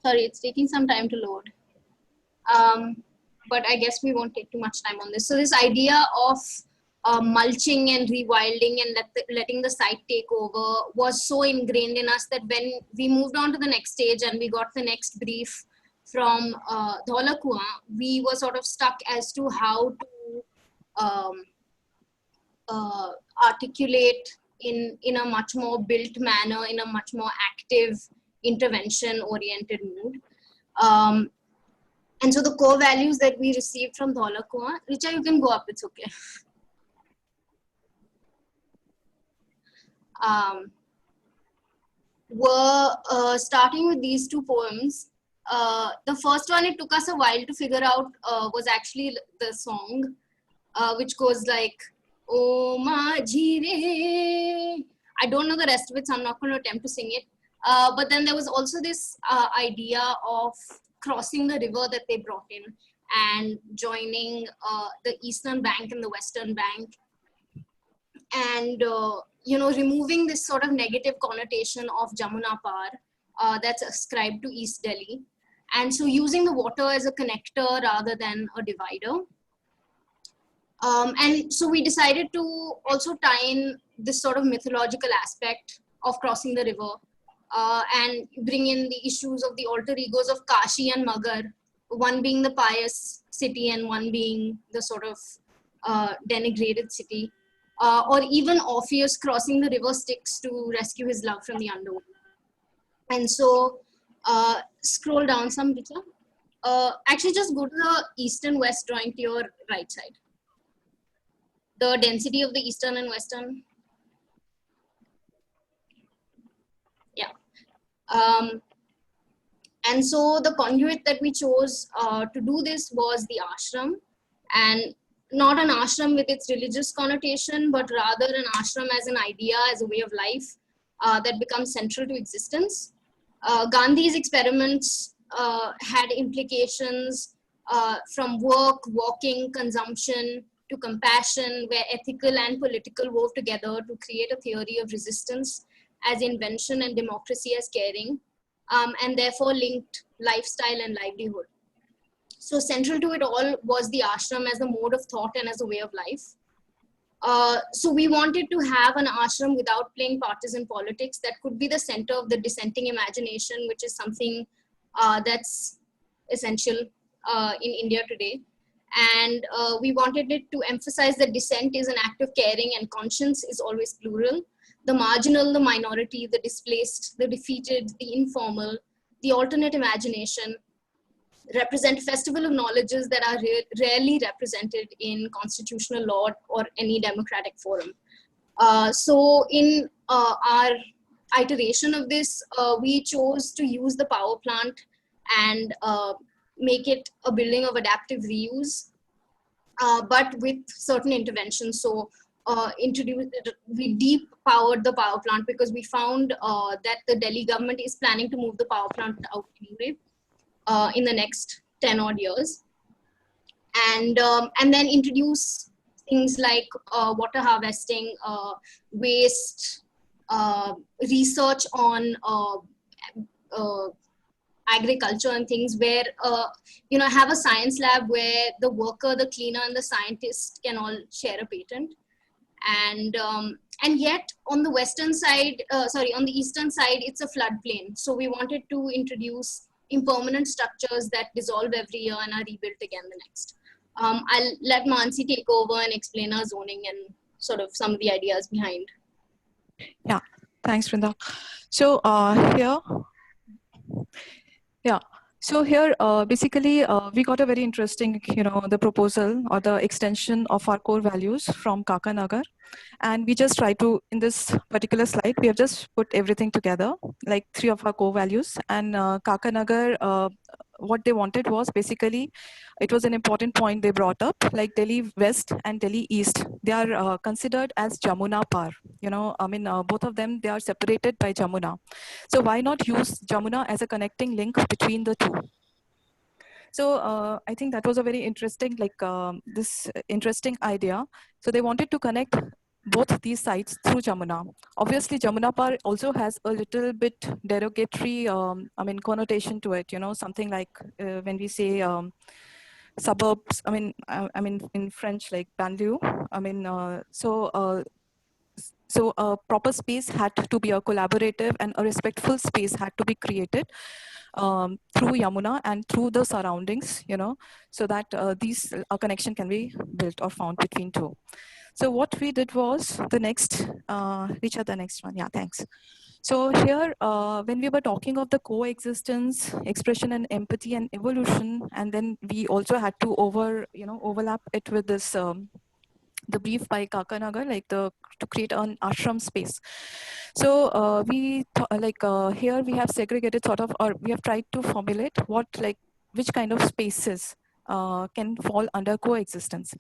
Sorry, it's taking some time to load. But I guess we won't take too much time on this. So this idea of mulching and rewilding and letting the site take over was so ingrained in us that when we moved on to the next stage and we got the next brief from Dholakua, we were sort of stuck as to how to articulate in a much more built manner, in a much more active, intervention-oriented mood. And so the core values that we received from Dholakua, Richa, you can go up, it's okay. Were starting with these 2 poems. The first one, it took us a while to figure out, was actually the song, which goes like, "Oh ma jire." I don't know the rest of it, so I'm not going to attempt to sing it. But then there was also this idea of crossing the river that they brought in and joining the eastern bank and the western bank, and removing this sort of negative connotation of Jamuna Par that's ascribed to East Delhi, and so using the water as a connector rather than a divider. And so we decided to also tie in this sort of mythological aspect of crossing the river and bring in the issues of the alter egos of Kashi and Magar, one being the pious city and one being the sort of denigrated city. Or even Orpheus crossing the river Styx to rescue his love from the underworld. And so, scroll down some, Richa. Actually, just go to the east and west drawing to your right side. The density of the eastern and western. Yeah. And so the conduit that we chose to do this was the ashram, and not an ashram with its religious connotation, but rather an ashram as an idea, as a way of life that becomes central to existence. Gandhi's experiments had implications from work, walking, consumption, to compassion, where ethical and political wove together to create a theory of resistance as invention and democracy as caring, and therefore linked lifestyle and livelihood. So central to it all was the ashram as a mode of thought and as a way of life. So we wanted to have an ashram without playing partisan politics that could be the center of the dissenting imagination, which is something that's essential in India today. And we wanted it to emphasize that dissent is an act of caring and conscience is always plural. The marginal, the minority, the displaced, the defeated, the informal, the alternate imagination represent a festival of knowledges that are rarely represented in constitutional law or any democratic forum. So in our iteration of this, we chose to use the power plant and make it a building of adaptive reuse, but with certain interventions. So we deep powered the power plant because we found that the Delhi government is planning to move the power plant out anyway in the next 10 odd years, and then introduce things like water harvesting, waste, research on agriculture and things, where have a science lab where the worker, the cleaner, and the scientist can all share a patent. And yet on the western side, on the eastern side, it's a floodplain. So we wanted to introduce impermanent structures that dissolve every year and are rebuilt again the next. I'll let Mansi take over and explain our zoning and sort of some of the ideas behind. Yeah, thanks, Vrinda. So here, basically, we got a very interesting, the proposal or the extension of our core values from Kakanagar. And we just try to, in this particular slide, we have just put everything together, like 3 of our core values. And Kakanagar, what they wanted was basically, it was an important point they brought up, like Delhi West and Delhi East. They are considered as Jamuna Par. Both of them, they are separated by Jamuna. So why not use Jamuna as a connecting link between the two? So I think that was a very interesting, this interesting idea. So they wanted to connect both these sites through Jamuna. Obviously, Jamuna Par also has a little bit derogatory, connotation to it. Something like when we say suburbs. In French, like banlieue. So a proper space had to be a collaborative and a respectful space had to be created through Yamuna and through the surroundings, so that a connection can be built or found between two. So what we did was the next, which are the next one? Yeah, thanks. So here, when we were talking of the coexistence, expression and empathy and evolution, and then we also had to overlap it with this, the brief by Kakanagar, to create an ashram space. So here we have segregated or we have tried to formulate which kind of spaces can fall under coexistence.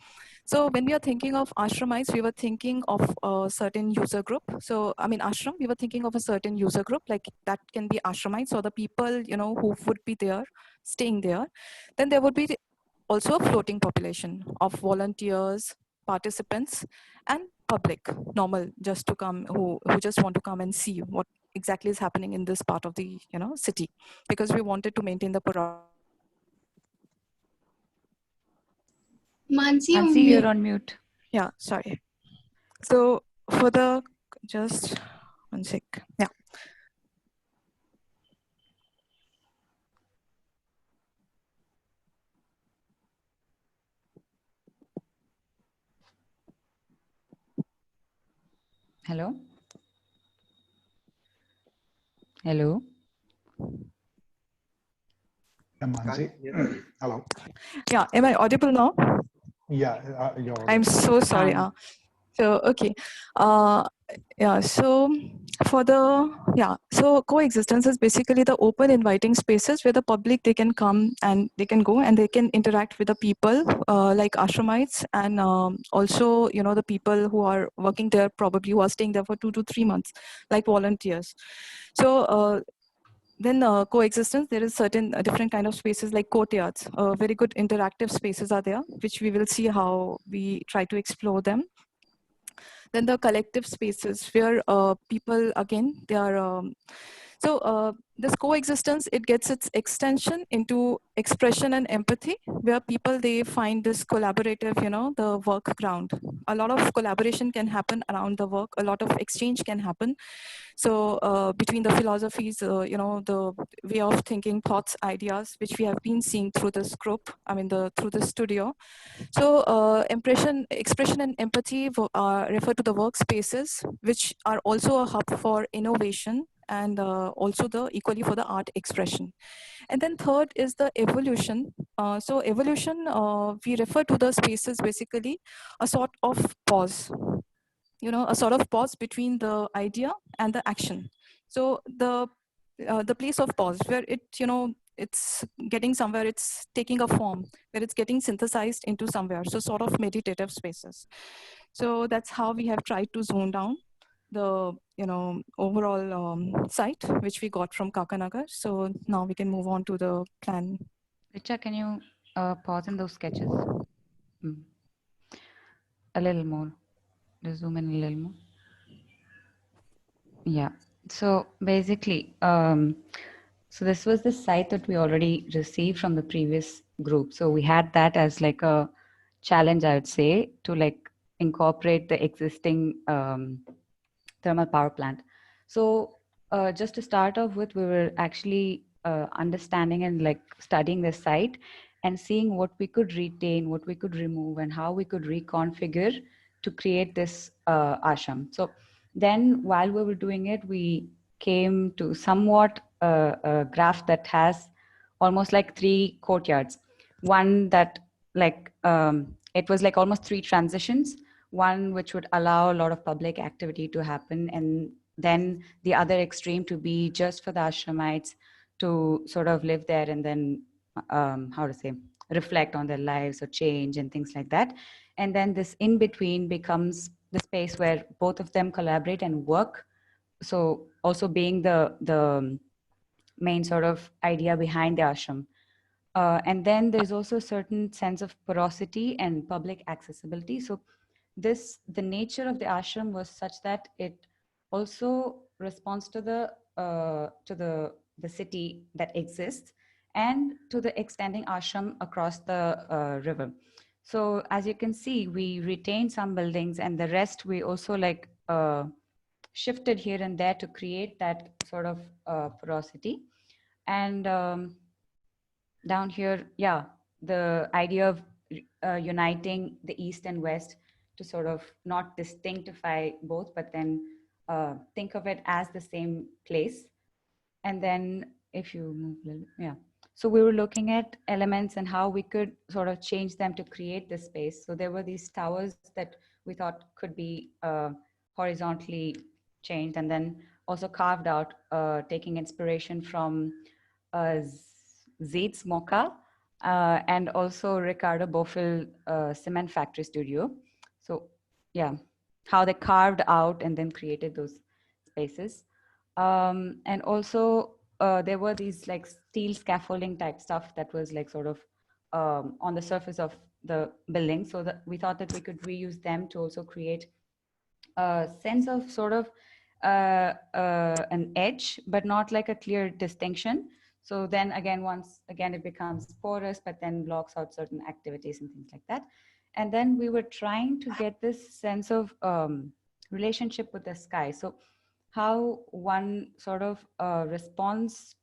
So when we are thinking of ashramites, we were thinking of a certain user group. So ashram, we were thinking of a certain user group, like that can be ashramites or the people who would be there staying there. Then there would be also a floating population of volunteers, participants, and public, normal, just to come, who just want to come and see what exactly is happening in this part of the city, because we wanted to maintain the Mansi, you're on mute. Yeah, sorry. So for the, just one sec. Yeah. Hello? Hello? Mansi. Hello. Yeah, am I audible now? Yeah, you're I'm audible. so sorry. Okay. Uh, yeah, so so coexistence is basically the open inviting spaces where the public, they can come and they can go and they can interact with the people like ashramites, and also, the people who are working there, probably who are staying there for 2 to 3 months, like volunteers. So then coexistence, there is certain different kind of spaces like courtyards. Very good interactive spaces are there, which we will see how we try to explore them. Then the collective spaces where people, again, they are this coexistence, it gets its extension into expression and empathy, where people, they find this collaborative, the work ground. A lot of collaboration can happen around the work, a lot of exchange can happen. So between the philosophies, the way of thinking, thoughts, ideas, which we have been seeing through this group, through the studio. So expression and empathy refer to the workspaces, which are also a hub for innovation, and also equally for the art expression. And then third is the evolution. So evolution, we refer to the spaces, basically a sort of pause, a sort of pause between the idea and the action. So the place of pause where it's getting somewhere, it's taking a form, where it's getting synthesized into somewhere. So sort of meditative spaces. So that's how we have tried to zone down the overall site, which we got from Kakanagar. So now we can move on to the plan. Richa, can you pause in those sketches? A little more. Just zoom in a little more. Yeah. So basically, so this was the site that we already received from the previous group. So we had that as like a challenge, I would say, to like incorporate the existing thermal power plant. So just to start off with, we were actually understanding and like studying the site and seeing what we could retain, what we could remove, and how we could reconfigure to create this ashram. So then while we were doing it, we came to somewhat a graph that has almost like 3 courtyards. One that like, it was like almost 3 transitions, one which would allow a lot of public activity to happen, and then the other extreme to be just for the ashramites to sort of live there and then, how to say, reflect on their lives or change and things like that. And then this in between becomes the space where both of them collaborate and work. So also being the main sort of idea behind the ashram. And then there's also a certain sense of porosity and public accessibility. So the nature of the ashram was such that it also responds to the city that exists and to the extending ashram across the river. So as you can see, we retained some buildings, and the rest we also like shifted here and there to create that sort of porosity. And down here, yeah, the idea of uniting the East and West to sort of not distinctify both, but then think of it as the same place. And then if you move a little, yeah. So we were looking at elements and how we could sort of change them to create this space. So there were these towers that we thought could be horizontally changed and then also carved out, taking inspiration from Zaid's Mocha and also Ricardo Bofill Cement Factory Studio. So yeah, how they carved out and then created those spaces. And also there were these like steel scaffolding type stuff that was like sort of on the surface of the building. So that we thought that we could reuse them to also create a sense of sort of an edge, but not like a clear distinction. So then again, once again, it becomes porous, but then blocks out certain activities and things like that. And then we were trying to get this sense of relationship with the sky. So how one sort of responds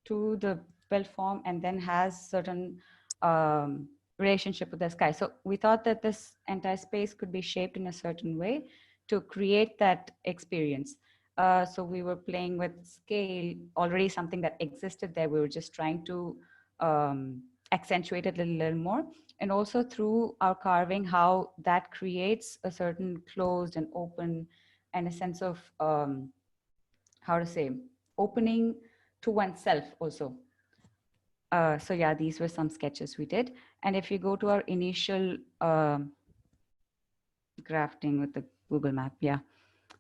to the built form and then has certain relationship with the sky. So we thought that this entire space could be shaped in a certain way to create that experience. So we were playing with scale, already something that existed there. We were just trying to accentuated a little more. And also through our carving, how that creates a certain closed and open and a sense of, how to say, opening to oneself also. So yeah, these were some sketches we did. And if you go to our initial grafting with the Google map, yeah.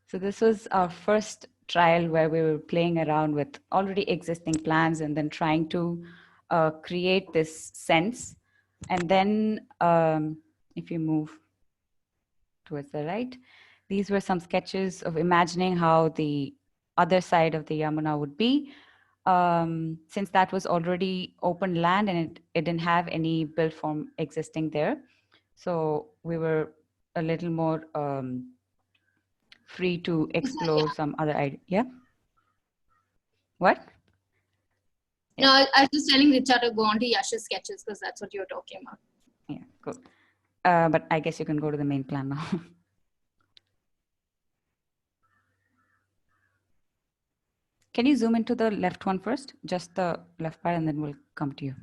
So this was our first trial where we were playing around with already existing plans and then trying to create this sense. And then if you move towards the right, these were some sketches of imagining how the other side of the Yamuna would be. Since that was already open land and it didn't have any built form existing there. So we were a little more free to explore some other idea. Yeah. What? No, I was just telling Richa to go on to Yash's sketches because that's what you were talking about. Yeah, cool. But I guess you can go to the main plan now. Can you zoom into the left one first? Just the left part, and then we'll come to you.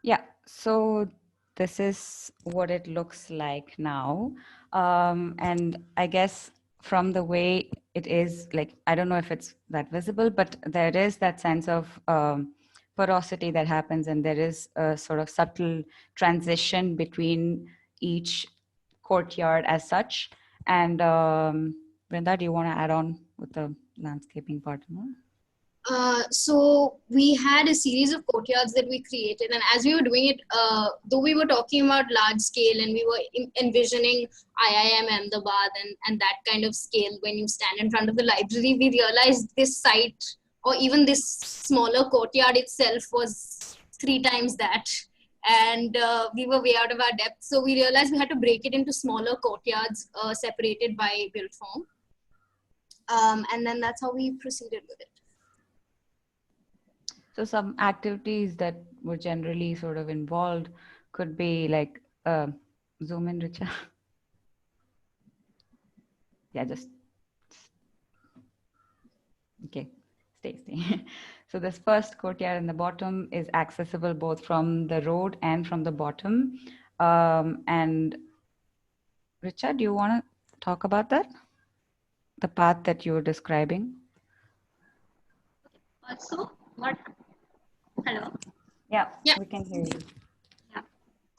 Yeah, so this is what it looks like now. And I guess from the way it is, like, I don't know if it's that visible, but there is that sense of porosity that happens, and there is a sort of subtle transition between each courtyard as such. And Brenda, do you want to add on with the landscaping part more? So we had a series of courtyards that we created, and as we were doing it, though we were talking about large scale and we were envisioning IIM Ahmedabad and that kind of scale, when you stand in front of the library, we realized this site or even this smaller courtyard itself was 3 times that, and we were way out of our depth. So we realized we had to break it into smaller courtyards separated by built form, and then that's how we proceeded with it. So some activities that were generally sort of involved could be like, zoom in, Richa. Yeah, just, okay, stay. So this first courtyard in the bottom is accessible both from the road and from the bottom. And Richa, do you want to talk about that? The path that you were describing? So what, hello? Yeah, we can hear you. Yeah.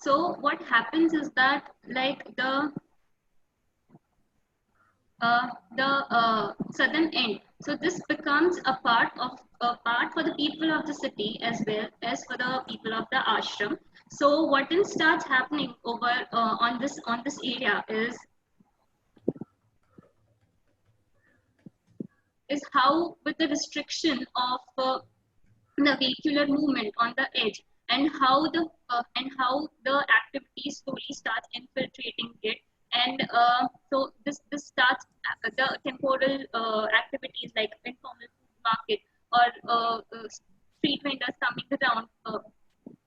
So what happens is that, like, the southern end. So this becomes a part for the people of the city as well as for the people of the ashram. So what then starts happening over on this area is how, with the restriction of the vehicular movement on the edge, and how the activity slowly starts infiltrating it, and so this starts the temporal activities like informal food market or street vendors coming around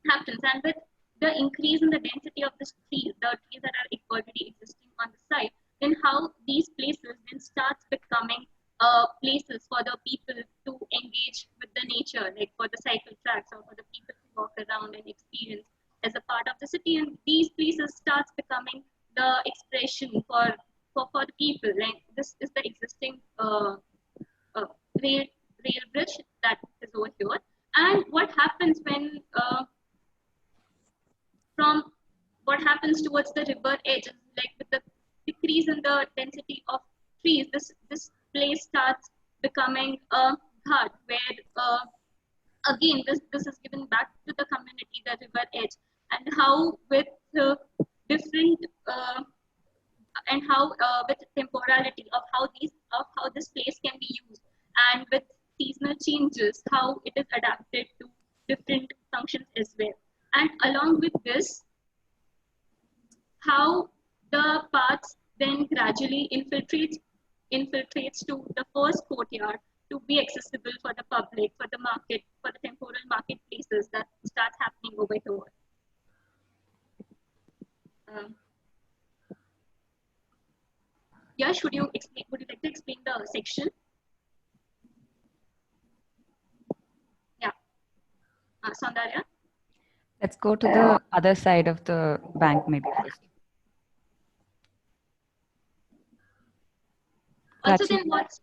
happens, and with the increase in the density of the trees that are already existing on the site, then how these places then starts becoming places for the people to engage with the nature, like for the cycle tracks or for the people to walk around and experience as a part of the city. And these places starts becoming the expression for the people. Like, this is the existing rail bridge that is over here. And what happens when from what happens towards the river edge, like with the decrease in the density of trees, this place starts becoming a ghat where again this is given back to the community, the river edge, and how with different and how with temporality of how this place can be used, and with seasonal changes, how it is adapted to different functions as well. And along with this, how the paths then gradually infiltrates to the first courtyard to be accessible for the public, for the market, for the temporal marketplaces that starts happening over here. Yash, would you like to explain the section? Soundarya? Let's go to the other side of the bank maybe first. Also, Prachi? then what's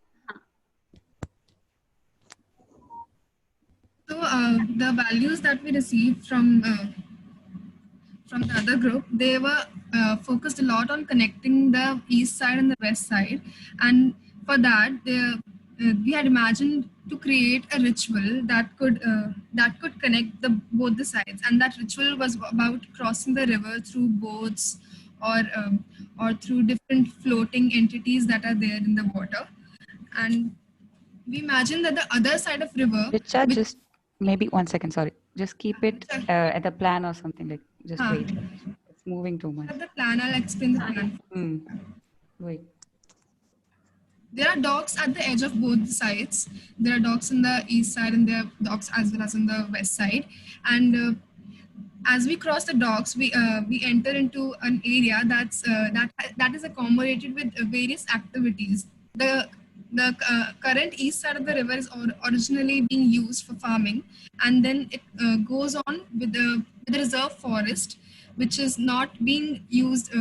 So the values that we received from the other group, they were focused a lot on connecting the east side and the west side, and for that, we had imagined to create a ritual that could connect both the sides, and that ritual was about crossing the river through boats or through different floating entities that are there in the water, and we imagine that the other side of river, Richa, which just maybe 1 second, sorry. Just keep it at the plan or something like, just Huh. wait. It's moving too much. the plan, I'll explain the plan. Wait. There are docks at the edge of both sides. There are docks on the east side and there are docks as well as on the west side. And as we cross the docks, we enter into an area that is accommodated with various activities. The current east side of the river is originally being used for farming, and then it goes on with the reserve forest, which is not being used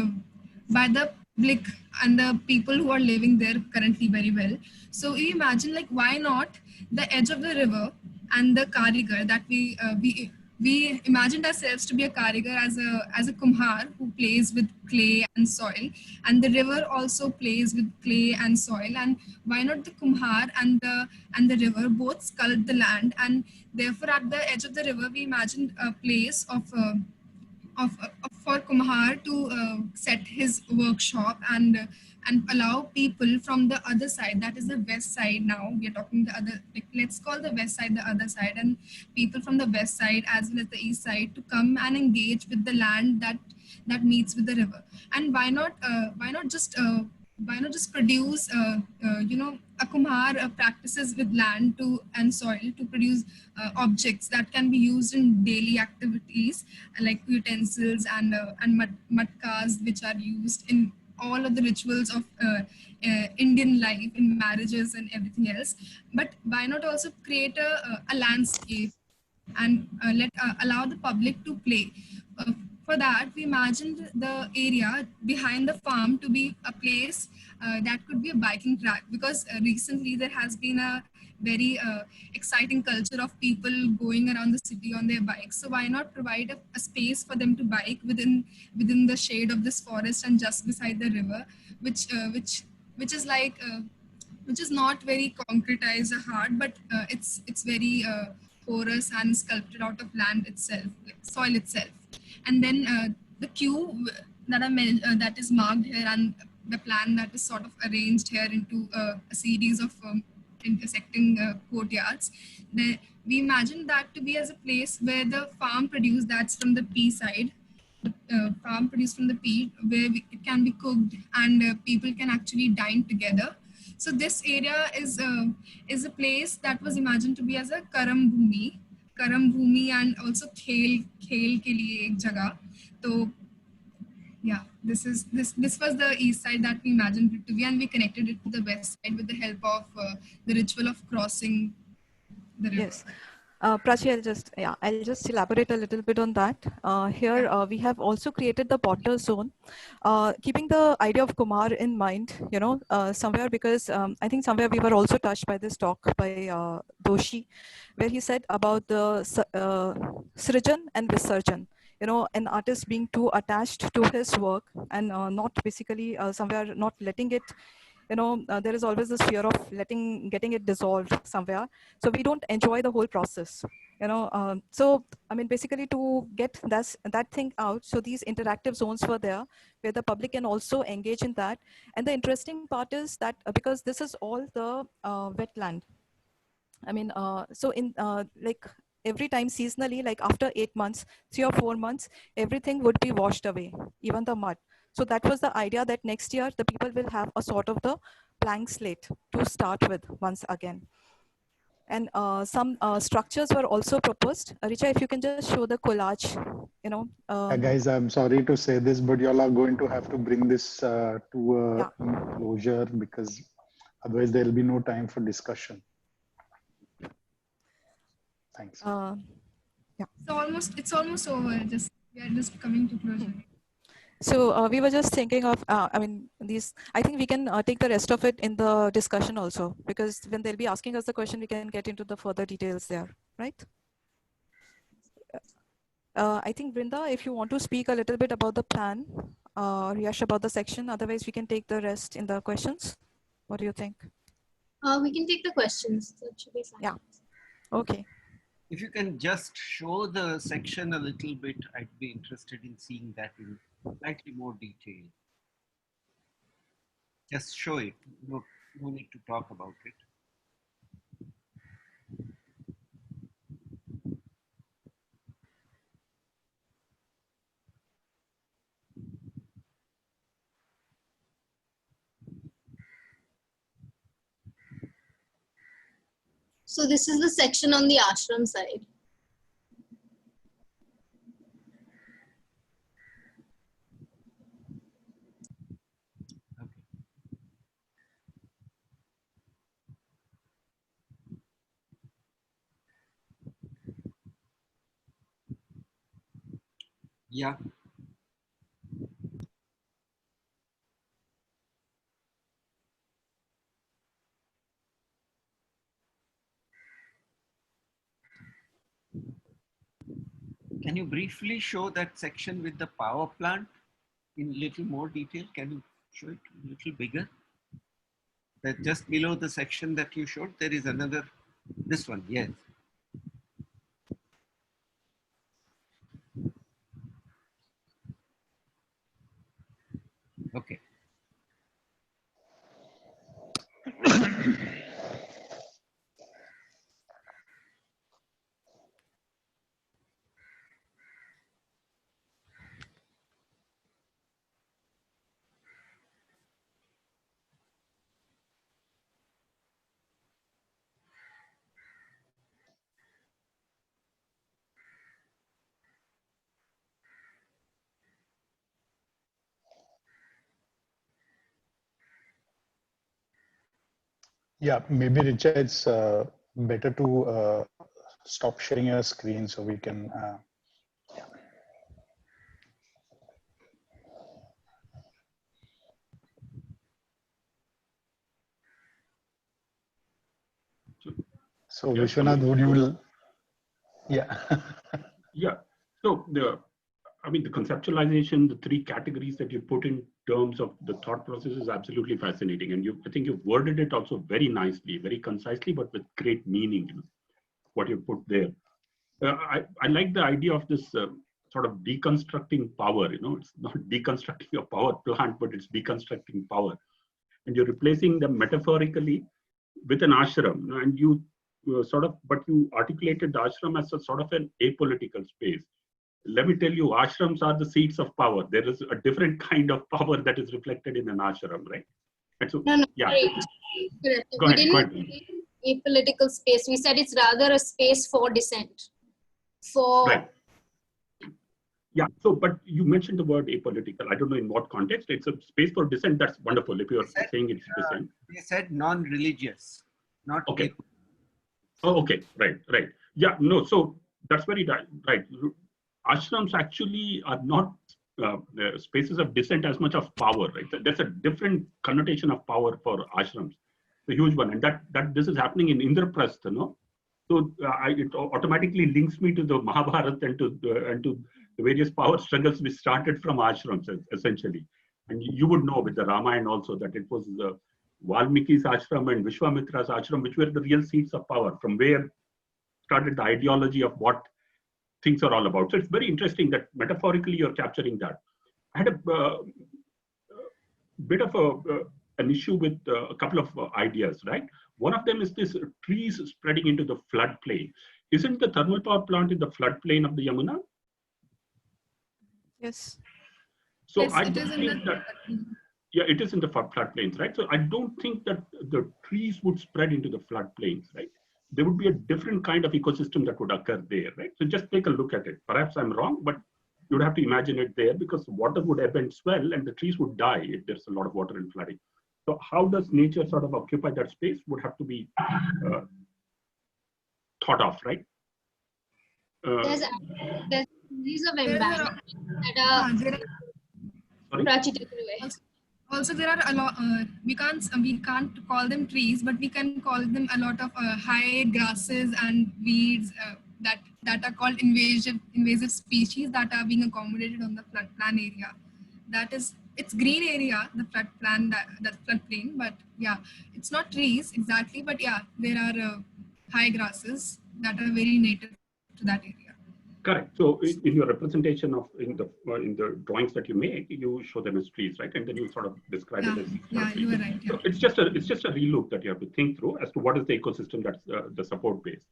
by the public and the people who are living there currently very well. So you imagine, like, why not the edge of the river and the karigar that we imagined ourselves to be a karigar as a kumhar who plays with clay and soil, and the river also plays with clay and soil, and why not the kumhar and the river both sculpt the land, and therefore at the edge of the river we imagined a place for Kumhar to set his workshop and allow people from the other side, that is the west side. Now we are talking the other, like, let's call the west side the other side, and people from the west side as well as the east side to come and engage with the land that meets with the river. And why not just produce a kumhar practices with land to and soil to produce objects that can be used in daily activities, like utensils and matkas, which are used in all of the rituals of Indian life, in marriages and everything else. But why not also create a landscape and allow the public to play? For that, we imagined the area behind the farm to be a place that could be a biking track, because recently there has been a very exciting culture of people going around the city on their bikes. So why not provide a space for them to bike within the shade of this forest and just beside the river, which is like which is not very concretized or hard, but it's very porous and sculpted out of land itself, like soil itself. And then the queue that is marked here, and the plan that is sort of arranged here into a series of intersecting courtyards. We imagine that to be as a place where the farm produce, that's from the P side, farm produced from the peat, where it can be cooked and people can actually dine together. So this area is a place that was imagined to be as a karam bhumi, and also khel ke liye ek jagah. So yeah, this was the east side that we imagined it to be, and we connected it to the west side with the help of the ritual of crossing the river. Yes. Prachi, I'll just elaborate a little bit on that. Here we have also created the potter zone, keeping the idea of Kumar in mind, somewhere, because I think somewhere we were also touched by this talk by Doshi, where he said about the Srijan and Visarjan. An artist being too attached to his work and not basically somewhere not letting it, there is always this fear of getting it dissolved somewhere. So we don't enjoy the whole process, so I mean, basically to get that thing out. So these interactive zones were there where the public can also engage in that. And the interesting part is that because this is all the wetland, I mean, so in like every time seasonally, like after 8 months, 3 or 4 months, everything would be washed away, even the mud. So that was the idea, that next year the people will have a sort of the blank slate to start with once again. And some structures were also proposed. Richa, if you can just show the collage, Guys, I'm sorry to say this, but y'all are going to have to bring this to a closure, because otherwise there'll be no time for discussion. Thanks. It's almost over. We are just coming to closure. So we were just thinking of, I think we can take the rest of it in the discussion also, because when they'll be asking us the question, we can get into the further details there, right? I think Brinda, if you want to speak a little bit about the plan, or Yash about the section, otherwise we can take the rest in the questions. What do you think? We can take the questions. That should be fine. Yeah. Okay. If you can just show the section a little bit, I'd be interested in seeing that in slightly more detail. Just show it. No need to talk about it. So this is the section on the ashram side. Yeah. Can you briefly show that section with the power plant in little more detail? Can you show it a little bigger? That just below the section that you showed, there is another, this one, yes. Okay. Yeah, maybe Richa, it's better to stop sharing your screen so we can. Yeah. So Yeah, Vishwanath, would you? Yeah. Yeah. So the conceptualization, the three categories that you put in terms of the thought process is absolutely fascinating. And I think you've worded it also very nicely, very concisely, but with great meaning, what you put there. I like the idea of this sort of deconstructing power, it's not deconstructing a power plant, but it's deconstructing power. And you're replacing them metaphorically with an ashram. And you articulated the ashram as a sort of an apolitical space. Let me tell you, ashrams are the seats of power. There is a different kind of power that is reflected in an ashram, right? And so, No, yeah. right. Go We ahead, didn't a political space. We said it's rather a space for dissent. Right. Yeah. So, but you mentioned the word apolitical. I don't know in what context. It's a space for dissent. That's wonderful. If you're saying it's dissent. They said non-religious, not okay. Oh, okay. Right. Yeah. No. So that's very right. Ashrams actually are not spaces of dissent as much of power, right? That's a different connotation of power for ashrams, the huge one, and that this is happening in Indraprastha, So it automatically links me to the Mahabharata and to the various power struggles which started from ashrams essentially, and you would know with the Ramayana also that it was Valmiki's ashram and Vishwamitra's ashram which were the real seats of power, from where started the ideology of what things are all about. So it's very interesting that metaphorically you're capturing that. I had a bit of an issue with a couple of ideas, right? One of them is this trees spreading into the floodplain. Isn't the thermal power plant in the floodplain of the Yamuna? Yes. So yes, I it don't is think that. Yeah, it is in the floodplains, right? So I don't think that the trees would spread into the floodplains, right? There would be a different kind of ecosystem that would occur there, right? So just take a look at it. Perhaps I'm wrong, but you would have to imagine it there because water would ebb and swell and the trees would die if there's a lot of water and flooding. So how does nature sort of occupy that space would have to be thought of, right? There's a series of embankments that are also, also there are a lot we can't call them trees, but we can call them a lot of high grasses and weeds that are called invasive species that are being accommodated on the floodplain area. That is, it's green area, the floodplain, that floodplain, but yeah, it's not trees exactly, but yeah, there are high grasses that are very native to that area. Correct. So in your representation of in the drawings that you make, you show them as trees, right? And then you sort of describe it as you are right. Yeah. So it's just a relook that you have to think through as to what is the ecosystem that's the support base.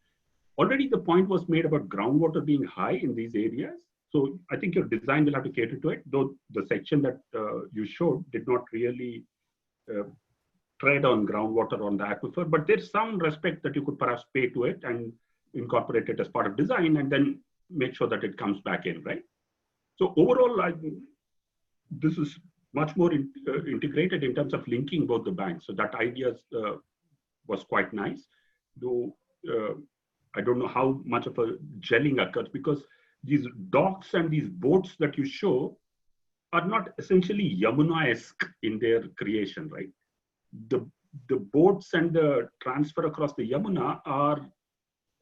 Already the point was made about groundwater being high in these areas. So I think your design will have to cater to it, though the section that you showed did not really tread on groundwater on the aquifer, but there's some respect that you could perhaps pay to it and incorporate it as part of design and then make sure that it comes back in, right? So overall, this is much more integrated in terms of linking both the banks. So that idea was quite nice, though I don't know how much of a gelling occurs because these docks and these boats that you show are not essentially Yamuna-esque in their creation, right? The boats and the transfer across the Yamuna are,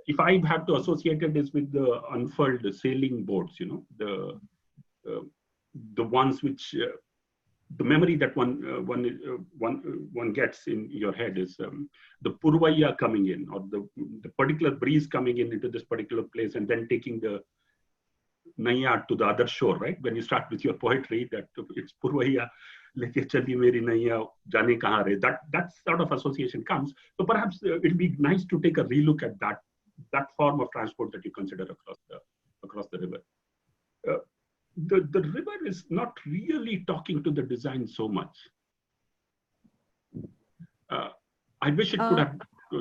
if I have to associate it, is with the unfurled sailing boats, you know, the ones which the memory that one gets in your head is the Purvaya coming in, or the particular breeze coming in into this particular place and then taking the Naiya to the other shore, right? When you start with your poetry, that it's Purvaya, leke chali meri Naiya, jane kahan re. That sort of association comes. So perhaps it'll be nice to take a relook at that form of transport that you consider across the river. The river is not really talking to the design so much. I wish it could have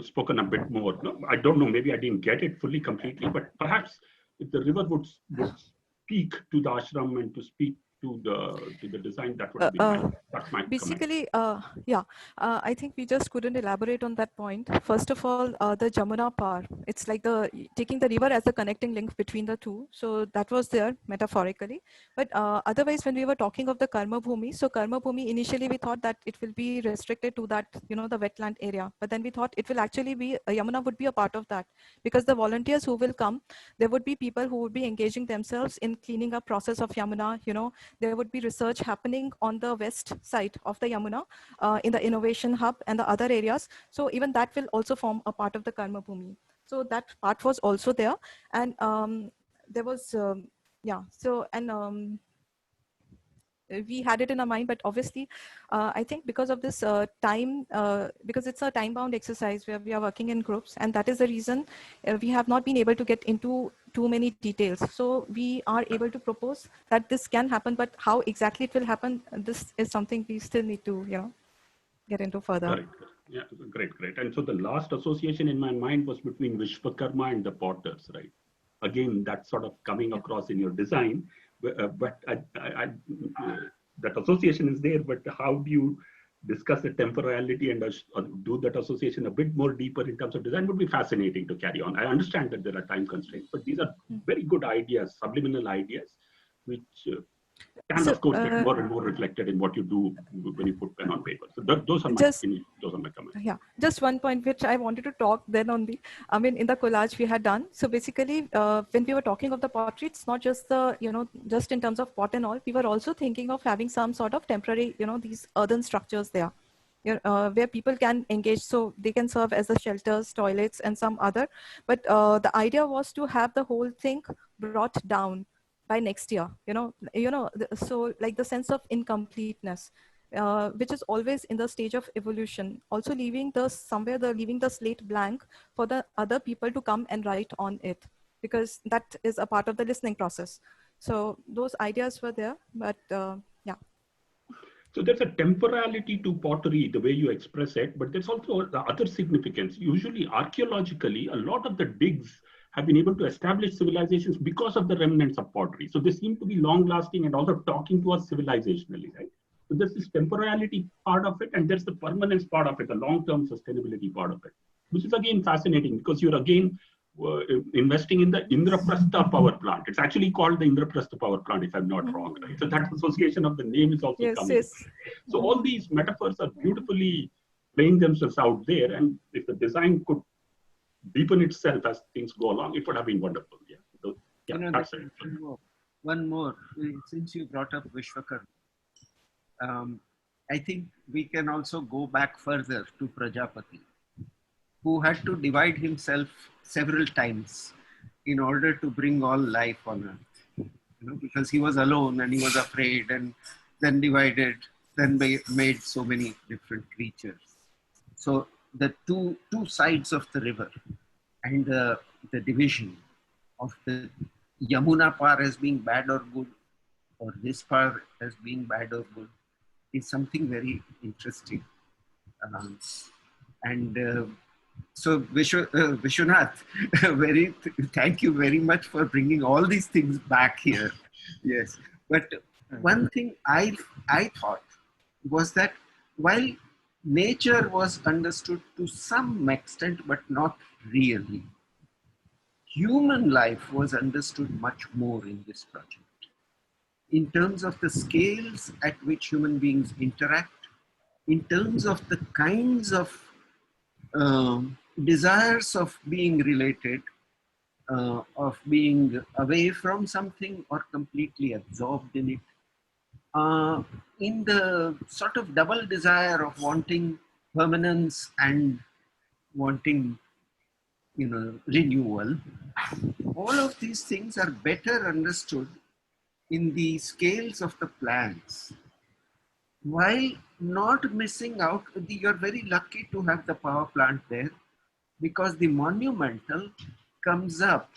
spoken a bit more. No, I don't know, maybe I didn't get it fully completely, but perhaps if the river would speak to the ashram and to speak to the design, that would be nice. That's my basically comment. I think we just couldn't elaborate on that point. First of all, the Jamuna Par, it's like taking the river as a connecting link between the two. So that was there metaphorically, but otherwise when we were talking of the Karma Bhumi, so Karma Bhumi, initially we thought that it will be restricted to that, you know, the wetland area, but then we thought it will actually be Yamuna would be a part of that, because the volunteers who will come, there would be people who would be engaging themselves in cleaning up process of Yamuna. You know, there would be research happening on the west side of the Yamuna in the innovation hub and the other areas. So even that will also form a part of the Karma Bhumi. So that part was also there. And there was, we had it in our mind, but obviously, I think because of this time, because it's a time-bound exercise where we are working in groups, and that is the reason we have not been able to get into too many details. So we are able to propose that this can happen, but how exactly it will happen, this is something we still need to, you know, get into further. Correct. Yeah, great. And so the last association in my mind was between Vishwakarma and the potters, right? Again, that's sort of coming across in your design, but that association is there, but how do you discuss the temporality and do that association a bit more deeper in terms of design would be fascinating to carry on. I understand that there are time constraints, but these are very good ideas, subliminal ideas, which can of course get more and more reflected in what you do when you put pen on paper. So those are my comments. Yeah, just one point which I wanted to talk then only. I mean, in the collage we had done. So basically, when we were talking of the pottery, it's not just the, you know, just in terms of pot and all. We were also thinking of having some sort of temporary, you know, these earthen structures there, where people can engage, so they can serve as the shelters, toilets, and some other. But the idea was to have the whole thing brought down by next year, so like the sense of incompleteness, which is always in the stage of evolution, also leaving the slate blank for the other people to come and write on it, because that is a part of the listening process. So those ideas were there, but yeah. So there's a temporality to pottery, the way you express it, but there's also the other significance. Usually archaeologically, a lot of the digs have been able to establish civilizations because of the remnants of pottery. So they seem to be long lasting and also talking to us civilizationally, right? So there's this temporality part of it, and there's the permanence part of it, the long-term sustainability part of it, which is again fascinating because you're again investing in the Indraprastha power plant. It's actually called the Indraprastha power plant, if I'm not wrong. Right? So that association of the name is also coming. Yes. So all these metaphors are beautifully playing themselves out there. And if the design could deepen itself as things go along, it would have been wonderful. Yeah, so, yeah, that's it. One more, since you brought up Vishwakarma, I think we can also go back further to Prajapati, who had to divide himself several times in order to bring all life on earth. Because he was alone and he was afraid, and then divided, then made so many different creatures. So the two sides of the river and the division of the Yamuna par as being bad or good, or this par as being bad or good, is something very interesting. So Vishwanath, thank you very much for bringing all these things back here. Yes, but one thing I thought was that while nature was understood to some extent, but not really, human life was understood much more in this project. In terms of the scales at which human beings interact, in terms of the kinds of desires of being related, of being away from something or completely absorbed in it, in the sort of double desire of wanting permanence and wanting, renewal. All of these things are better understood in the scales of the plants, while not missing out. You're very lucky to have the power plant there, because the monumental comes up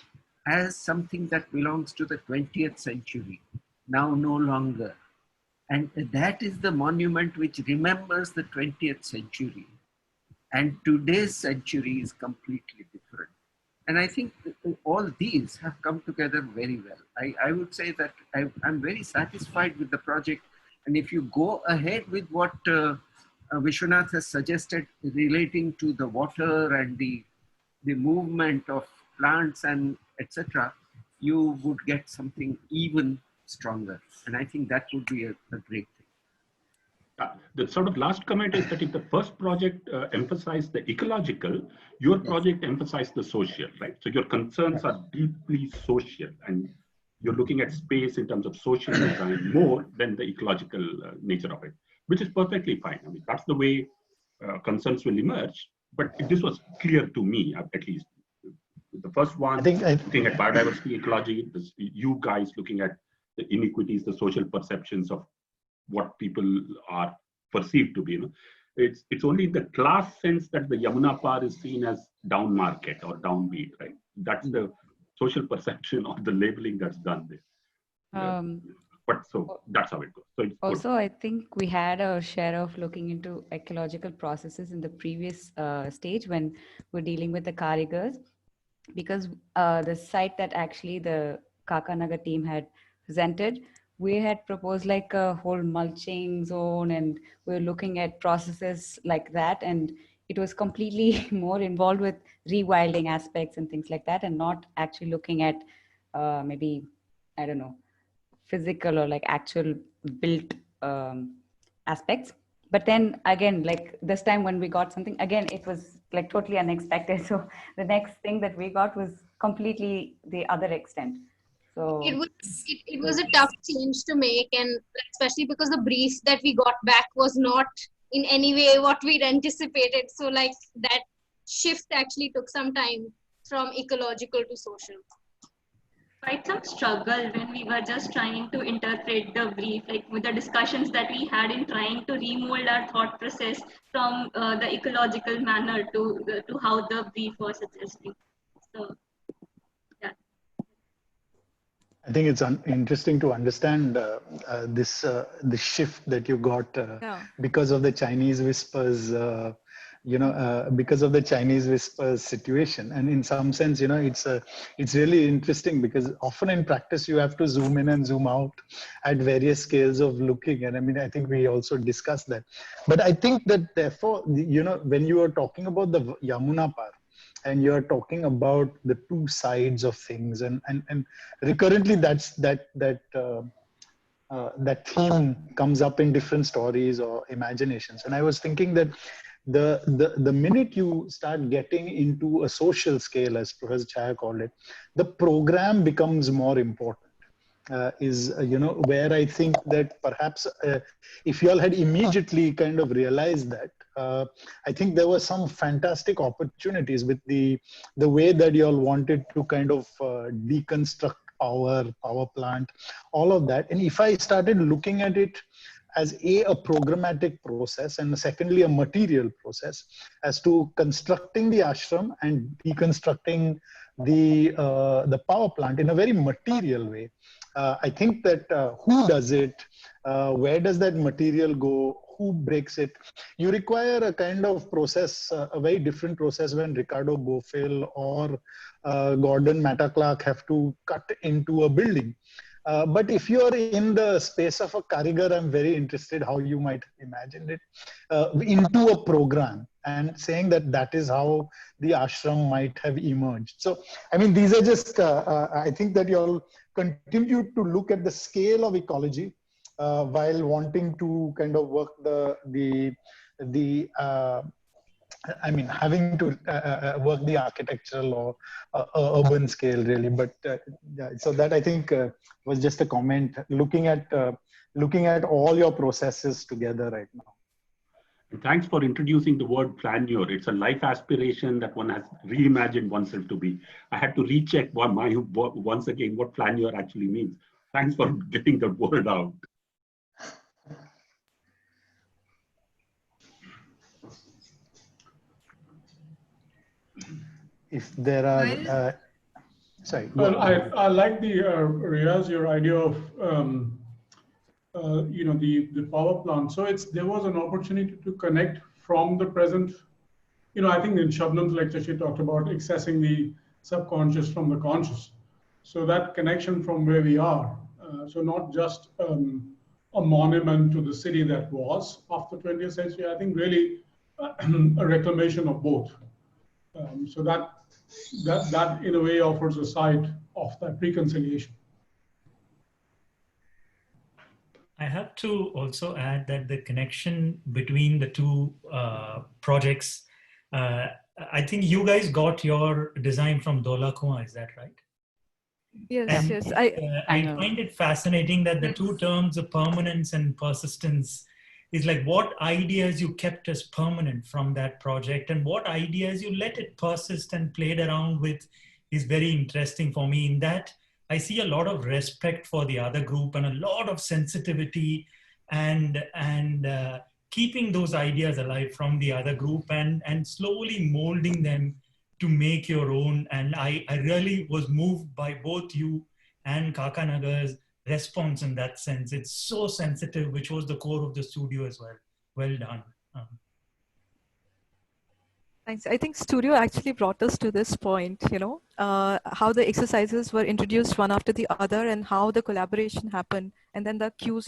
as something that belongs to the 20th century, now no longer. And that is the monument which remembers the 20th century. And today's century is completely different. And I think all these have come together very well. I would say that I'm very satisfied with the project. And if you go ahead with what Vishwanath has suggested relating to the water and the movement of plants and etc., you would get something even stronger. And I think that would be a great thing. The sort of last comment is that if the first project emphasized the ecological, your project emphasized the social, right? So your concerns are deeply social, and you're looking at space in terms of social design more than the ecological nature of it, which is perfectly fine. I mean, that's the way concerns will emerge. But this was clear to me, at least. The first one, looking at biodiversity, ecology, you guys looking at the inequities, the social perceptions of what people are perceived to be. It's only in the class sense that the Yamuna Par is seen as down market or downbeat, right? That's the social perception of the labeling that's done there. But so that's how it goes. So it's also, I think we had a share of looking into ecological processes in the previous stage when we're dealing with the Karigars, because the site that actually the Kakanaga team had presented, we had proposed like a whole mulching zone, and we were looking at processes like that, and it was completely more involved with rewilding aspects and things like that, and not actually looking at maybe, I don't know, physical or like actual built aspects. But then again, like this time when we got something, again, it was like totally unexpected. So the next thing that we got was completely the other extent. So it was a tough change to make, and especially because the brief that we got back was not in any way what we'd anticipated. So like that shift actually took some time from ecological to social. Quite some struggle when we were just trying to interpret the brief, like with the discussions that we had in trying to remold our thought process from the ecological manner to how the brief was suggesting. So, yeah. I think it's interesting to understand this the shift that you got because of the Chinese whispers. Because of the Chinese whispers situation, and in some sense, it's really interesting because often in practice you have to zoom in and zoom out at various scales of looking. And I mean, I think we also discussed that. But I think that therefore, when you are talking about the Yamuna Par, and you're talking about the two sides of things, and recurrently that theme comes up in different stories or imaginations. And I was thinking that the minute you start getting into a social scale, as Professor Chaya called it, the program becomes more important. Where I think that perhaps if you all had immediately kind of realized that, I think there were some fantastic opportunities with the way that you all wanted to kind of deconstruct power plant, all of that. And if I started looking at it as a programmatic process, and secondly a material process, as to constructing the ashram and deconstructing the power plant in a very material way. I think that who does it, where does that material go, who breaks it? You require a kind of process, a very different process when Ricardo Bofill or Gordon Matta-Clark have to cut into a building. But if you're in the space of a Karigar, I'm very interested how you might imagine it into a program, and saying that that is how the ashram might have emerged. So, I mean, these are just, I think that you all continue to look at the scale of ecology while wanting to kind of work having to work the architectural or urban scale, really. But so that, I think, was just a comment, looking at all your processes together right now. And thanks for introducing the word flaneur. It's a life aspiration that one has reimagined oneself to be. I had to recheck once again what flaneur actually means. Thanks for getting the word out. If there are, sorry. Well, I like the Riaz, your idea of the power plant. So there was an opportunity to connect from the present. I think in Shabnam's lecture she talked about accessing the subconscious from the conscious. So that connection from where we are. So not just a monument to the city that was of the 20th century. I think really a reclamation of both. So that in a way offers a side of that reconciliation. I have to also add that the connection between the two projects, I think you guys got your design from Dola Kuan, is that right? Yes, And yes. I find it fascinating that the two terms of permanence and persistence is like what ideas you kept as permanent from that project and what ideas you let it persist and played around with is very interesting for me. In that, I see a lot of respect for the other group and a lot of sensitivity and keeping those ideas alive from the other group and slowly molding them to make your own. And I really was moved by both you and Kakanagar's response in that sense. It's so sensitive, which was the core of the studio as well. Well done. Thanks. I think studio actually brought us to this point, how the exercises were introduced one after the other and how the collaboration happened. And then the cues,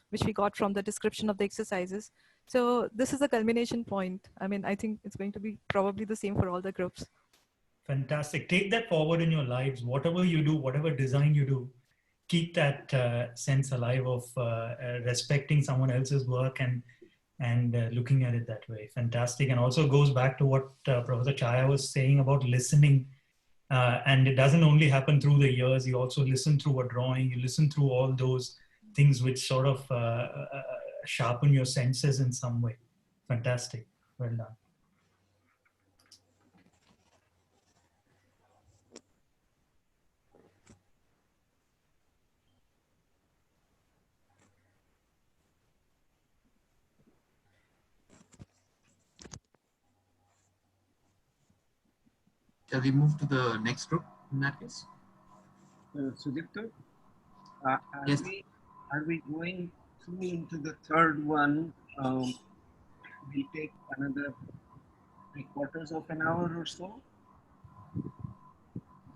which we got from the description of the exercises. So this is a culmination point. I mean, I think it's going to be probably the same for all the groups. Fantastic. Take that forward in your lives. Whatever you do, whatever design you do, keep that sense alive of respecting someone else's work and looking at it that way. Fantastic. And also goes back to what Professor Chaya was saying about listening. And it doesn't only happen through the ears. You also listen through a drawing. You listen through all those things which sort of sharpen your senses in some way. Fantastic. Well done. Shall we move to the next group in that case? Sudipto, yes. Are we going through into the third one? We'll take another 3/4 of an hour or so.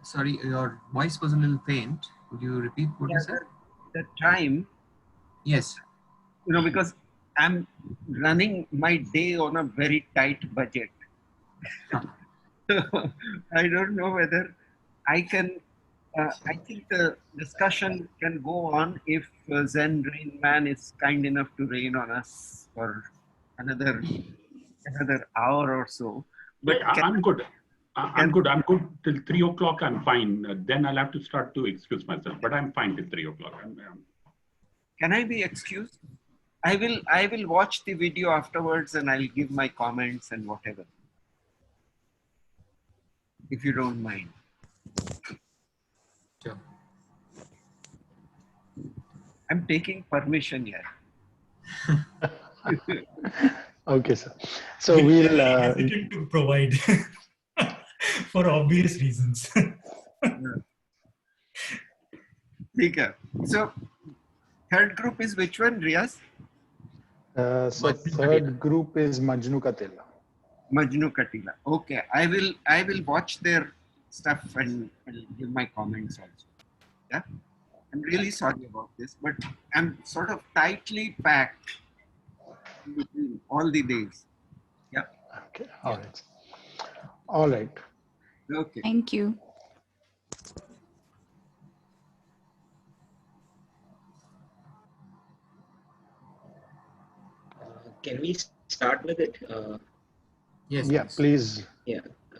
Sorry, your voice was a little faint. Could you repeat what you said? The time. Yes. Because I'm running my day on a very tight budget. I don't know whether I can. I think the discussion can go on if Zen Rain Man is kind enough to rain on us for another hour or so. But Yeah, I'm good. I'm good. I'm good till 3 o'clock. I'm fine. Then I'll have to start to excuse myself, but I'm fine till 3 o'clock. Can I be excused? I will watch the video afterwards and I'll give my comments and whatever, if you don't mind. Sure. I'm taking permission here. Okay, sir. So we'll hesitant to provide for obvious reasons. Okay. So third group is which one, Riaz? so third group is Majnu Katila. Majnu Katila. Okay, I will watch their stuff and I'll give my comments also. Yeah, I'm really sorry about this, but I'm sort of tightly packed between all the days. Yeah. Okay. All right. All right. Okay. Thank you. Can we start with it? Yes. Yeah, please. Yeah.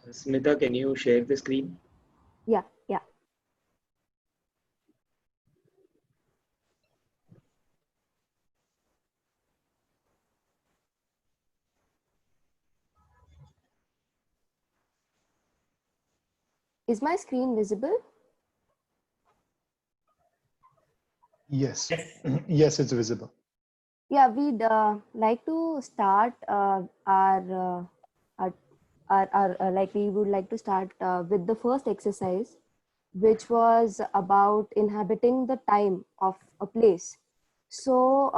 Smita, can you share the screen? Yeah. Is my screen visible? Yes. Yes, it's visible. Yeah, we'd like to start like we would like to start with the first exercise, which was about inhabiting the time of a place. So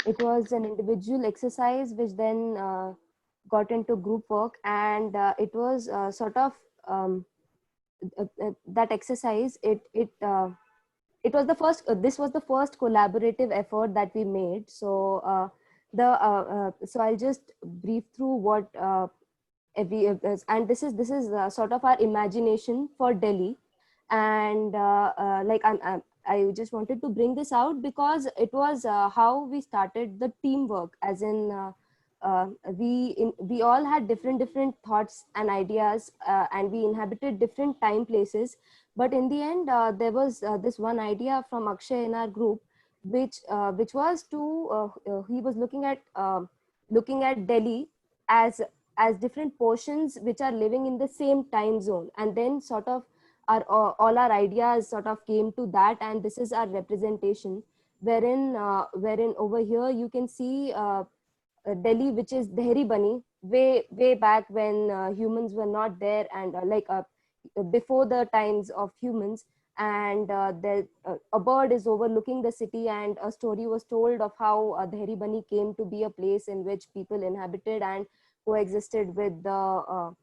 it was an individual exercise which then got into group work, and it was sort of that exercise. It was the first. This was the first collaborative effort that we made. So so I'll just brief through what and this is sort of our imagination for Delhi, and like I just wanted to bring this out because it was how we started the teamwork, as in we all had different thoughts and ideas, and we inhabited different time places, but in the end there was this one idea from Akshay in our group, which was to he was looking at Delhi as different portions which are living in the same time zone, and then sort of all our ideas sort of came to that, and this is our representation, wherein over here you can see Delhi, which is Dehri Bani, way back when humans were not there, and before the times of humans, and a bird is overlooking the city, and a story was told of how Dehri Bani came to be a place in which people inhabited and coexisted with the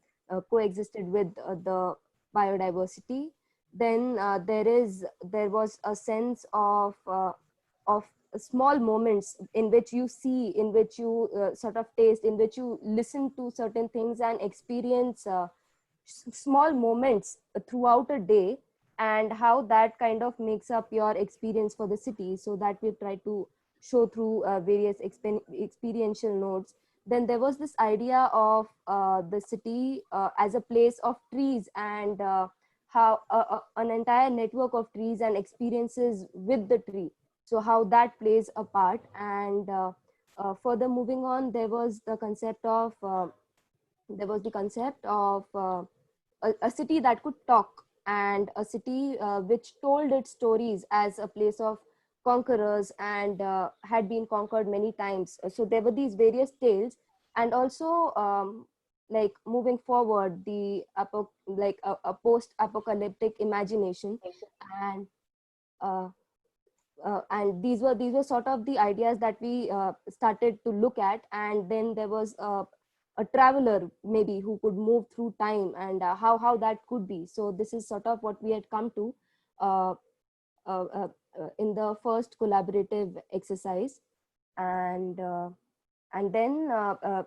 biodiversity. Then there was a sense of small moments in which you see, in which you sort of taste, in which you listen to certain things and experience small moments throughout a day, and how that kind of makes up your experience for the city. So that we try to show through various experiential notes. Then there was this idea of the city as a place of trees, and how an entire network of trees and experiences with the tree, so how that plays a part. And further moving on, there was the concept of a city that could talk, and a city which told its stories as a place of conquerors, and had been conquered many times. So there were these various tales, and also like moving forward, the a post-apocalyptic imagination, and these were sort of the ideas that we started to look at. And then there was a traveler maybe who could move through time, and how that could be. So this is sort of what we had come to uh, in the first collaborative exercise. And then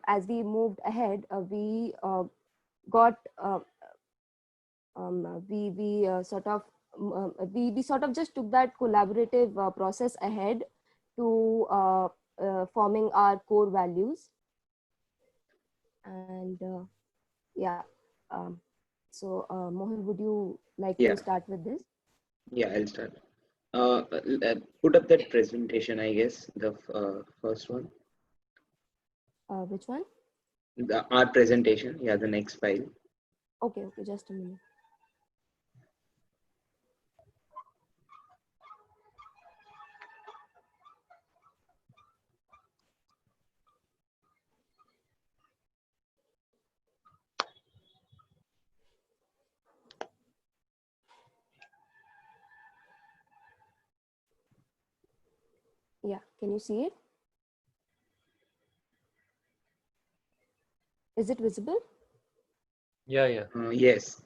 as we moved ahead, we got we sort of just took that collaborative process ahead to forming our core values. And yeah, Mohan, would you like Yeah. to start with this? Yeah, I'll start. Put up that presentation, I guess, the first one. Which one? Our presentation, yeah, the next file. Okay, just a minute. Yeah, can you see it? Is it visible? Yeah. Yes.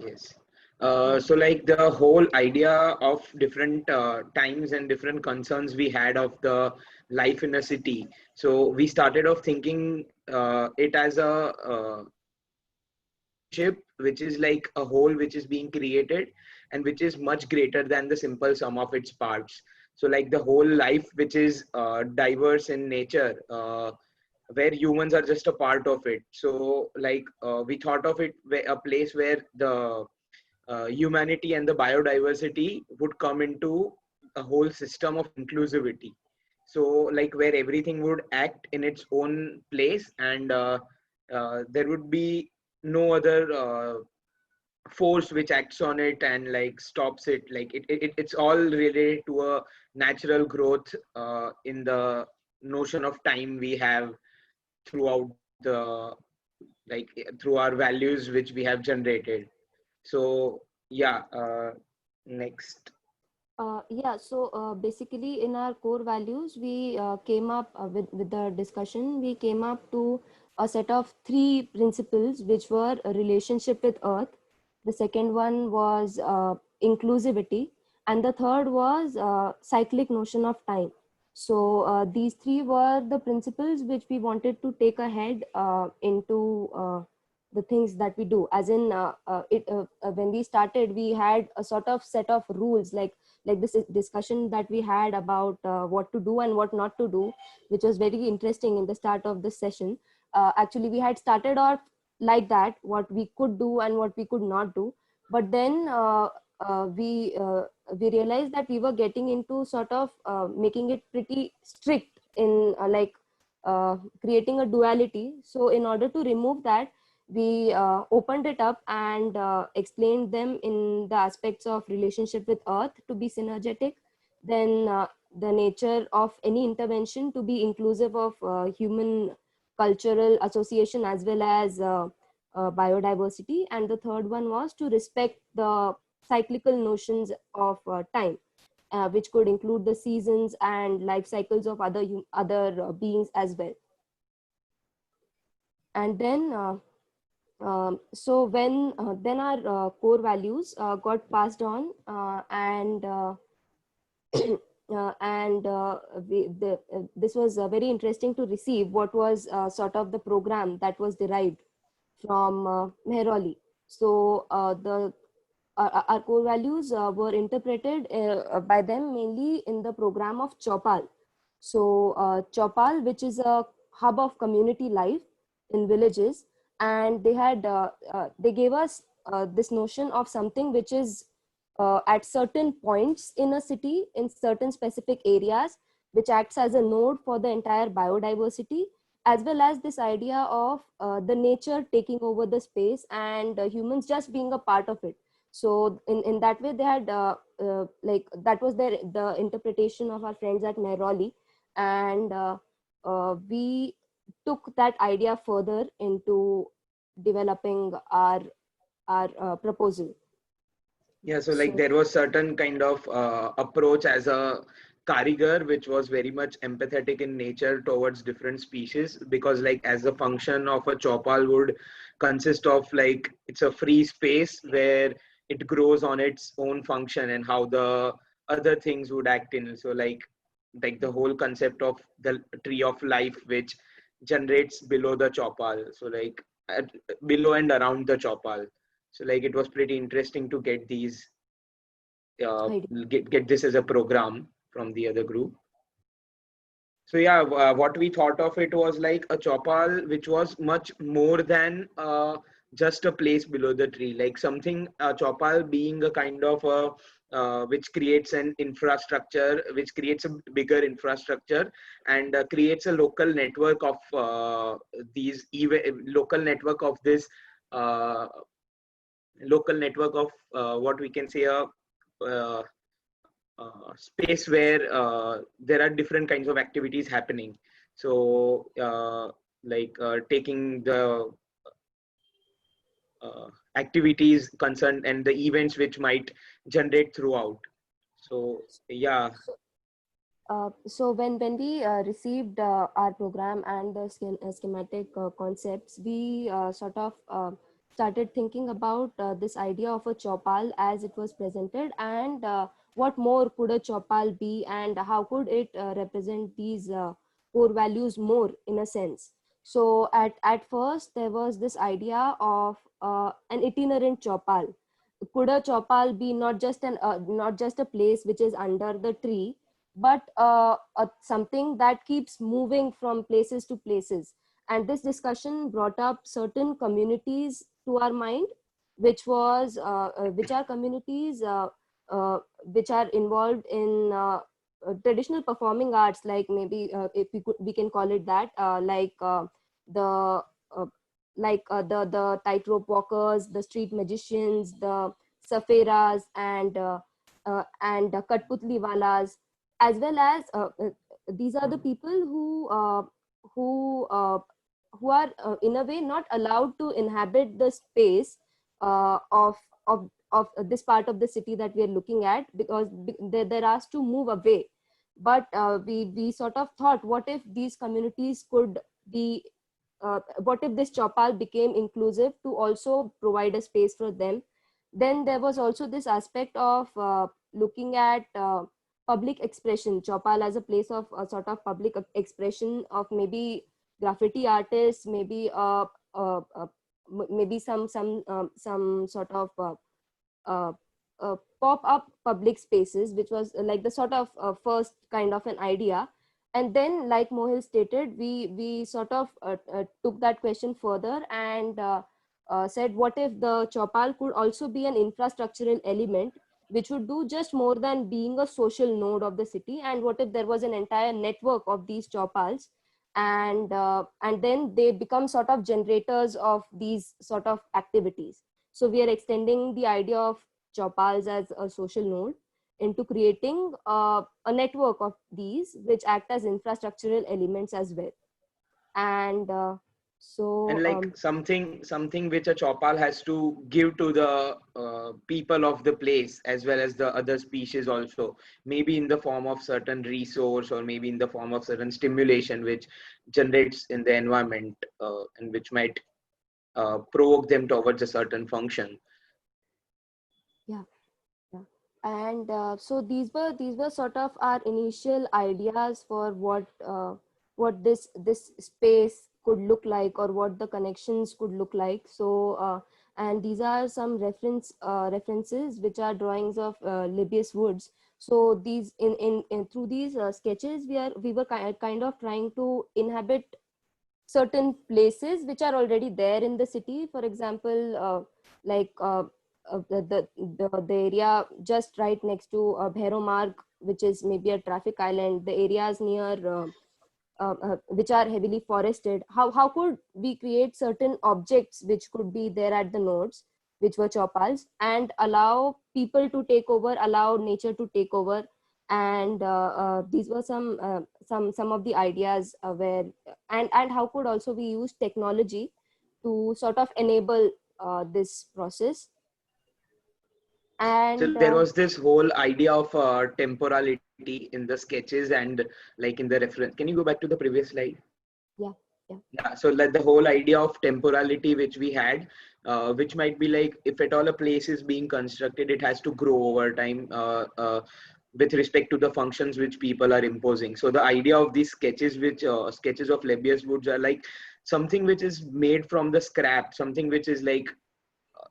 So like the whole idea of different times and different concerns we had of the life in a city. So we started off thinking it as a ship, which is like a whole which is being created and which is much greater than the simple sum of its parts. So like the whole life which is diverse in nature, where humans are just a part of it. So like we thought of it a place where the humanity and the biodiversity would come into a whole system of inclusivity. So like where everything would act in its own place, and there would be no other force which acts on it and like stops it. Like it's all related to a natural growth in the notion of time we have throughout the, like through our values which we have generated. So yeah, next. Yeah, so basically in our core values, we came up with the discussion, we came up to a set of 3 principles, which were a relationship with earth. The second one was inclusivity. And the third was cyclic notion of time. So these 3 were the principles which we wanted to take ahead into the things that we do. As in when we started, we had a sort of set of rules, like this discussion that we had about what to do and what not to do, which was very interesting in the start of this session. Actually, we had started off like that, what we could do and what we could not do. But then we realized that we were getting into sort of making it pretty strict in creating a duality. So in order to remove that, we opened it up and explained them in the aspects of relationship with earth to be synergetic, then the nature of any intervention to be inclusive of human cultural association as well as biodiversity, and the third one was to respect the cyclical notions of time, which could include the seasons and life cycles of other beings as well. And then so when then our core values got passed on, and this was very interesting to receive what was sort of the program that was derived from Mehrauli. So our core values were interpreted by them mainly in the program of Chaupal. So Chaupal, which is a hub of community life in villages, and they gave us this notion of something which is at certain points in a city, in certain specific areas, which acts as a node for the entire biodiversity, as well as this idea of the nature taking over the space and humans just being a part of it. So in that way, they had like that was the interpretation of our friends at Mehrauli, and we took that idea further into developing our proposal. Yeah, so like there was certain kind of approach as a karigar which was very much empathetic in nature towards different species, because like as a function of a chopal would consist of like it's a free space where it grows on its own function and how the other things would act in. So like the whole concept of the tree of life which generates below the chopal, so like below and around the chopal. So like it was pretty interesting to get these, Idea. get this as a program from the other group. So yeah, what we thought of it was like a chopal, which was much more than just a place below the tree. Like something, chopal being a kind of a which creates an infrastructure, which creates a bigger infrastructure, and creates a local network of these local network of this local network of what we can say a uh, space where there are different kinds of activities happening. So taking the activities concerned and the events which might generate throughout. So yeah. So when we received our program and the schematic concepts, we sort of started thinking about this idea of a chopal as it was presented, and what more could a chopal be, and how could it represent these core values more in a sense. So at first there was this idea of an itinerant chopal. Could a chopal be not just not just a place which is under the tree, but something that keeps moving from places to places? And this discussion brought up certain communities to our mind, which are communities which are involved in traditional performing arts, like maybe if we can call it that, the uh, the tightrope walkers, the street magicians, the saferas, and Katputli walas, as well as these are the people who uh, who are in a way not allowed to inhabit the space of this part of the city that we are looking at, because they're asked to move away. But we sort of thought, what if these communities could be what if this chopal became inclusive to also provide a space for them? Then there was also this aspect of looking at public expression, chopal as a place of sort of public expression of maybe graffiti artists, maybe maybe some sort of uh, pop-up public spaces, which was like the sort of first kind of an idea. And then, like Mohil stated, we sort of took that question further and said, what if the chopal could also be an infrastructural element which would do just more than being a social node of the city? And what if there was an entire network of these chopals, and then they become sort of generators of these sort of activities? So we are extending the idea of chopals as a social node into creating a network of these which act as infrastructural elements as well. And And like something which a chopal has to give to the people of the place as well as the other species also, maybe in the form of certain resource or maybe in the form of certain stimulation which generates in the environment and which might provoke them towards a certain function. yeah, yeah. And so these were sort of our initial ideas for what this space could look like, or what the connections could look like. So and these are some references which are drawings of Libius Woods. So these in through these sketches, we were kind of trying to inhabit certain places which are already there in the city. For example, the area just right next to Bhairo Marg, which is maybe a traffic island, the areas near which are heavily forested. How could we create certain objects which could be there at the nodes, which were chopals, and allow people to take over, allow nature to take over? And these were some of the ideas where, and how could also we use technology to sort of enable this process. So And there was this whole idea of temporality in the sketches and like in the reference. Can you go back to the previous slide? yeah Yeah, so like the whole idea of temporality which we had, which might be like, if at all a place is being constructed, it has to grow over time with respect to the functions which people are imposing. So the idea of these sketches, which sketches of Libius Woods, are like something which is made from the scrap, something which is like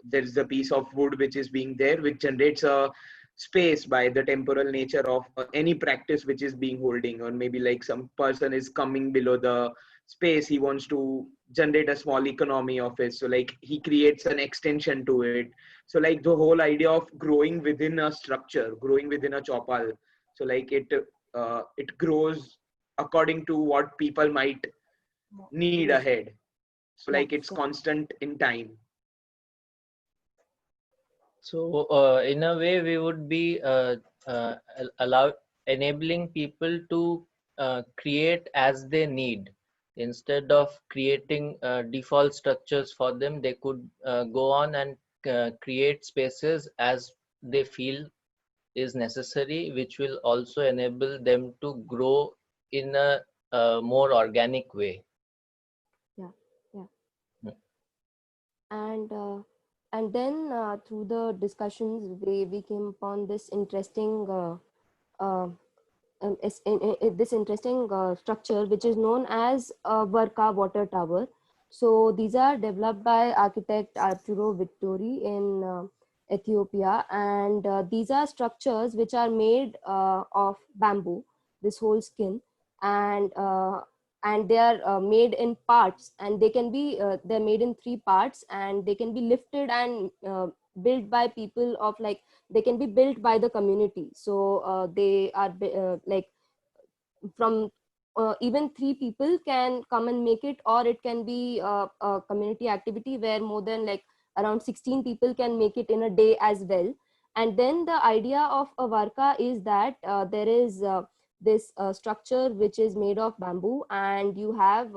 there's a piece of wood which is being there, which generates a space by the temporal nature of any practice which is being holding, or maybe like some person is coming below the space, he wants to generate a small economy of it, so like he creates an extension to it. So like the whole idea of growing within a structure, growing within a chopal, so like it grows according to what people might need ahead, so like it's constant in time. So in a way, we would be enabling people to create as they need. Instead of creating default structures for them, they could go on and create spaces as they feel is necessary, which will also enable them to grow in a more organic way. And then through the discussions we came upon this interesting this interesting structure which is known as Varka water tower. So these are developed by architect Arturo Vittori in Ethiopia, and these are structures which are made of bamboo, this whole skin, and they are made in parts, and they can be they're made in 3 parts, and they can be lifted and built by people of like, they can be built by the community. So they are like from even 3 people can come and make it, or it can be a community activity where more than like around 16 people can make it in a day as well. And then the idea of a varka is that there is this structure which is made of bamboo, and you have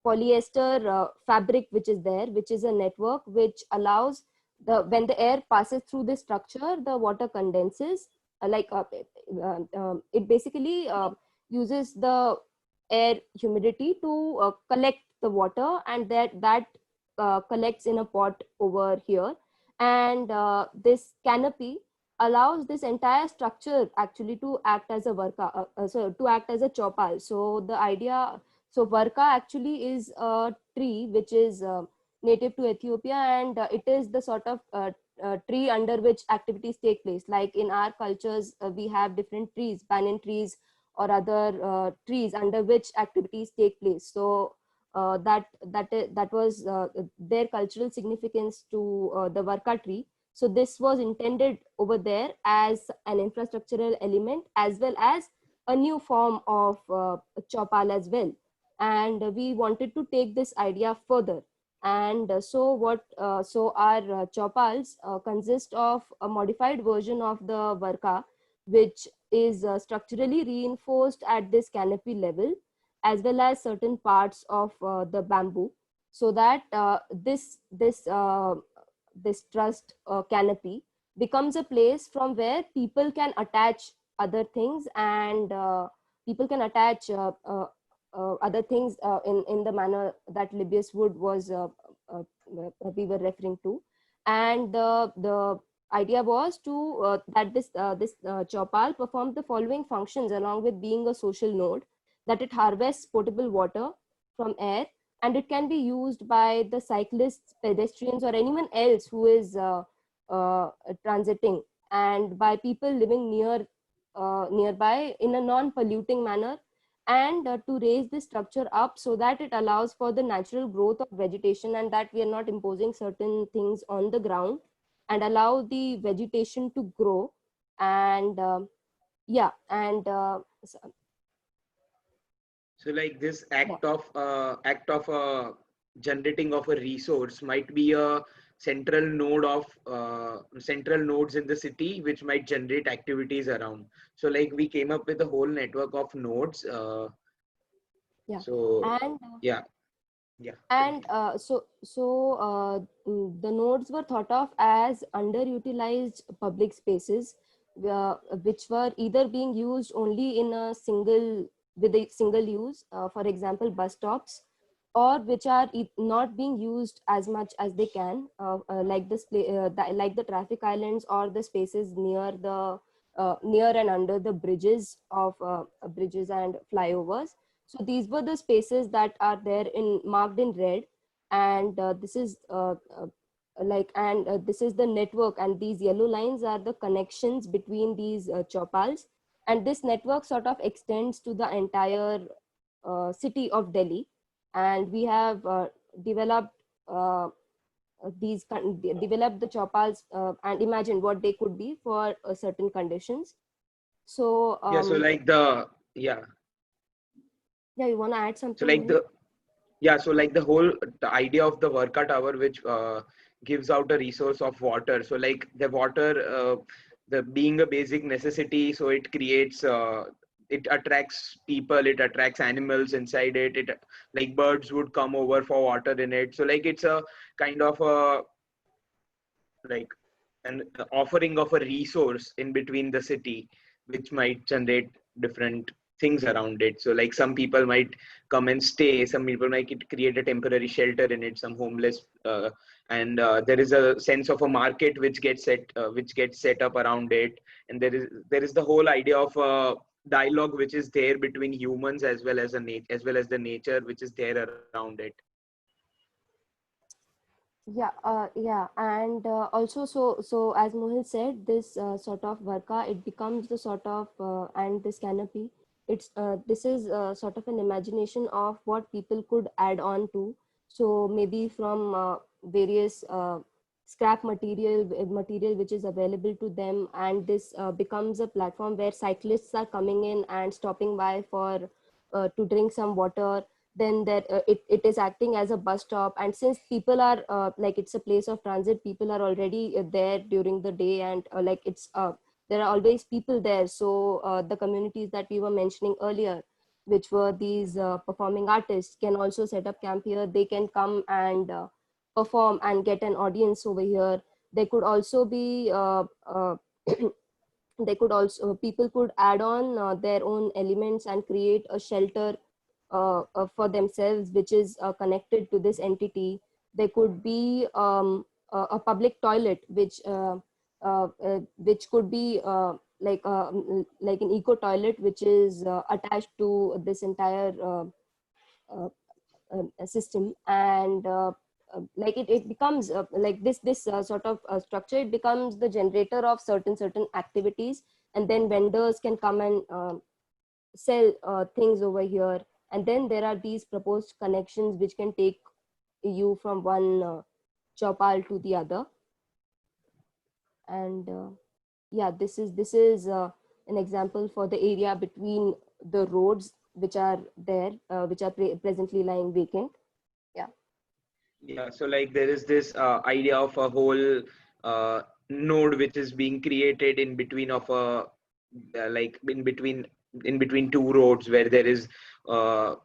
polyester fabric which is there, which is a network which allows when the air passes through this structure, the water condenses. It basically uses the air humidity to collect the water, and that collects in a pot over here. And this canopy allows this entire structure actually to act as a varka, so to act as a chopal. So the idea, so varka actually is a tree which is native to Ethiopia, and it is the sort of tree under which activities take place. Like in our cultures, we have different trees, banyan trees or other trees under which activities take place. So that was their cultural significance to the varka tree. So this was intended over there as an infrastructural element, as well as a new form of chopal as well. And we wanted to take this idea further. And so our chopals consist of a modified version of the varka, which is structurally reinforced at this canopy level, as well as certain parts of the bamboo, so that this trussed canopy becomes a place from where people can attach other things, and people can attach other things in the manner that Libius Wood was we were referring to. And the idea was to that this chopal performs the following functions along with being a social node: that it harvests potable water from air, and it can be used by the cyclists, pedestrians, or anyone else who is transiting, and by people living nearby in a non-polluting manner, and to raise the structure up so that it allows for the natural growth of vegetation, and that we are not imposing certain things on the ground, and allow the vegetation to grow. And So like this act of generating of a resource might be a central node of central nodes in the city which might generate activities around. So like we came up with a whole network of nodes. So and yeah. And the nodes were thought of as underutilized public spaces, which were either being used only in a single use, for example, bus stops, or which are not being used as much as they can, like like the traffic islands or the spaces near and under the bridges of bridges and flyovers. So these were the spaces that are there in marked in red, and this is this is the network, and these yellow lines are the connections between these chopals, and this network sort of extends to the entire city of Delhi. And we have developed developed the chopals and imagined what they could be for certain conditions. So Yeah, so like yeah. Yeah, you want to add something? So like the idea of the Varka tower, which gives out a resource of water. So like the water, the being a basic necessity, so it creates, it attracts people, it attracts animals inside it. It like birds would come over for water in it. So like it's a kind of a like an offering of a resource in between the city, which might generate different things around it. So like some people might come and stay, some people might create a temporary shelter in it, some homeless, and there is a sense of a market which gets set up around it. And there is the whole idea of dialogue which is there between humans as well as the nature which is there around it. Yeah, and also, so as Mohit said, this sort of varka, it becomes the sort of and this canopy, this is sort of an imagination of what people could add on to. So maybe from various scrap material which is available to them, and this becomes a platform where cyclists are coming in and stopping by for to drink some water. Then it is acting as a bus stop, and since people are like it's a place of transit, people are already there during the day, and there are always people there. So the communities that we were mentioning earlier, which were these performing artists, can also set up camp here. They can come and perform and get an audience over here. They could also be they could also people could add on their own elements and create a shelter for themselves, which is connected to this entity. There could be a public toilet, which could be like an eco toilet, which is attached to this entire system. And like it becomes like this sort of structure, it becomes the generator of certain activities, and then vendors can come and sell things over here. And then there are these proposed connections which can take you from one chopal to the other. And yeah, this is an example for the area between the roads which are there, which are presently lying vacant. Yeah. Yeah, so like there is this idea of a whole node which is being created in between of a like in between two roads, where there is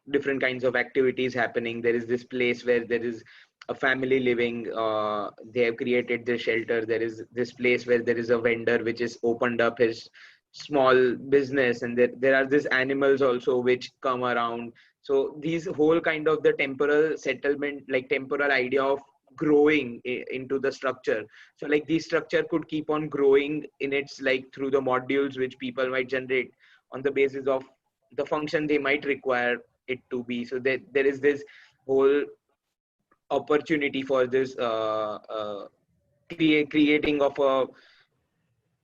different kinds of activities happening. There is this place where there is a family living. They have created this shelter. There is this place where there is a vendor which is opened up his small business, and there are these animals also which come around. So these whole kind of the temporal settlement, like temporal idea of growing into the structure. So like this structure could keep on growing in its like through the modules which people might generate on the basis of the function they might require it to be. So there is this whole opportunity for this creating of a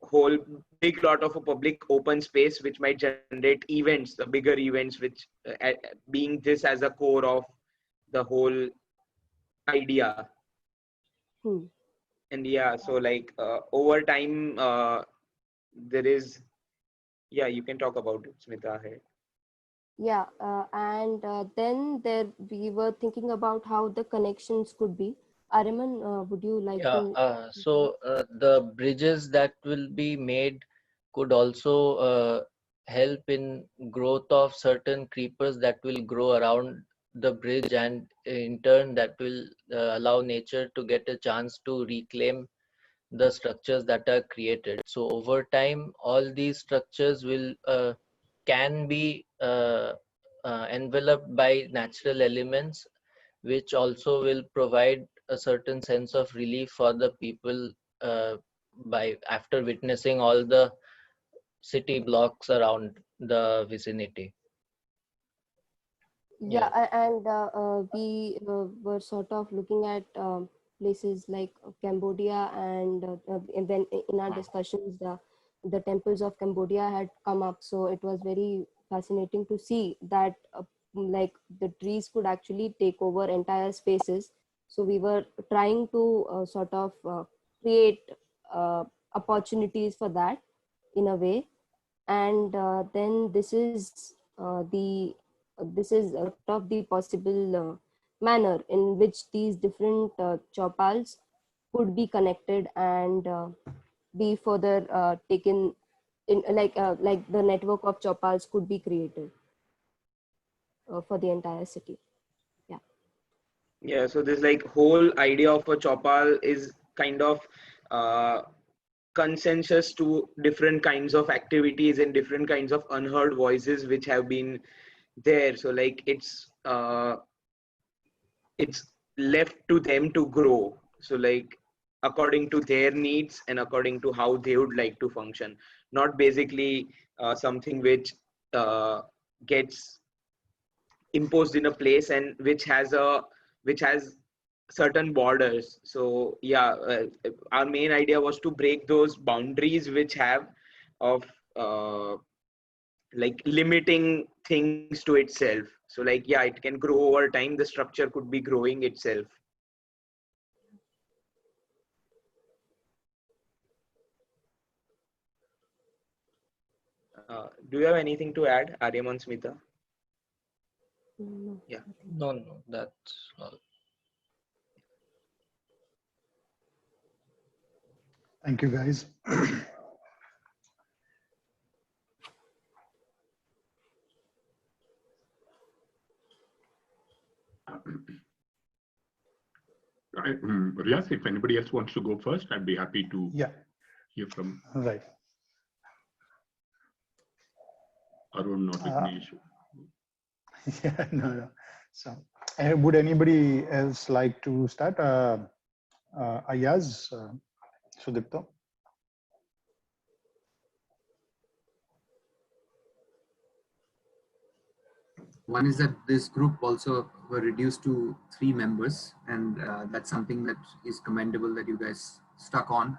whole big lot of a public open space which might generate events, the bigger events, which being this as a core of the whole idea. And yeah, so like over time there is, yeah, you can talk about it, Smita here. Yeah, and then there we were thinking about how the connections could be. Ariman, would you like Yeah, to? so the bridges that will be made could also help in growth of certain creepers that will grow around the bridge, and in turn that will allow nature to get a chance to reclaim the structures that are created. So over time, all these structures will can be enveloped by natural elements, which also will provide a certain sense of relief for the people by after witnessing all the city blocks around the vicinity. Yeah, and we were sort of looking at places like Cambodia, and when in our discussions the temples of Cambodia had come up. So it was very fascinating to see that like the trees could actually take over entire spaces. So we were trying to sort of create opportunities for that in a way. And then this is of the possible manner in which these different chopals could be connected and be further taken in, like the network of chopals could be created for the entire city. Yeah. Yeah, so this like whole idea of a chopal is kind of uh, consensus to different kinds of activities and different kinds of unheard voices which have been there. So like it's left to them to grow. So like according to their needs and according to how they would like to function, not basically something which gets imposed in a place and which has certain borders. So yeah, our main idea was to break those boundaries which have of like limiting things to itself. So like yeah, it can grow over time, the structure could be growing itself. Do you have anything to add, Aryaman, Smita? Yeah. No, that's all. Thank you, guys. Riaz, if anybody else wants to go first, I'd be happy to hear from Right. Arun or Vignesh. Yeah, no. So, would anybody else like to start? Ayaz, Sudipto? One is that this group also were reduced to 3 members, and that's something that is commendable that you guys stuck on.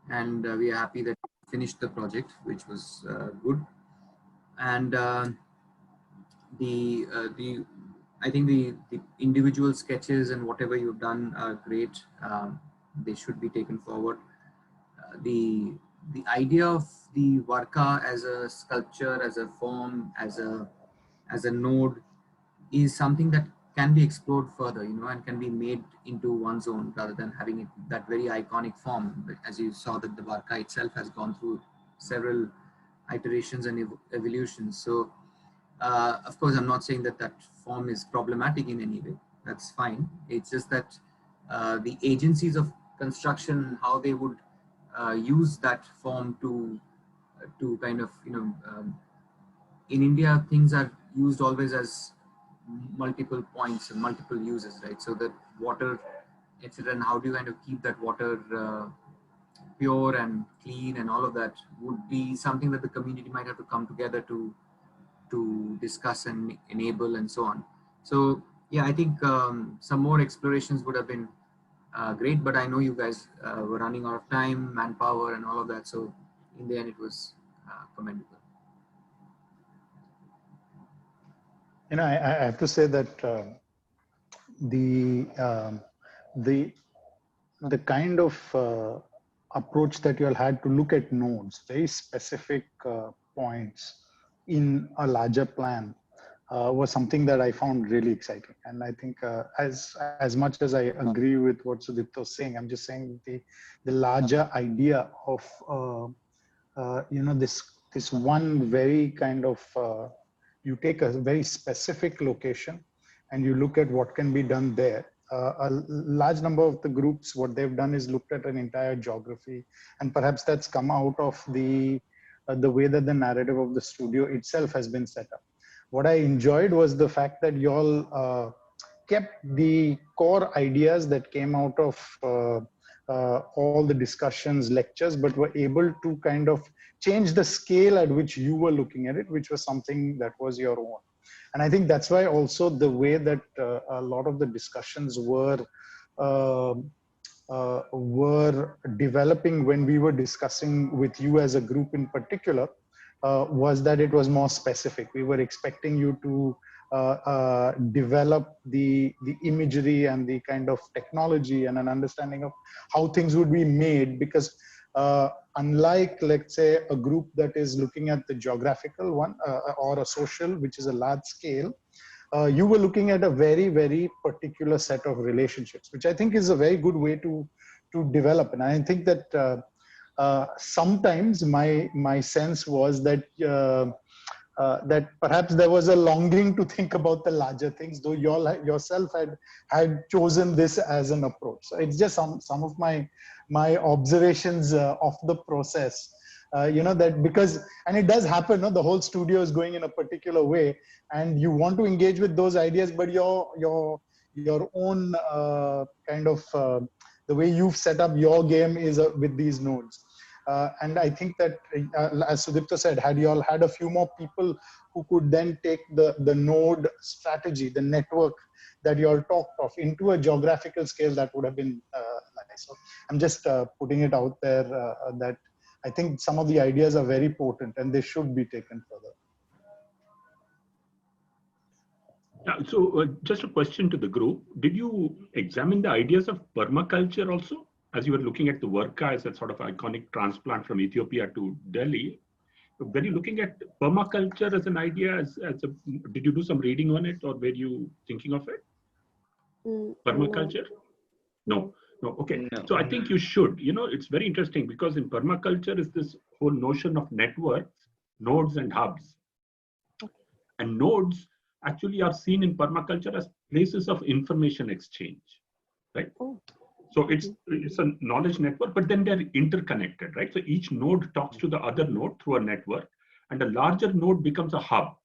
And we are happy that we finished the project, which was good. And I think the individual sketches and whatever you've done are great. They should be taken forward. The idea of the Varka as a sculpture, as a form, as a node is something that can be explored further, and can be made into one's own rather than having it that very iconic form. But as you saw that the Varka itself has gone through several iterations and evolutions. So of course, I'm not saying that that form is problematic in any way. That's fine. It's just that the agencies of construction, how they would use that form to kind of, in India, things are used always as multiple points and multiple uses, right? So that water, etc., and how do you kind of keep that water pure and clean and all of that would be something that the community might have to come together to discuss and enable and so on. So yeah, I think some more explorations would have been great, but I know you guys were running out of time, manpower and all of that. So in the end, it was commendable. I have to say that the kind of approach that you all had to look at nodes, very specific points in a larger plan, was something that I found really exciting. And I think as much as I agree with what Sudipta was saying, I'm just saying the larger idea of this one very kind of you take a very specific location and you look at what can be done there. A large number of the groups, what they've done is looked at an entire geography, and perhaps that's come out of the way that the narrative of the studio itself has been set up. What I enjoyed was the fact that you all kept the core ideas that came out of all the discussions, lectures, but were able to kind of change the scale at which you were looking at it, which was something that was your own. And I think that's why also the way that a lot of the discussions uh, were developing when we were discussing with you as a group in particular was that it was more specific. We were expecting you to develop the imagery and the kind of technology and an understanding of how things would be made, because unlike, let's say, a group that is looking at the geographical one or a social, which is a large scale, you were looking at a very, very particular set of relationships, which I think is a very good way to develop. And I think that sometimes my sense was that that perhaps there was a longing to think about the larger things, though you all yourself had chosen this as an approach. So it's just some of my observations of the process. That because, and it does happen, no? The whole studio is going in a particular way, and you want to engage with those ideas, but your own kind of the way you've set up your game is with these nodes. And I think that, as Sudipta said, had you all had a few more people who could then take the node strategy, the network that you all talked of, into a geographical scale, that would have been nice. So I'm just putting it out there that I think some of the ideas are very potent and they should be taken further. Yeah, so just a question to the group. Did you examine the ideas of permaculture also? As you were looking at the Worka as a sort of iconic transplant from Ethiopia to Delhi, were you looking at permaculture as an idea? Did you do some reading on it, or were you thinking of it? Permaculture? No. Okay. No. So I think you should. It's very interesting because in permaculture is this whole notion of networks, nodes, and hubs. And nodes actually are seen in permaculture as places of information exchange, right? So it's a knowledge network, but then they're interconnected, right? So each node talks to the other node through a network, and a larger node becomes a hub.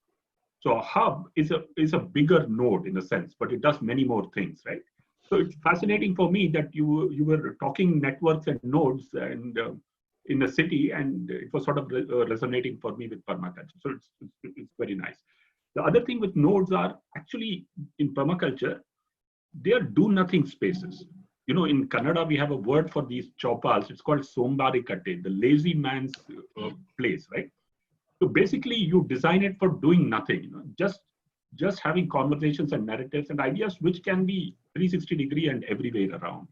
So a hub is a bigger node in a sense, but it does many more things, right? So it's fascinating for me that you were talking networks and nodes and in a city, and it was sort of resonating for me with permaculture. So it's very nice. The other thing with nodes are actually in permaculture, they are do-nothing spaces. In Kannada, we have a word for these chopals. It's called sombarikate, the lazy man's place, right? So basically, you design it for doing nothing, just having conversations and narratives and ideas which can be 360-degree and everywhere around.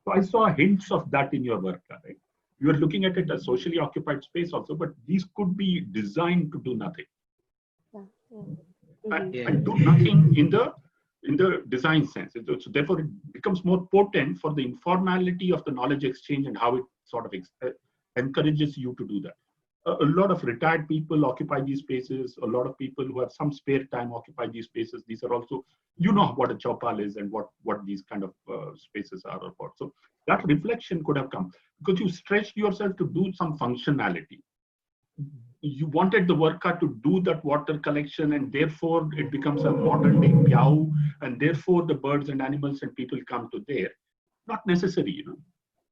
So I saw hints of that in your work, right? You are looking at it as socially occupied space also, but these could be designed to do nothing. And do nothing in the design sense. So therefore, it becomes more potent for the informality of the knowledge exchange and how it sort of encourages you to do that. A lot of retired people occupy these spaces. A lot of people who have some spare time occupy these spaces. These are also, what a chopal is and what these kind of spaces are about. So that reflection could have come because you stretched yourself to do some functionality. You wanted the worker to do that water collection, and therefore it becomes a modern day piao, and therefore the birds and animals and people come to there. Not necessary,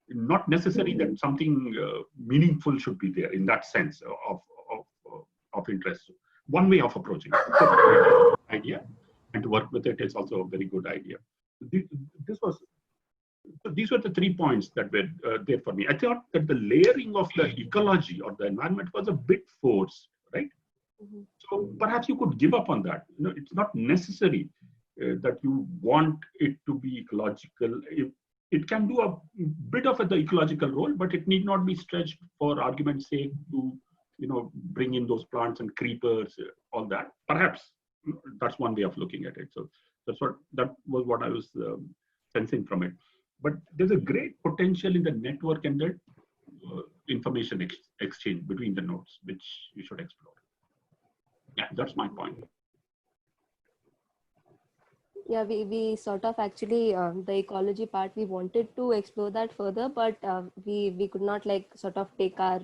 not necessary that something meaningful should be there in that sense of interest. One way of approaching it, idea, and to work with it is also a very good idea. These were the 3 points that were there for me. I thought that the layering of the ecology or the environment was a bit forced, right? So perhaps you could give up on that. It's not necessary that you want it to be ecological. It can do a bit of the ecological role, but it need not be stretched for argument's sake to, bring in those plants and creepers, all that. Perhaps that's one way of looking at it. So that was what I was sensing from it. But there's a great potential in the network and the information exchange between the nodes, which you should explore. Yeah, that's my point. Yeah, we sort of actually, the ecology part, we wanted to explore that further, but we could not sort of take our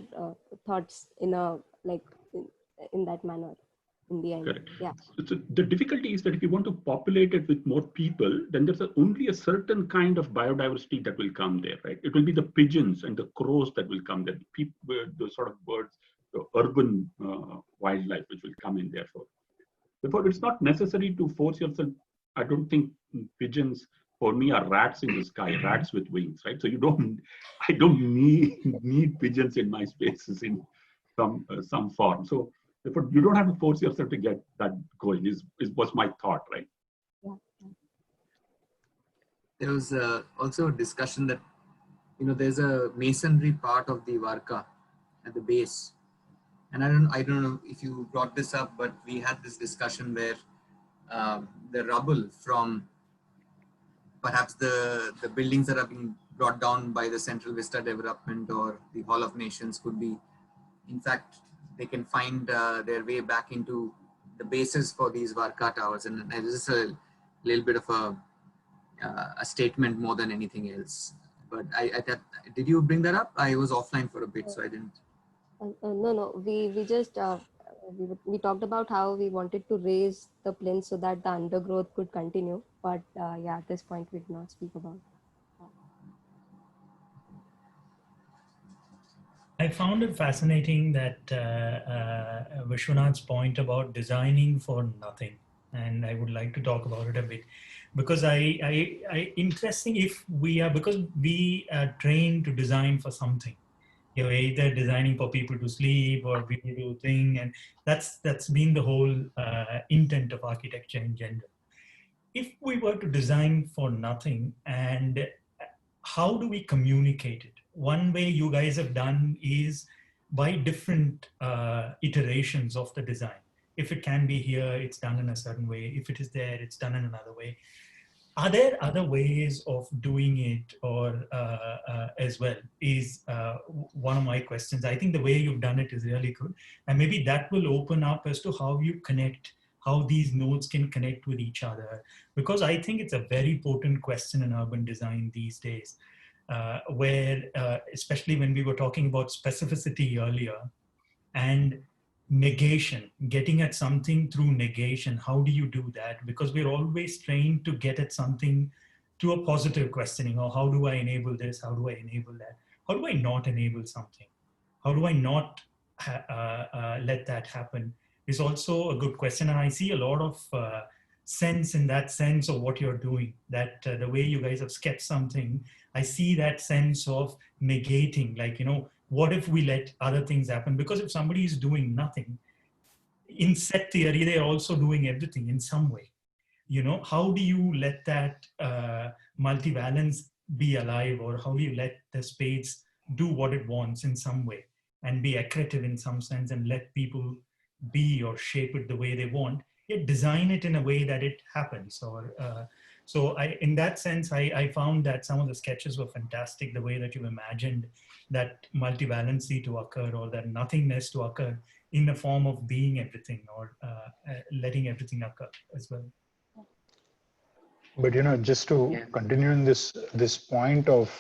thoughts in that manner in the end. Correct. Yeah. So the difficulty is that if you want to populate it with more people, then there's only a certain kind of biodiversity that will come there, right? It will be the pigeons and the crows that will come there, the sort of birds, the urban wildlife which will come in therefore. Therefore, it's not necessary to force yourself. I don't think pigeons for me are rats in the sky, rats with wings, right? So I don't need pigeons in my spaces in some form. So therefore, you don't have to force yourself to get that going. Was my thought, right? There was also a discussion that there's a masonry part of the Varka at the base, and I don't know if you brought this up, but we had this discussion where the rubble from perhaps the buildings that are being brought down by the Central Vista development or the Hall of Nations could be, in fact, they can find their way back into the bases for these Varka towers, and this is a little bit of a statement more than anything else. But did you bring that up? I was offline for a bit, so I didn't. No. We just we talked about how we wanted to raise the plinth so that the undergrowth could continue. But yeah, at this point we did not speak about. I found it fascinating that Vishwanath's point about designing for nothing, and I would like to talk about it a bit, because interesting if we are, because we are trained to design for something. You're either designing for people to sleep or people to think, and that's been the whole intent of architecture in general. If we were to design for nothing, and how do we communicate it? One way you guys have done is by different iterations of the design. If it can be here, it's done in a certain way. If it is there, it's done in another way. Are there other ways of doing it, or as well, is one of my questions. I think the way you've done it is really good. And maybe that will open up as to how you connect, how these nodes can connect with each other. Because I think it's a very potent question in urban design these days, where, especially when we were talking about specificity earlier, and negation, getting at something through negation. How do you do that? Because we're always trained to get at something to a positive questioning, or how do I enable this? How do I enable that? How do I not enable something? How do I not let that happen? Is also a good question. And I see a lot of sense in that sense of what you're doing, that the way you guys have sketched something, I see that sense of negating, like, what if we let other things happen? Because if somebody is doing nothing, in set theory, they're also doing everything in some way. How do you let that multivalence be alive, or how do you let the space do what it wants in some way and be accretive in some sense, and let people be or shape it the way they want, yet design it in a way that it happens? So in that sense, I found that some of the sketches were fantastic, the way that you imagined that multivalency to occur, or that nothingness to occur in the form of being everything, or letting everything occur as well. But just to continue in this point of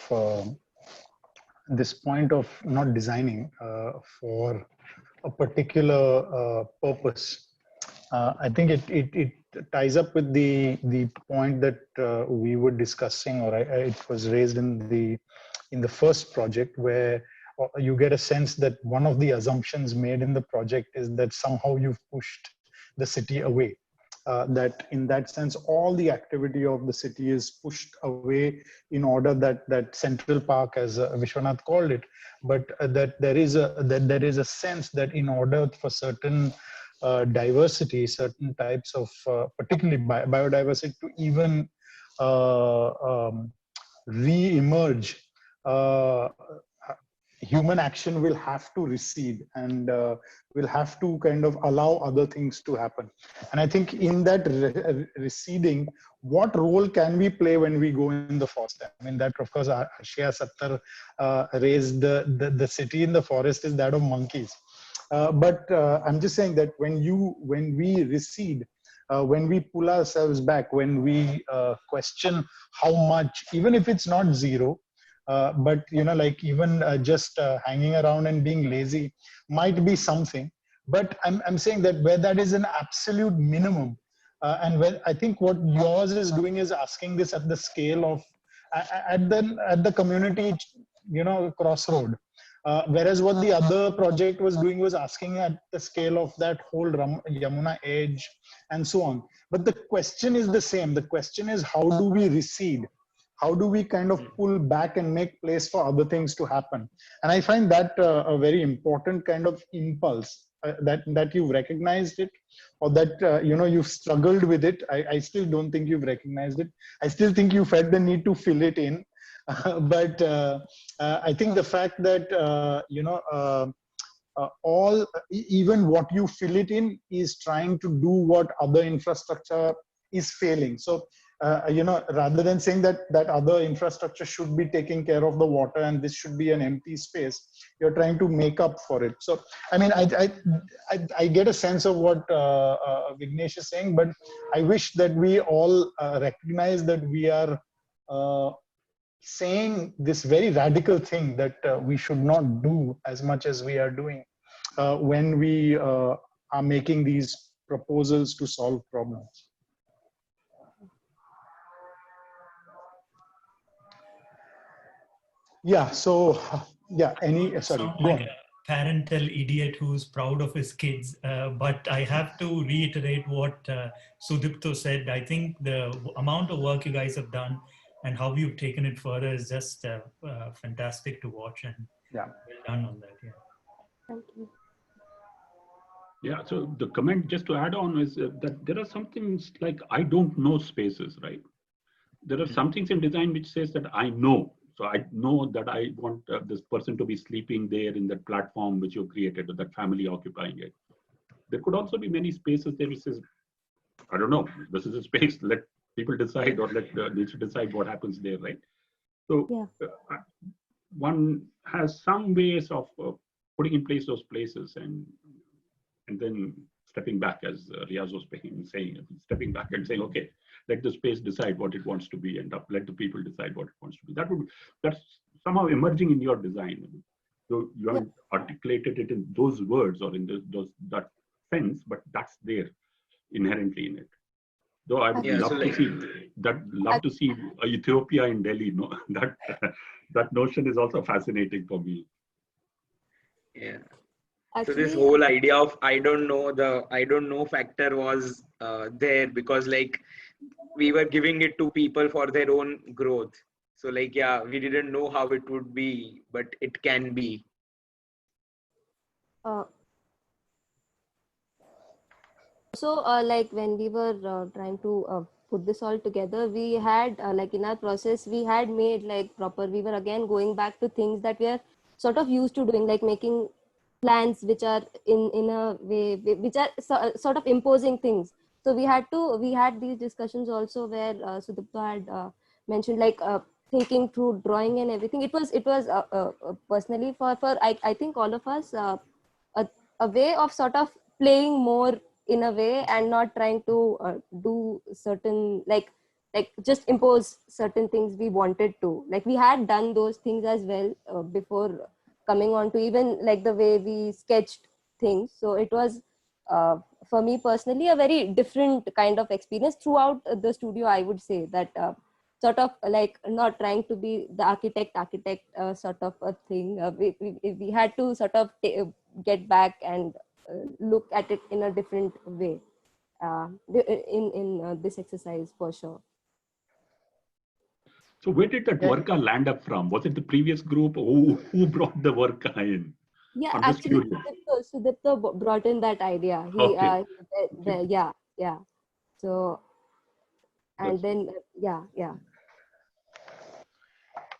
not designing for a particular purpose, I think it ties up with the point that we were discussing, or it was raised in the first project, where you get a sense that one of the assumptions made in the project is that somehow you've pushed the city away. That in that sense, all the activity of the city is pushed away in order that Central Park, as Vishwanath called it, but that there is a sense that in order for certain diversity, certain types of particularly biodiversity to even re-emerge, human action will have to recede, and will have to kind of allow other things to happen. And I think in that receding, what role can we play when we go in the forest? I mean, that of course Ashia Sattar raised the city in the forest is that of monkeys. But I'm just saying that when we recede, when we pull ourselves back, when we question how much, even if it's not zero, but like even just hanging around and being lazy might be something. But I'm saying that where that is an absolute minimum, and where I think what yours is doing is asking this at the scale of at the community crossroad, Whereas what the other project was doing was asking at the scale of that whole Yamuna edge and so on. But the question is the same. The question is, how do we recede? How do we kind of pull back and make place for other things to happen? And I find that a very important kind of impulse, that you've recognized it, or that you've struggled with it. I still don't think you've recognized it. I still think you felt the need to fill it in. But I think the fact that even what you fill it in is trying to do what other infrastructure is failing. So rather than saying that other infrastructure should be taking care of the water and this should be an empty space, you're trying to make up for it. So I mean, I get a sense of what Vignesh is saying, but I wish that we all recognize that we are saying this very radical thing that we should not do as much as we are doing when we are making these proposals to solve problems. Yeah, so yeah, sorry, go on. Parental idiot who's proud of his kids, but I have to reiterate what Sudipto said. I think the amount of work you guys have done and how you've taken it further is just fantastic to watch, and well done on that. Yeah. Thank you. Yeah, so the comment just to add on is that there are some things like I don't know spaces, right? There are some things in design which says that I know. So I know that I want this person to be sleeping there in that platform which you created, or that family occupying it. There could also be many spaces there which says, I don't know, this is a space, let people decide, or let nature decide what happens there, right? So one has some ways of putting in place those places and then stepping back, as Riaz was saying, stepping back and saying, okay, let the space decide what it wants to be, and let the people decide what it wants to be. That's somehow emerging in your design. So you haven't articulated it in those words or in that sense, but that's there inherently in it. Though I would love to see Ethiopia in Delhi. No, that notion is also fascinating for me. Yeah. So this whole idea of I don't know factor was there because like we were giving it to people for their own growth. So like, yeah, we didn't know how it would be, but it can be. So like when we were trying to put this all together, we had like in our process, we had made like we were again going back to things that we are sort of used to doing, like making plans which are in a way which are sort of imposing things. So we had these discussions also where Sudipta had mentioned like thinking through drawing and everything. It was personally for I think all of us a way of sort of playing more in a way and not trying to do certain like just impose certain things we wanted to. Like we had done those things as well before coming on to even like the way we sketched things. So it was for me personally a very different kind of experience throughout the studio. I would say that sort of like not trying to be the architect sort of a thing. We had to sort of get back and look at it in a different way in this exercise for sure. So where did that worker land up from? Was it the previous group? Who brought the worker in? Yeah, actually Sudipta brought in that idea. Yeah. So and then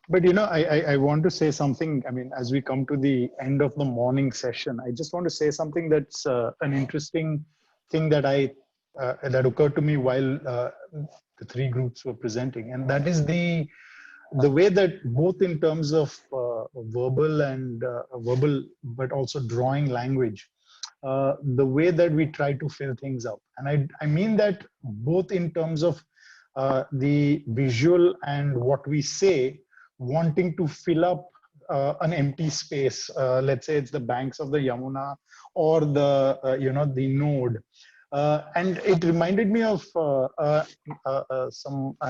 But I want to say something. I mean, as we come to the end of the morning session, I just want to say something that's an interesting thing that that occurred to me while the three groups were presenting, and that is the way that both in terms of verbal, but also drawing language, the way that we try to fill things up, and I mean that both in terms of the visual and what we say, wanting to fill up an empty space. Let's say it's the banks of the Yamuna or the the node. And it reminded me of an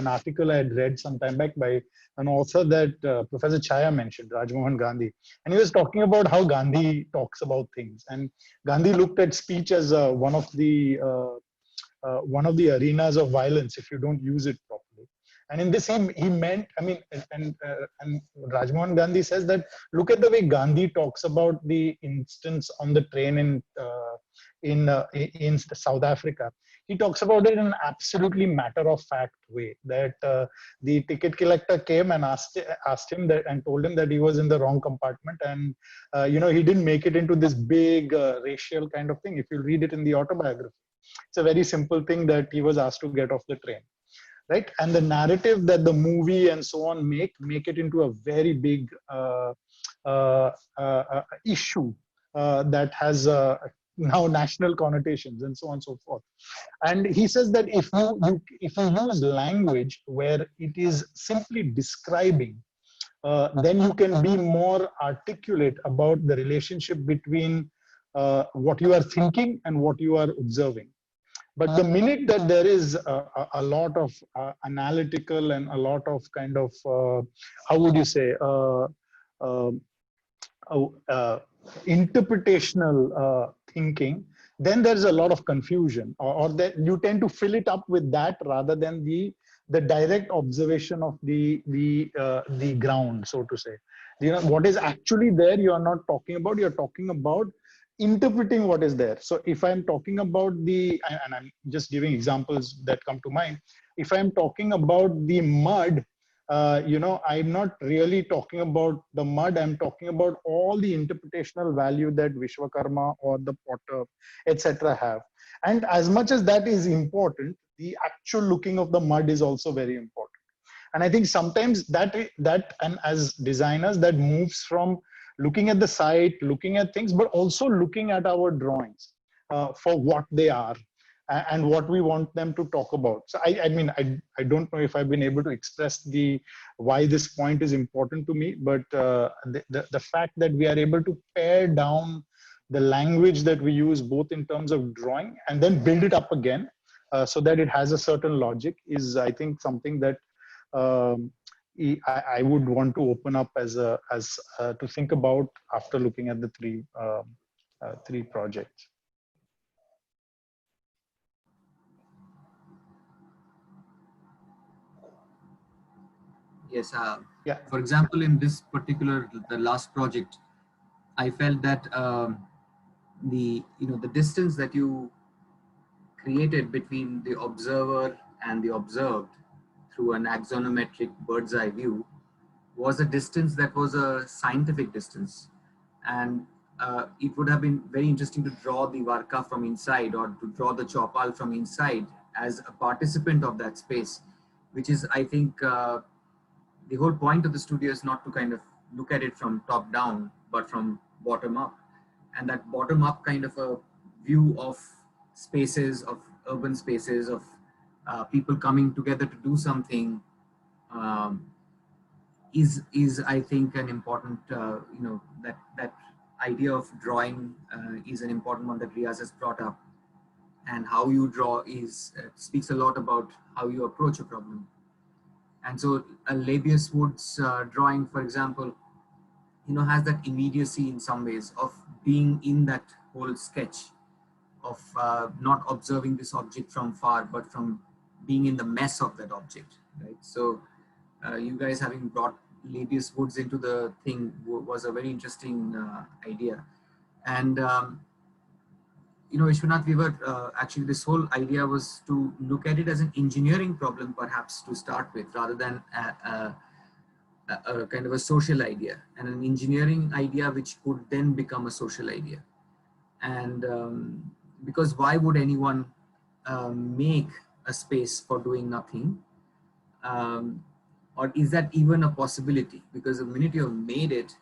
article I had read some time back by an author that Professor Chaya mentioned, Rajmohan Gandhi. And he was talking about how Gandhi talks about things. And Gandhi looked at speech as one of the arenas of violence if you don't use it properly. And in this, he meant, I mean, and Rajmohan Gandhi says that, look at the way Gandhi talks about the instance on the train in South Africa. He talks about it in an absolutely matter-of-fact way, that the ticket collector came and asked him that, and told him that he was in the wrong compartment, and he didn't make it into this big racial kind of thing. If you read it in the autobiography, it's a very simple thing that he was asked to get off the train, right? And the narrative that the movie and so on make it into a very big issue that has now national connotations and so on and so forth. And he says that if you use language where it is simply describing, then you can be more articulate about the relationship between what you are thinking and what you are observing. But the minute that there is a lot of analytical and a lot of kind of, how would you say, interpretational thinking, then there's a lot of confusion, or that you tend to fill it up with that rather than the direct observation of the ground, so to say. What is actually there, you are not talking about. You're talking about interpreting what is there. So if I'm talking about and I'm just giving examples that come to mind. If I'm talking about the mud, I'm not really talking about the mud. I'm talking about all the interpretational value that Vishwakarma or the potter, etc. have. And as much as that is important, the actual looking of the mud is also very important. And I think sometimes that and as designers, that moves from looking at the site, looking at things, but also looking at our drawings for what they are and what we want them to talk about. So I mean, I don't know if I've been able to express why this point is important to me, but the fact that we are able to pare down the language that we use, both in terms of drawing and then build it up again so that it has a certain logic, is, I think, something that I would want to open up to think about after looking at the three projects. Yes. Yeah. For example, in this particular, the last project, I felt that the distance that you created between the observer and the observed through an axonometric bird's eye view was a distance that was a scientific distance. And it would have been very interesting to draw the Varka from inside, or to draw the Chaupal from inside as a participant of that space, which is, I think, the whole point of the studio is not to kind of look at it from top down, but from bottom up. And that bottom up kind of a view of spaces, of urban spaces, of people coming together to do something, is I think an important, that idea of drawing is an important one that Riaz has brought up. And how you draw speaks a lot about how you approach a problem. And so a Labius Woods drawing, for example, has that immediacy in some ways of being in that whole sketch, of not observing this object from far, but from being in the mess of that object, right? So you guys having brought Labius Woods into the thing was a very interesting idea. And Vishwanath, we were actually, this whole idea was to look at it as an engineering problem, perhaps, to start with, rather than a kind of a social idea, and an engineering idea which could then become a social idea. And because why would anyone make a space for doing nothing? Or is that even a possibility? Because the minute you've made it,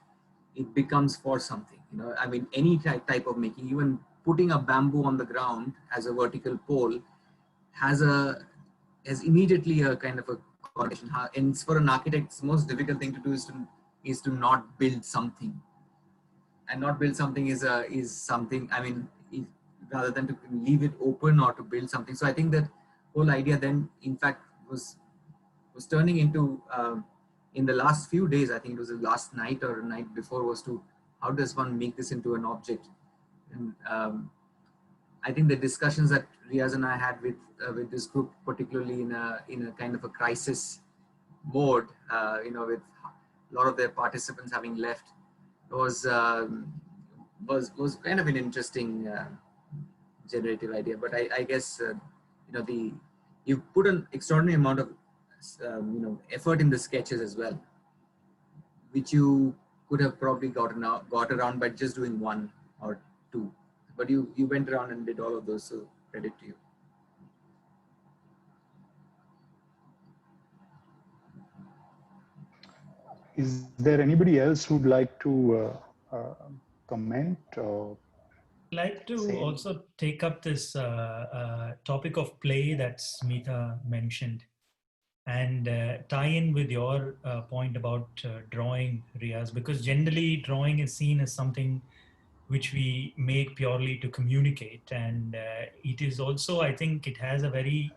it becomes for something. I mean, any type of making, even putting a bamboo on the ground as a vertical pole has immediately a kind of a connotation. And for an architect, the most difficult thing to do is to not build something. And not build something is something, I mean, rather than to leave it open or to build something. So I think that whole idea then, in fact, was turning into, in the last few days, I think it was the last night or night before, was to how does one make this into an object. And I think the discussions that Riaz and I had with this group, particularly in a kind of a crisis mode, with a lot of their participants having left, was kind of an interesting generative idea. But I guess you put an extraordinary amount of effort in the sketches as well, which you could have probably got around by just doing one or two. But you went around and did all of those, so credit to you. Is there anybody else who'd like to comment or I'd like to also take up this topic of play that Smita mentioned, and tie in with your point about drawing, Riaz, because generally drawing is seen as something which we make purely to communicate, and it is also, I think it has a very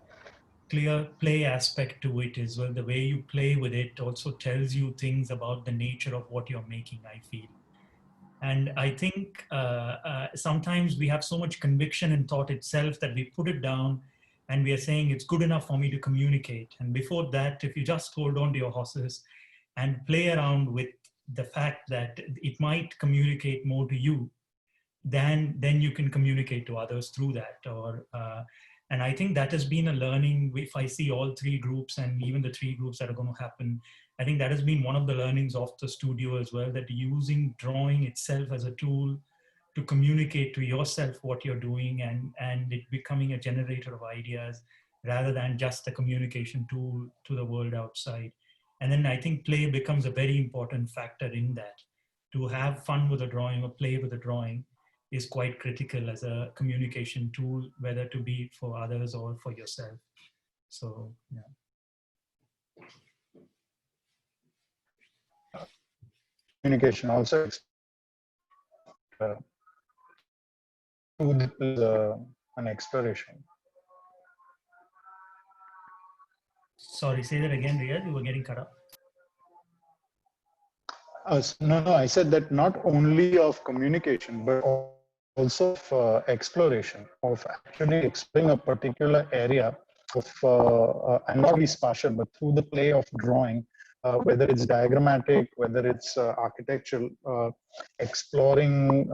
clear play aspect to it as well. The way you play with it also tells you things about the nature of what you're making, I feel. And I think sometimes we have so much conviction in thought itself that we put it down and we are saying it's good enough for me to communicate. And before that, if you just hold on to your horses and play around with the fact that it might communicate more to you, then you can communicate to others through that. And I think that has been a learning. If I see all three groups and even the three groups that are going to happen, I think that has been one of the learnings of the studio as well, that using drawing itself as a tool to communicate to yourself what you're doing, and it becoming a generator of ideas rather than just a communication tool to the world outside. And then I think play becomes a very important factor in that. To have fun with a drawing or play with a drawing is quite critical as a communication tool, whether to be for others or for yourself. So, yeah. Communication also an exploration. Sorry, say that again, Riyad. You were getting cut off. No, I said that not only of communication, but also of exploration, of actually exploring a particular area of, and not be spatial, but through the play of drawing, whether it's diagrammatic, whether it's architectural, exploring,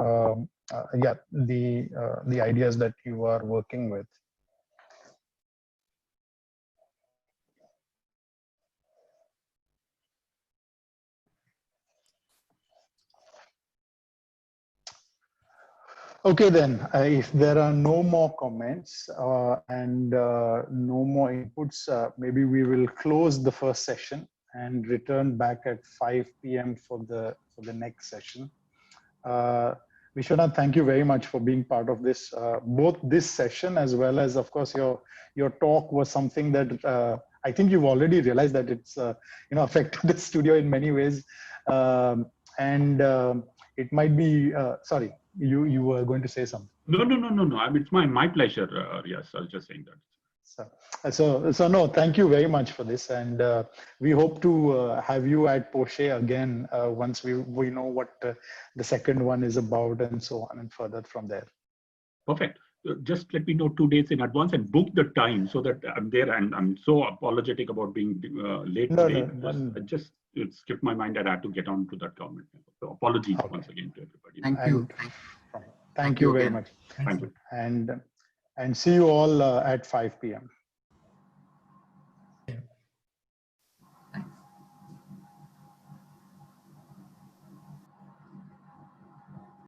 the ideas that you are working with. Okay, then, if there are no more comments and no more inputs, maybe we will close the first session and return back at 5 p.m. for the next session. Vishwanath, thank you very much for being part of this, both this session as well as, of course, your talk was something that I think you've already realized that it's affected the studio in many ways, and it might be sorry. You were going to say something. No. I mean, it's my pleasure. Yes, I was just saying that. So no, thank you very much for this, and we hope to have you at Porsche again once we know what the second one is about, and so on and further from there. Perfect. Just let me know 2 days in advance and book the time so that I'm there. And I'm so apologetic about being late today. It skipped my mind that I had to get on to that government. So apologies once again to everybody. Thank you. Thank you very much. Thank you. And see you all at 5 p.m.